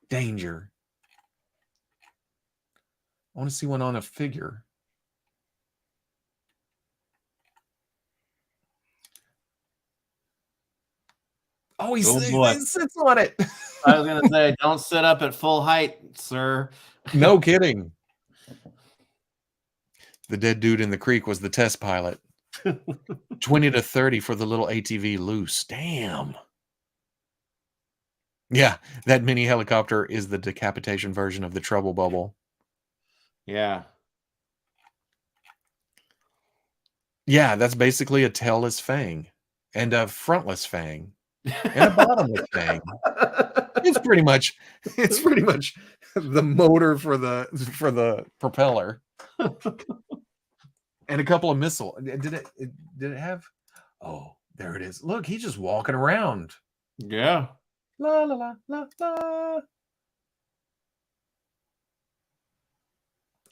Danger. I want to see one on a figure. Oh, he sits on it. I was going to say, don't sit up at full height, sir. No kidding. The dead dude in the creek was the test pilot. 20 to 30 for the little ATV loose. Damn. Yeah, that mini helicopter is the decapitation version of the Trubble Bubble. Yeah. Yeah, that's basically a tailless Fang and a frontless Fang and a bottomless Fang. It's pretty much the motor for the propeller. And a couple of missile. Did it have? Oh, there it is. Look, he's just walking around. Yeah. La la la la la.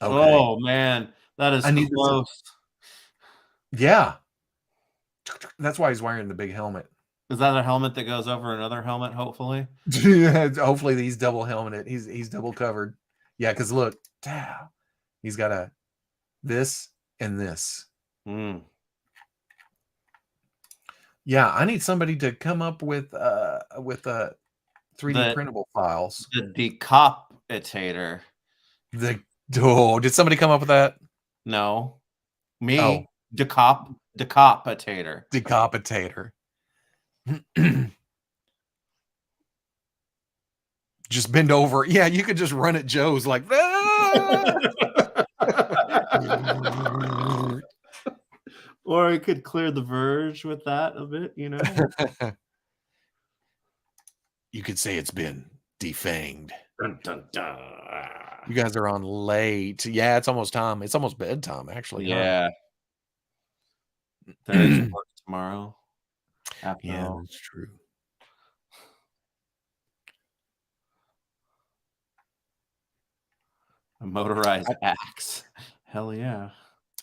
Okay. Oh man, that is close. Yeah. That's why he's wearing the big helmet. Is that a helmet that goes over another helmet, hopefully? Hopefully he's double helmeted. He's double covered. Yeah, because look, he's got this and this. Mm. Yeah, I need somebody to come up with 3D printable files. The decapitator. Did somebody come up with that? No. Me. Oh. Decapitator. Decapitator. Just bend over. Yeah, you could just run at Joe's like or you could clear the verge with that a bit, you know. You could say it's been defanged. Dun, dun, dun. You guys are on late. Yeah, it's almost time. It's almost bedtime, actually. Yeah. Huh? There's work tomorrow. Yeah, that's true. A motorized axe. Hell yeah.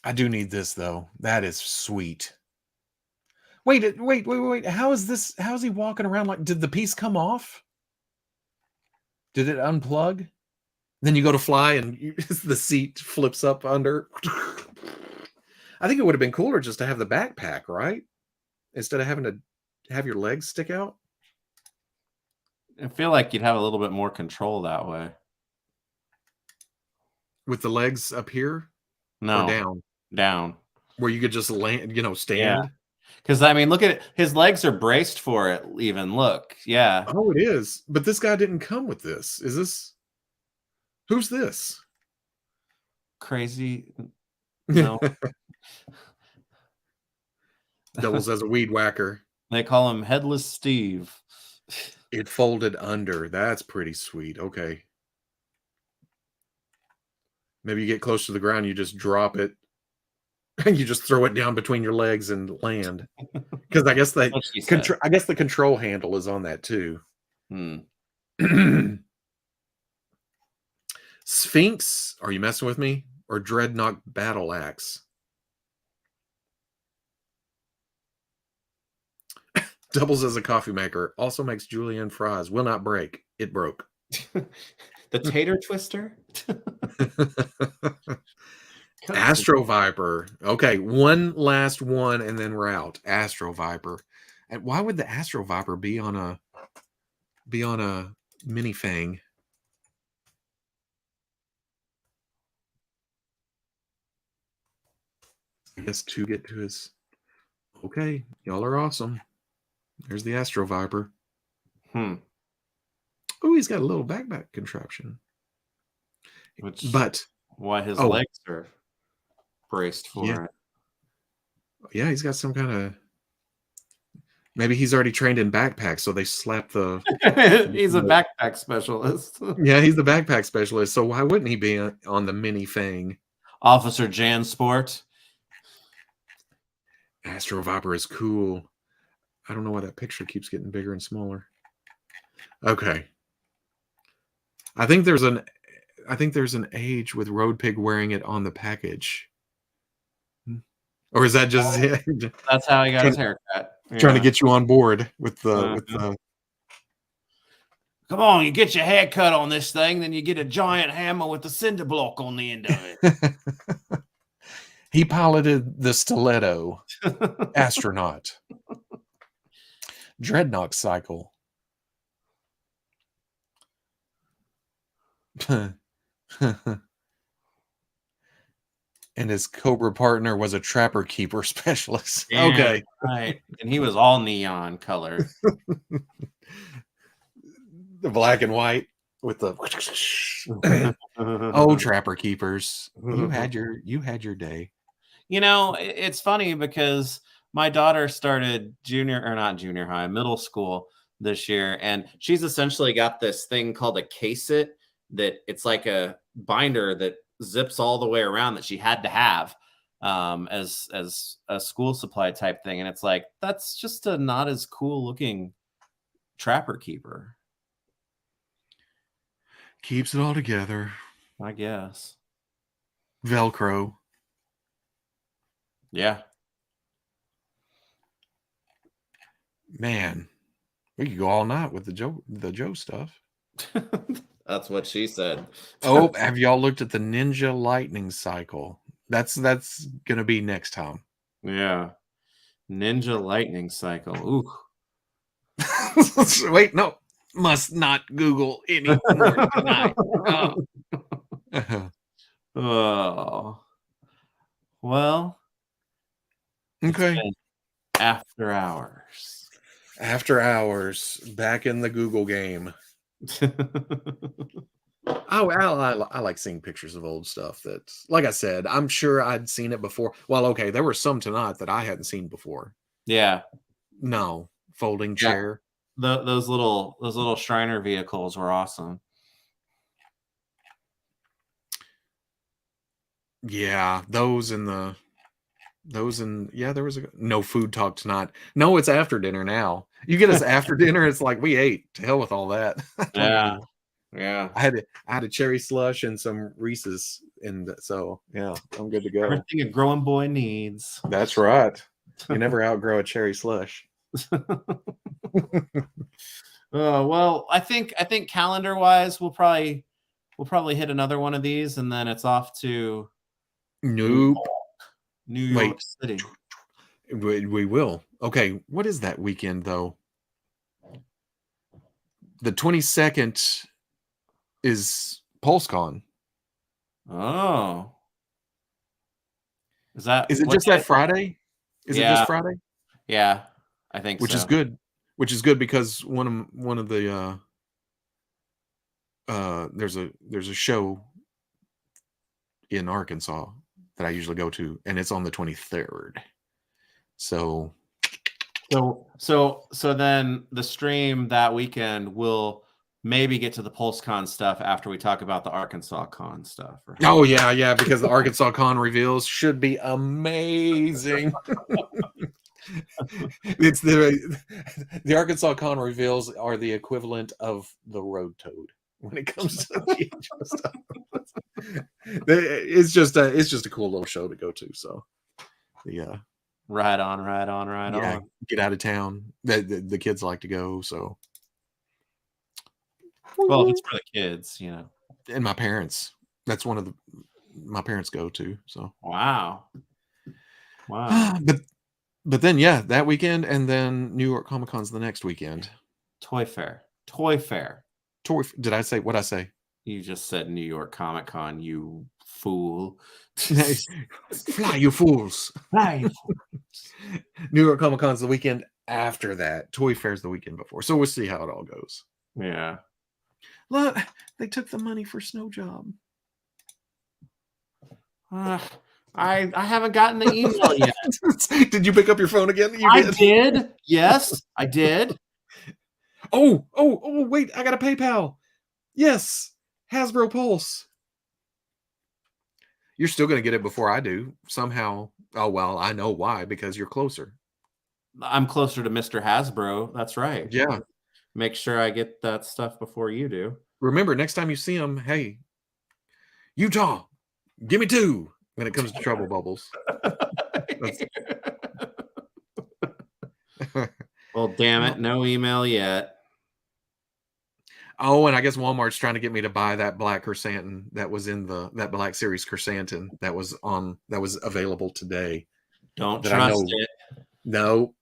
I do need this though. That is sweet. Wait. How is this? How is he walking around? Like, did the piece come off? Did it unplug? Then you go to fly and the seat flips up under. I think it would have been cooler just to have the backpack, right? Instead of having to have your legs stick out. I feel like you'd have a little bit more control that way. With the legs up here No, or down. where you could just land, stand. Because I mean, look at it. His legs are braced for it. Even look, yeah. Oh, it is. But this guy didn't come with this. Is this? Who's this? Crazy. No, Doubles as a weed whacker. they call him Headless Steve. It folded under. That's pretty sweet. Okay. Maybe you get close to the ground, you just drop it, and you just throw it down between your legs and land. Because I guess the control handle is on that too. Sphinx, are you messing with me? Or Dreadnought Battle Axe? Doubles as a coffee maker. Also makes julienne fries. Will not break. It broke. The tater twister. Astro Viper. Okay, one last one and then we're out. Astro Viper. And why would the Astro Viper be on a mini fang? I guess to get to his. Okay, y'all are awesome. There's the Astro Viper. Oh, he's got a little backpack contraption. But why his legs are braced for it. Yeah, he's got some kind of. Maybe he's already trained in backpacks, so they slap the. He's a backpack specialist. Yeah, he's the backpack specialist. So why wouldn't he be on the mini fang? Officer Jansport. Astro Viper is cool. I don't know why that picture keeps getting bigger and smaller. Okay. I think there's an age with Road Pig wearing it on the package. Or is that just That's how he got his haircut. Trying to get you on board with the Come on, you get your hair cut on this thing, then you get a giant hammer with a cinder block on the end of it. He piloted the stiletto astronaut. Dreadnought cycle. And his Cobra partner was a trapper keeper specialist. Yeah, okay. Right. And he was all neon colored. The black and white with the oh, trapper keepers. You had your day. You know, it's funny because my daughter started middle school this year, and she's essentially got this thing called a case-it that it's like a binder that zips all the way around that she had to have as a school supply type thing. And it's like, that's just a not as cool looking trapper keeper. Keeps it all together, I guess. Velcro. Yeah. Man, we could go all night with the GIJoe stuff. That's what she said. Oh, have y'all looked at the Ninja Lightning Cycle? That's gonna be next time. Yeah. Ninja Lightning Cycle. Ooh. Wait, no. Must not Google anymore tonight. Oh. Well. Okay. After hours. After hours. Back in the Google game. Oh, I like seeing pictures of old stuff that, like I said, I'm sure I'd seen it before. Well, okay, there were some tonight that I hadn't seen before. Yeah. No. Folding chair. Those little Shriner vehicles were awesome. Yeah, there was no food talk tonight. No, it's after dinner now. You get us after dinner, it's like we ate. To hell with all that. Yeah. I had a cherry slush and some Reese's, and so yeah, I'm good to go. Everything a growing boy needs. That's right. You never outgrow a cherry slush. Well, I think calendar wise, we'll probably hit another one of these, and then it's off to Nope. New York City. We will. Okay, what is that weekend though? The 22nd is PulseCon. Oh. Is that Is it what just day that Friday? Is it just Friday? Yeah, I think Which so. is good. Which is good because one of the there's a show in Arkansas that I usually go to, and it's on the 23rd. So then the stream that weekend will maybe get to the PulseCon stuff after we talk about the Arkansas Con stuff. Right? oh yeah, because the Arkansas Con reveals should be amazing. It's the Arkansas Con reveals are the equivalent of the Road Toad when it comes to GIJoe stuff. It's just a cool little show to go to. So yeah, right on. Get out of town. The kids like to go. So well, if it's for the kids, you know, and my parents. That's one of my parents go to. So wow. But then that weekend, and then New York Comic Con's the next weekend. Toy Fair. Did I say what I say? You just said New York Comic Con, you fool. Fly, you fools. Fly, you fools. New York Comic Con's the weekend after that. Toy Fair's the weekend before. So we'll see how it all goes. Yeah. Look, they took the money for Snow Job. I haven't gotten the email yet. Did you pick up your phone again? I did. Yes, I did. Oh, wait, I got a PayPal. Yes, Hasbro Pulse. You're still going to get it before I do somehow. Oh, well, I know why, because you're closer. I'm closer to Mr. Hasbro. That's right. Yeah. Make sure I get that stuff before you do. Remember, next time you see him, hey, Utah, give me 2 when it comes to Trubble Bubbles. Well, damn it. No email yet. Oh, and I guess Walmart's trying to get me to buy that black chrysanthemum that was in that Black Series chrysanthemum that was available today. Don't trust it. No,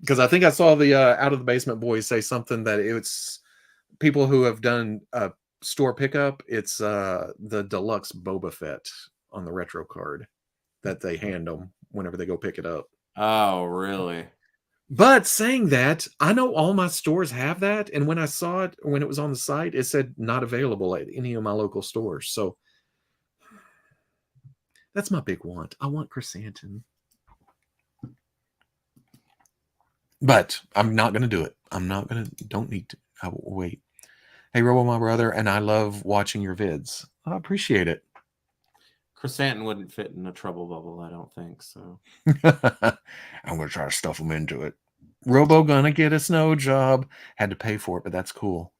because I think I saw the Out of the Basement Boys say something that it's people who have done store pickup. It's the deluxe Boba Fett on the retro card that they hand them whenever they go pick it up. Oh, really? But saying that, I know all my stores have that. And when I saw it, when it was on the site, it said not available at any of my local stores. So that's my big want. I want chrysanthemum. But I'm not going to do it. Don't need to. I will wait. Hey, Robo, my brother, and I love watching your vids. I appreciate it. Chrysanthemum wouldn't fit in a Trubble Bubble, I don't think so. I'm going to try to stuff them into it. Robo gonna get a Snow Job. Had to pay for it, but that's cool.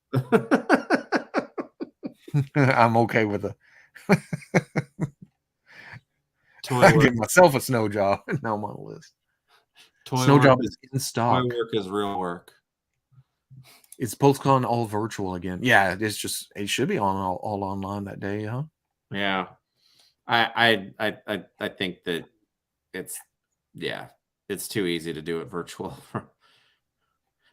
I'm okay with it. I give myself a Snow Job. Now I'm on the list. Snow Job is in stock. Toy work is real work. It's PulseCon all virtual again. Yeah, it should be on all online that day, huh? Yeah. I think that it's too easy to do it virtual.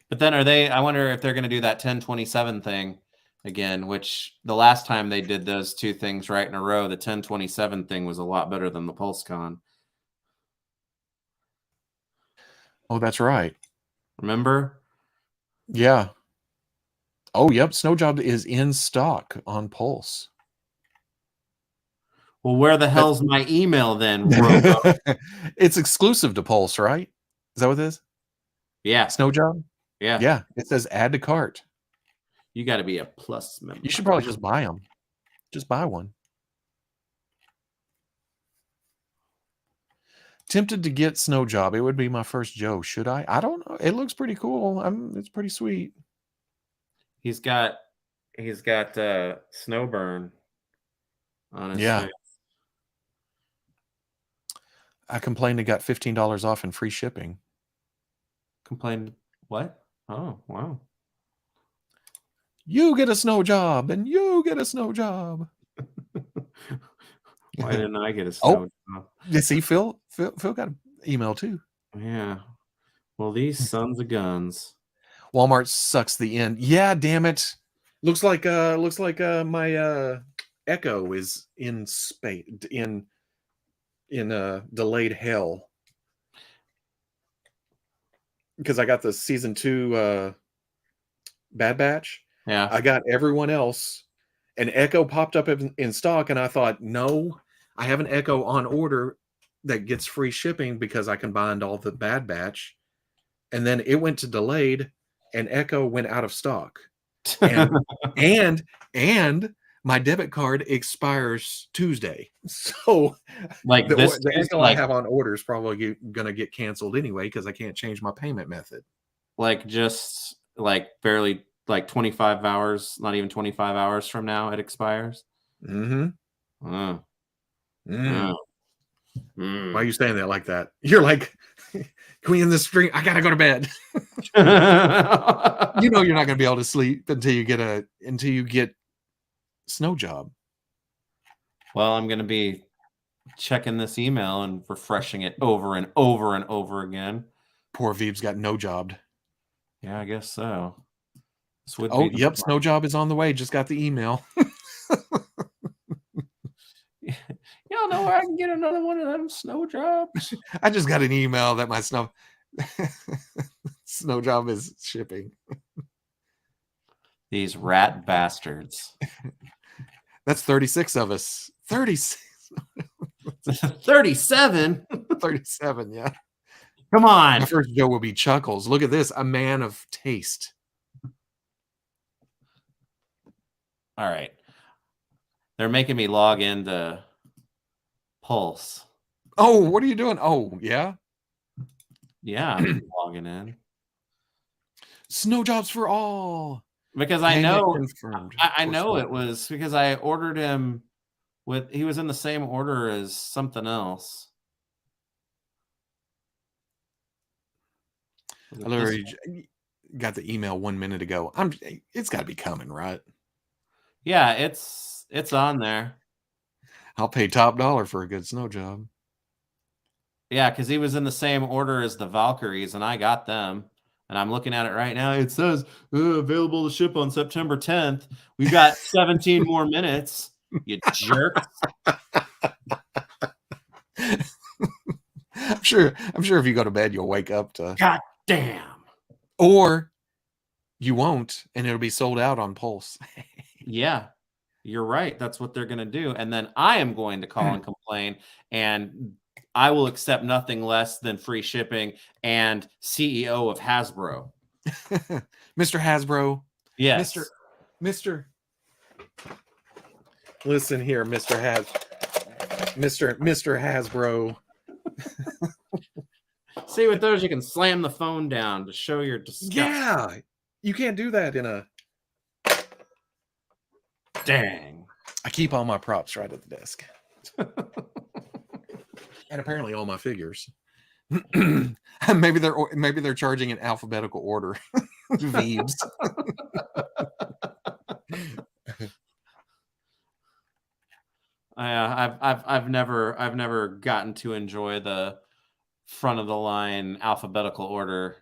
But then I wonder if they're going to do that 1027 thing again, which the last time they did those two things right in a row, the 1027 thing was a lot better than the PulseCon. Oh, that's right. Remember? Yeah. Oh, yep. Snow Job is in stock on Pulse. Well, where the hell's my email then? It's exclusive to Pulse, right? Is that what it is? Yeah. Snow Job? Yeah. Yeah. It says add to cart. You got to be a Plus member. You should probably just buy them. Just buy one. Tempted to get Snow Job. It would be my first Joe. Should I? I don't know. It looks pretty cool. It's pretty sweet. He's got Snowburn on his face. I complained and got $15 off and free shipping. Complained what? Oh, wow. You get a Snow Job and you get a Snow Job. Why didn't I get a snow job? You see, Phil got an email too. Yeah. Well, these sons of guns. Walmart sucks the end. Yeah, damn it. Looks like my Echo is in space in delayed hell. Because I got the season 2 Bad Batch. Yeah. I got everyone else, and Echo popped up in stock, and I thought, no, I have an Echo on order that gets free shipping because I combined all the Bad Batch, and then it went to delayed, and Echo went out of stock, and and my debit card expires Tuesday, so Like the Echo I have on order is probably gonna get canceled anyway because I can't change my payment method. Like just like barely like 25 hours, not even 25 hours from now, it expires. Mm-hmm. Mm. Why are you saying that like that? You're like, can we end this stream? I gotta go to bed. You know you're not gonna be able to sleep until you get snow job. Well, I'm gonna be checking this email and refreshing it over and over and over again. Poor Veebs got no jobbed. Yeah, I guess so. Oh, yep, snow job is on the way. Just got the email. Y'all know where I can get another one of them snow jobs? I just got an email that my snow job is shipping. These rat bastards. That's 36 of us. 36. 37? 37, yeah. Come on. My first Joe will be Chuckles. Look at this. A man of taste. All right. They're making me log into Pulse. Oh, what are you doing? Oh, yeah? Yeah, I'm logging in. Snow jobs for all. Because I know I know it was because I ordered him he was in the same order as something else. I literally got the email 1 minute ago. It's got to be coming, right? Yeah, it's on there. I'll pay top dollar for a good snow job. Yeah, because he was in the same order as the Valkyries, and I got them. And I'm looking at it right now. It says available to ship on September 10th. We've got 17 more minutes. You jerk. I'm sure if you go to bed, you'll wake up to God damn. Or you won't, and it'll be sold out on Pulse. Yeah, you're right. That's what they're going to do. And then I am going to call and complain, and I will accept nothing less than free shipping and CEO of Hasbro. Mr. Hasbro. Yes. Mr. Listen here, Mr. Hasbro. See, with those, you can slam the phone down to show your disgust. Yeah. You can't do that in a... Dang. I keep all my props right at the desk. And apparently all my figures. maybe they're charging in alphabetical order. Veebs. I've never gotten to enjoy the front of the line alphabetical order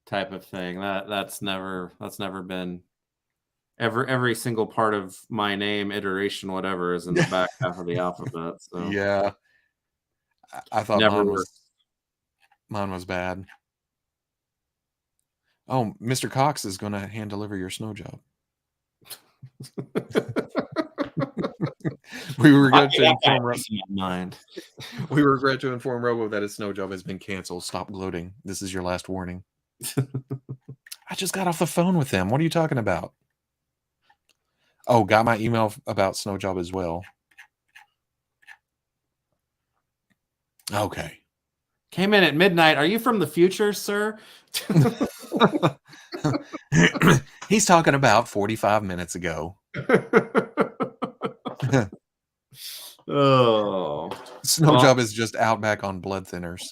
type of thing. That's never been every single part of my name, iteration, whatever, is in the back half of the alphabet. So yeah. I thought mine was bad. Oh, Mr. Cox is going to hand deliver your snow job. We regret to inform Robo that his snow job has been canceled. Stop gloating. This is your last warning. I just got off the phone with them. What are you talking about? Oh, got my email about snow job as well. Okay. Came in at midnight. Are you from the future, sir? He's talking about 45 minutes ago. Oh. Snow job is just out back on blood thinners.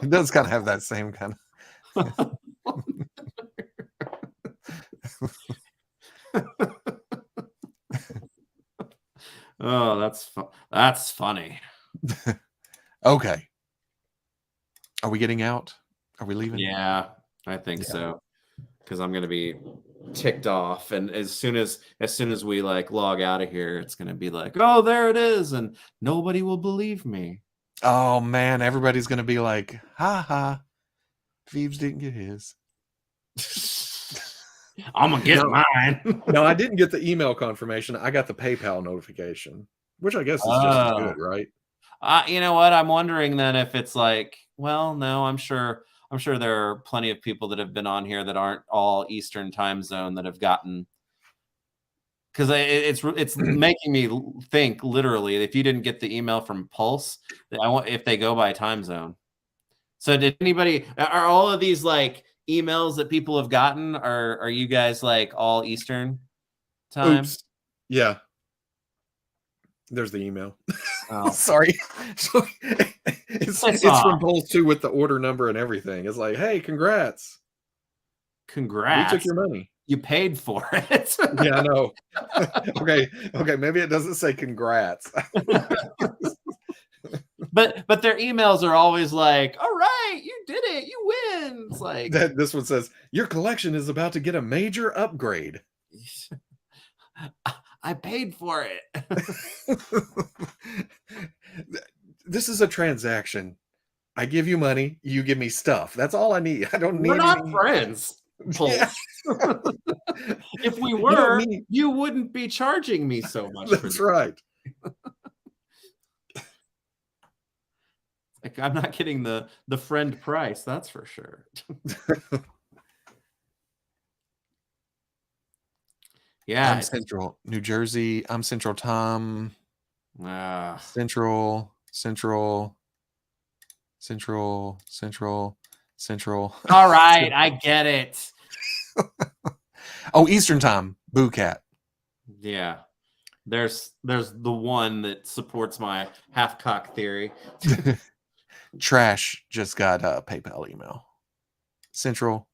It does kind of have that same kind of... Oh, that's funny. Okay. Are we getting out? Are we leaving? Yeah, I think so. Because I'm gonna be ticked off, and as soon as we like log out of here, it's gonna be like, oh, there it is, and nobody will believe me. Oh man, everybody's gonna be like, ha ha, Veebs didn't get his. I'm gonna get mine. No, I didn't get the email confirmation. I got the PayPal notification, which I guess is just as good, right? You know what? I'm wondering then if it's like, well, no, I'm sure there are plenty of people that have been on here that aren't all Eastern time zone that have gotten, because it's making me think literally, if you didn't get the email from Pulse, I want if they go by time zone. So did anybody, are all of these like emails that people have gotten, are you guys like all Eastern time? Oops. Yeah. There's the email. Oh. Sorry. So it's from Pulse 2 with the order number and everything. It's like, hey, congrats. Congrats. We took your money. You paid for it. Yeah, I know. Okay. Maybe it doesn't say congrats. But their emails are always like, all right, you did it, you win. It's like this one says, your collection is about to get a major upgrade. I paid for it. This is a transaction. I give you money, you give me stuff. That's all I need. I don't need. We're not friends. Yeah. If we were, you wouldn't be charging me so much. That's right. Like, I'm not getting the friend price, that's for sure. Yeah. I'm Central New Jersey. I'm Central Tom. Central. All right, I get it. Oh, Eastern Time. Boo Cat. Yeah. There's the one that supports my half-cock theory. Trash just got a PayPal email. Central.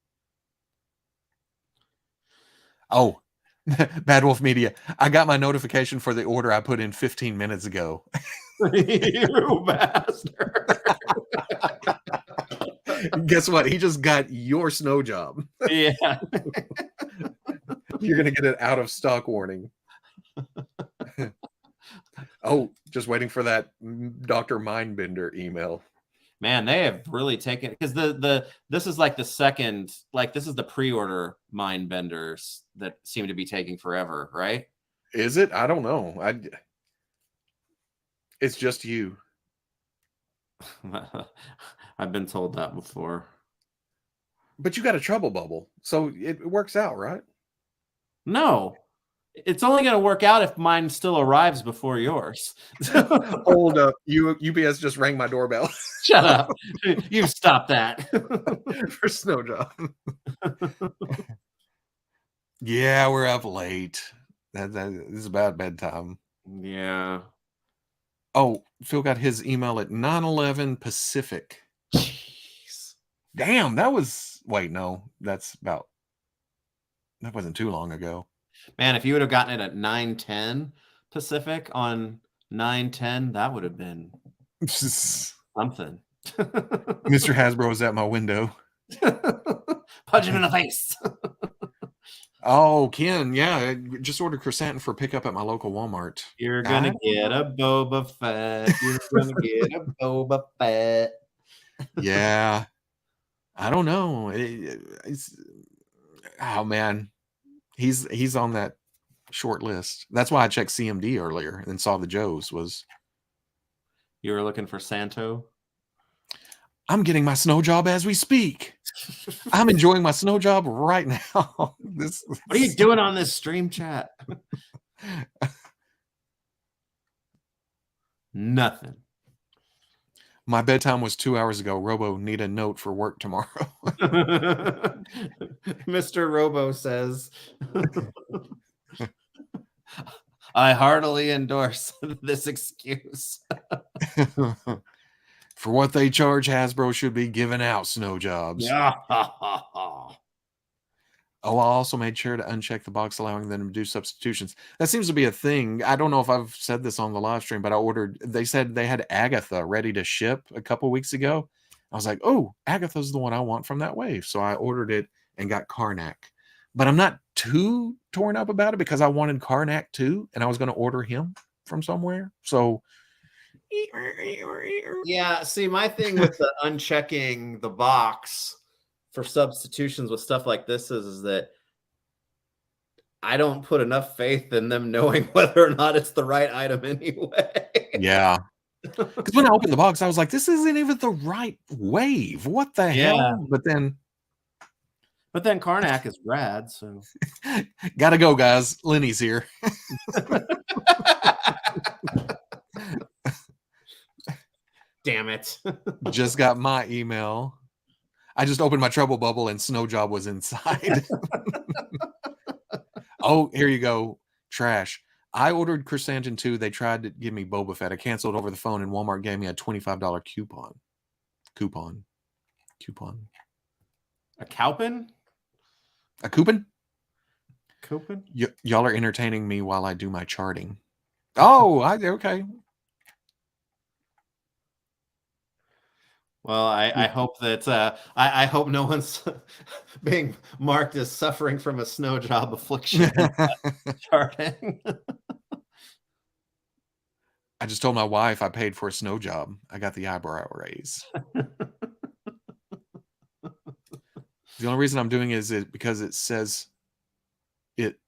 Oh, Bad Wolf Media. I got my notification for the order I put in 15 minutes ago. You bastard. Guess what? He just got your snow job. Yeah. You're going to get an out of stock warning. Oh, just waiting for that Dr. Mindbender email. Man, they have really taken, because this is like the second, like this is the pre-order Mindbenders that seem to be taking forever, right? Is it? I don't know. It's just you. I've been told that before. But you got a Trubble Bubble, so it works out, right? No. It's only going to work out if mine still arrives before yours. Hold up. UPS just rang my doorbell. Shut up. You stop that. For snow job. Yeah, we're up late. This is about bedtime. Yeah. Oh, Phil got his email at 9:11 Pacific. Jeez. Damn, that was... Wait, no. That wasn't too long ago. Man, if you would have gotten it at 9:10 Pacific on 9:10, that would have been something. Mr. Hasbro is at my window. Punch him in the face. Oh, Ken, yeah. I just ordered croissant for pickup at my local Walmart. You're going to get a Boba Fett. You're going to get a Boba Fett. Yeah. I don't know. Oh, man. He's on that short list. That's why I checked CMD earlier and saw the Joes was. You were looking for Santo? I'm getting my snow job as we speak. I'm enjoying my snow job right now. What are you doing on this stream chat? Nothing. My bedtime was 2 hours ago. Robo, need a note for work tomorrow. Mr. Robo says, I heartily endorse this excuse. For what they charge, Hasbro should be giving out snow jobs. Oh, I also made sure to uncheck the box allowing them to do substitutions. That seems to be a thing. I don't know if I've said this on the live stream, but they said they had Agatha ready to ship a couple weeks ago. I was like, oh, Agatha's the one I want from that wave. So I ordered it and got Karnak. But I'm not too torn up about it because I wanted Karnak too, and I was going to order him from somewhere. So yeah, see, my thing with the unchecking the box for substitutions with stuff like this is that I don't put enough faith in them knowing whether or not it's the right item anyway. yeah. Because when I opened the box, I was like, this isn't even the right wave. What the hell? But then Karnak is rad, so gotta go, guys. Lenny's here. damn it. Just got my email. I just opened my Trubble Bubble and Snow Job was inside. Oh, here you go. Trash. I ordered Chrysanthemum 2. They tried to give me Boba Fett. I canceled over the phone and Walmart gave me a $25 coupon. Coupon. A coupon? A coupon? Coupon? Y'all are entertaining me while I do my charting. Oh, okay. Well, I hope that I hope no one's being marked as suffering from a snow job affliction. Charting. I just told my wife I paid for a snow job. I got the eyebrow raise. The only reason I'm doing it is because it says it.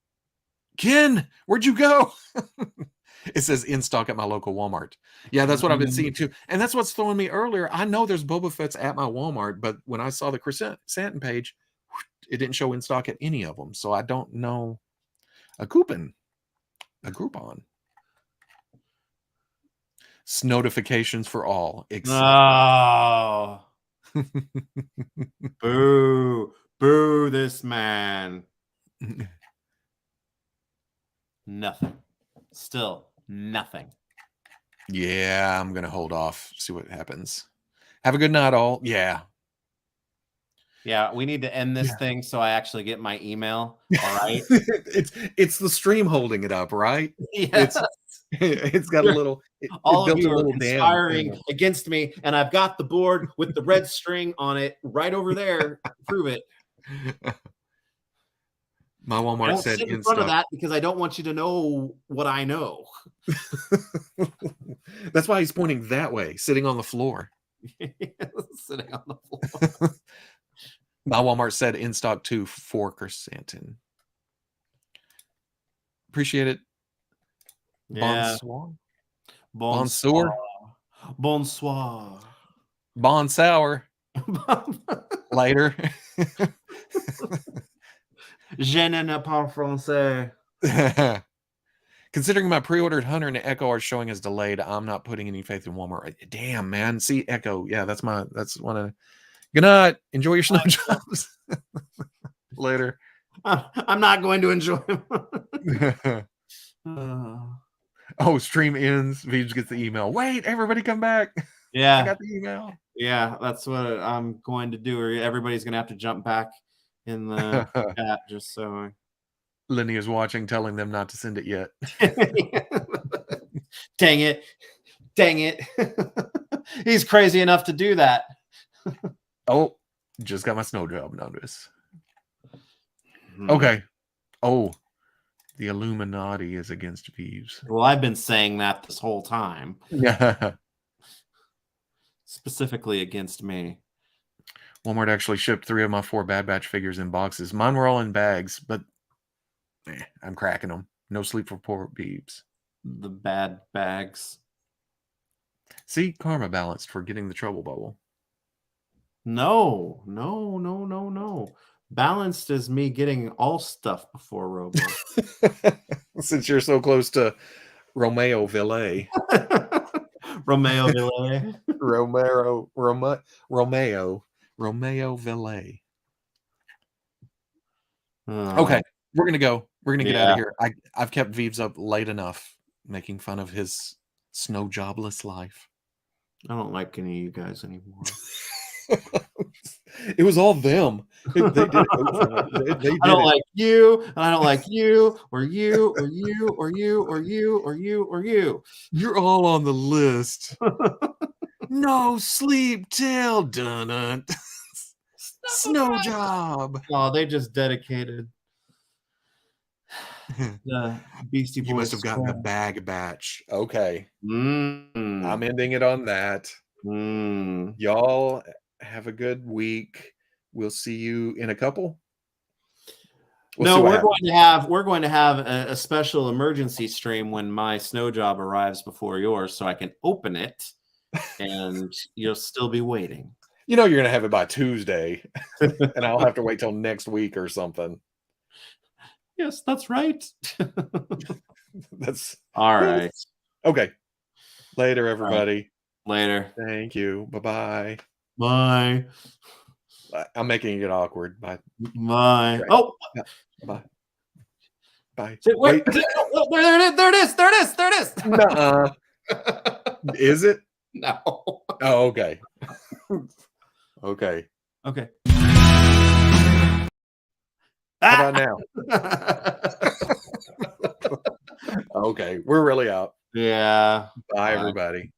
Ken, where'd you go? It says in stock at my local Walmart. Yeah, that's what I've been seeing too. And that's what's throwing me earlier. I know there's Boba Fett's at my Walmart, but when I saw the Chrysanthemum page, it didn't show in stock at any of them. So I don't know. A coupon. A Groupon. Notifications for all. Oh. Boo. Boo this man. Nothing. Still nothing. Yeah, I'm going to hold off. See what happens. Have a good night, all. Yeah. Yeah, we need to end this thing so I actually get my email. All right. it's the stream holding it up, right? Yeah. It's got a little. All of you are conspiring against me, and I've got the board with the red string on it right over there. Prove it. My Walmart said sit in front of that because I don't want you to know what I know. That's why he's pointing that way, sitting on the floor. Sitting on the floor. My Walmart said in stock 2 for Chrysanthemum. Appreciate it. Yeah. Bonsoir. Bonsoir. Bon sour. Later. Je ne parle français. Considering my pre-ordered Hunter and Echo are showing as delayed, I'm not putting any faith in Walmart. Damn, man. See, Echo. Yeah, that's one of. Good night. Enjoy your snow jobs. Later. I'm not going to enjoy them. Oh, stream ends. Veebs gets the email. Wait, everybody come back. Yeah. I got the email. Yeah, that's what I'm going to do. Or everybody's going to have to jump back in the chat just so. Lenny is watching, telling them not to send it yet. Dang it. Dang it. He's crazy enough to do that. Oh, just got my snow job notice. Okay. Oh, the Illuminati is against Veebs. Well, I've been saying that this whole time. Yeah. Specifically against me. Walmart actually shipped 3 of my 4 Bad Batch figures in boxes. Mine were all in bags, but I'm cracking them. No sleep for poor Veebs. The bad bags. See, karma balanced for getting the Trubble Bubble. No. Balanced is me getting all stuff before Robo. Since you're so close to Romeo Ville. Romeo Ville. Romeo Ville. Okay, we're gonna go. We're gonna get out of here. I've kept Veebs up late enough, making fun of his snow jobless life. I don't like any of you guys anymore. It was all them. They did it. They I don't did it. like you, and I don't like you, or you, or you, or you, or you, or you, or you. You're all on the list. No sleep till dun snow job. Oh, they just dedicated the Beastie Boys. You must have gotten the squad. bag batch. Okay. Mm. I'm ending it on that. Mm. Y'all have a good week. We'll see you in a couple. No, we're going to have a special emergency stream when my snow job arrives before yours, so I can open it, and you'll still be waiting. You know you're gonna have it by Tuesday, and I'll have to wait till next week or something. Yes, that's right. That's all right. Okay. Later, everybody. Later. Thank you. Bye-bye. Bye. I'm making it awkward. Bye. Bye. Right. Oh, bye. Bye. Wait. There it is. There it is. There it is. Nuh-uh. Is it? No. Oh, okay. Okay. Okay. How about now? Okay. We're really out. Yeah. Bye, everybody.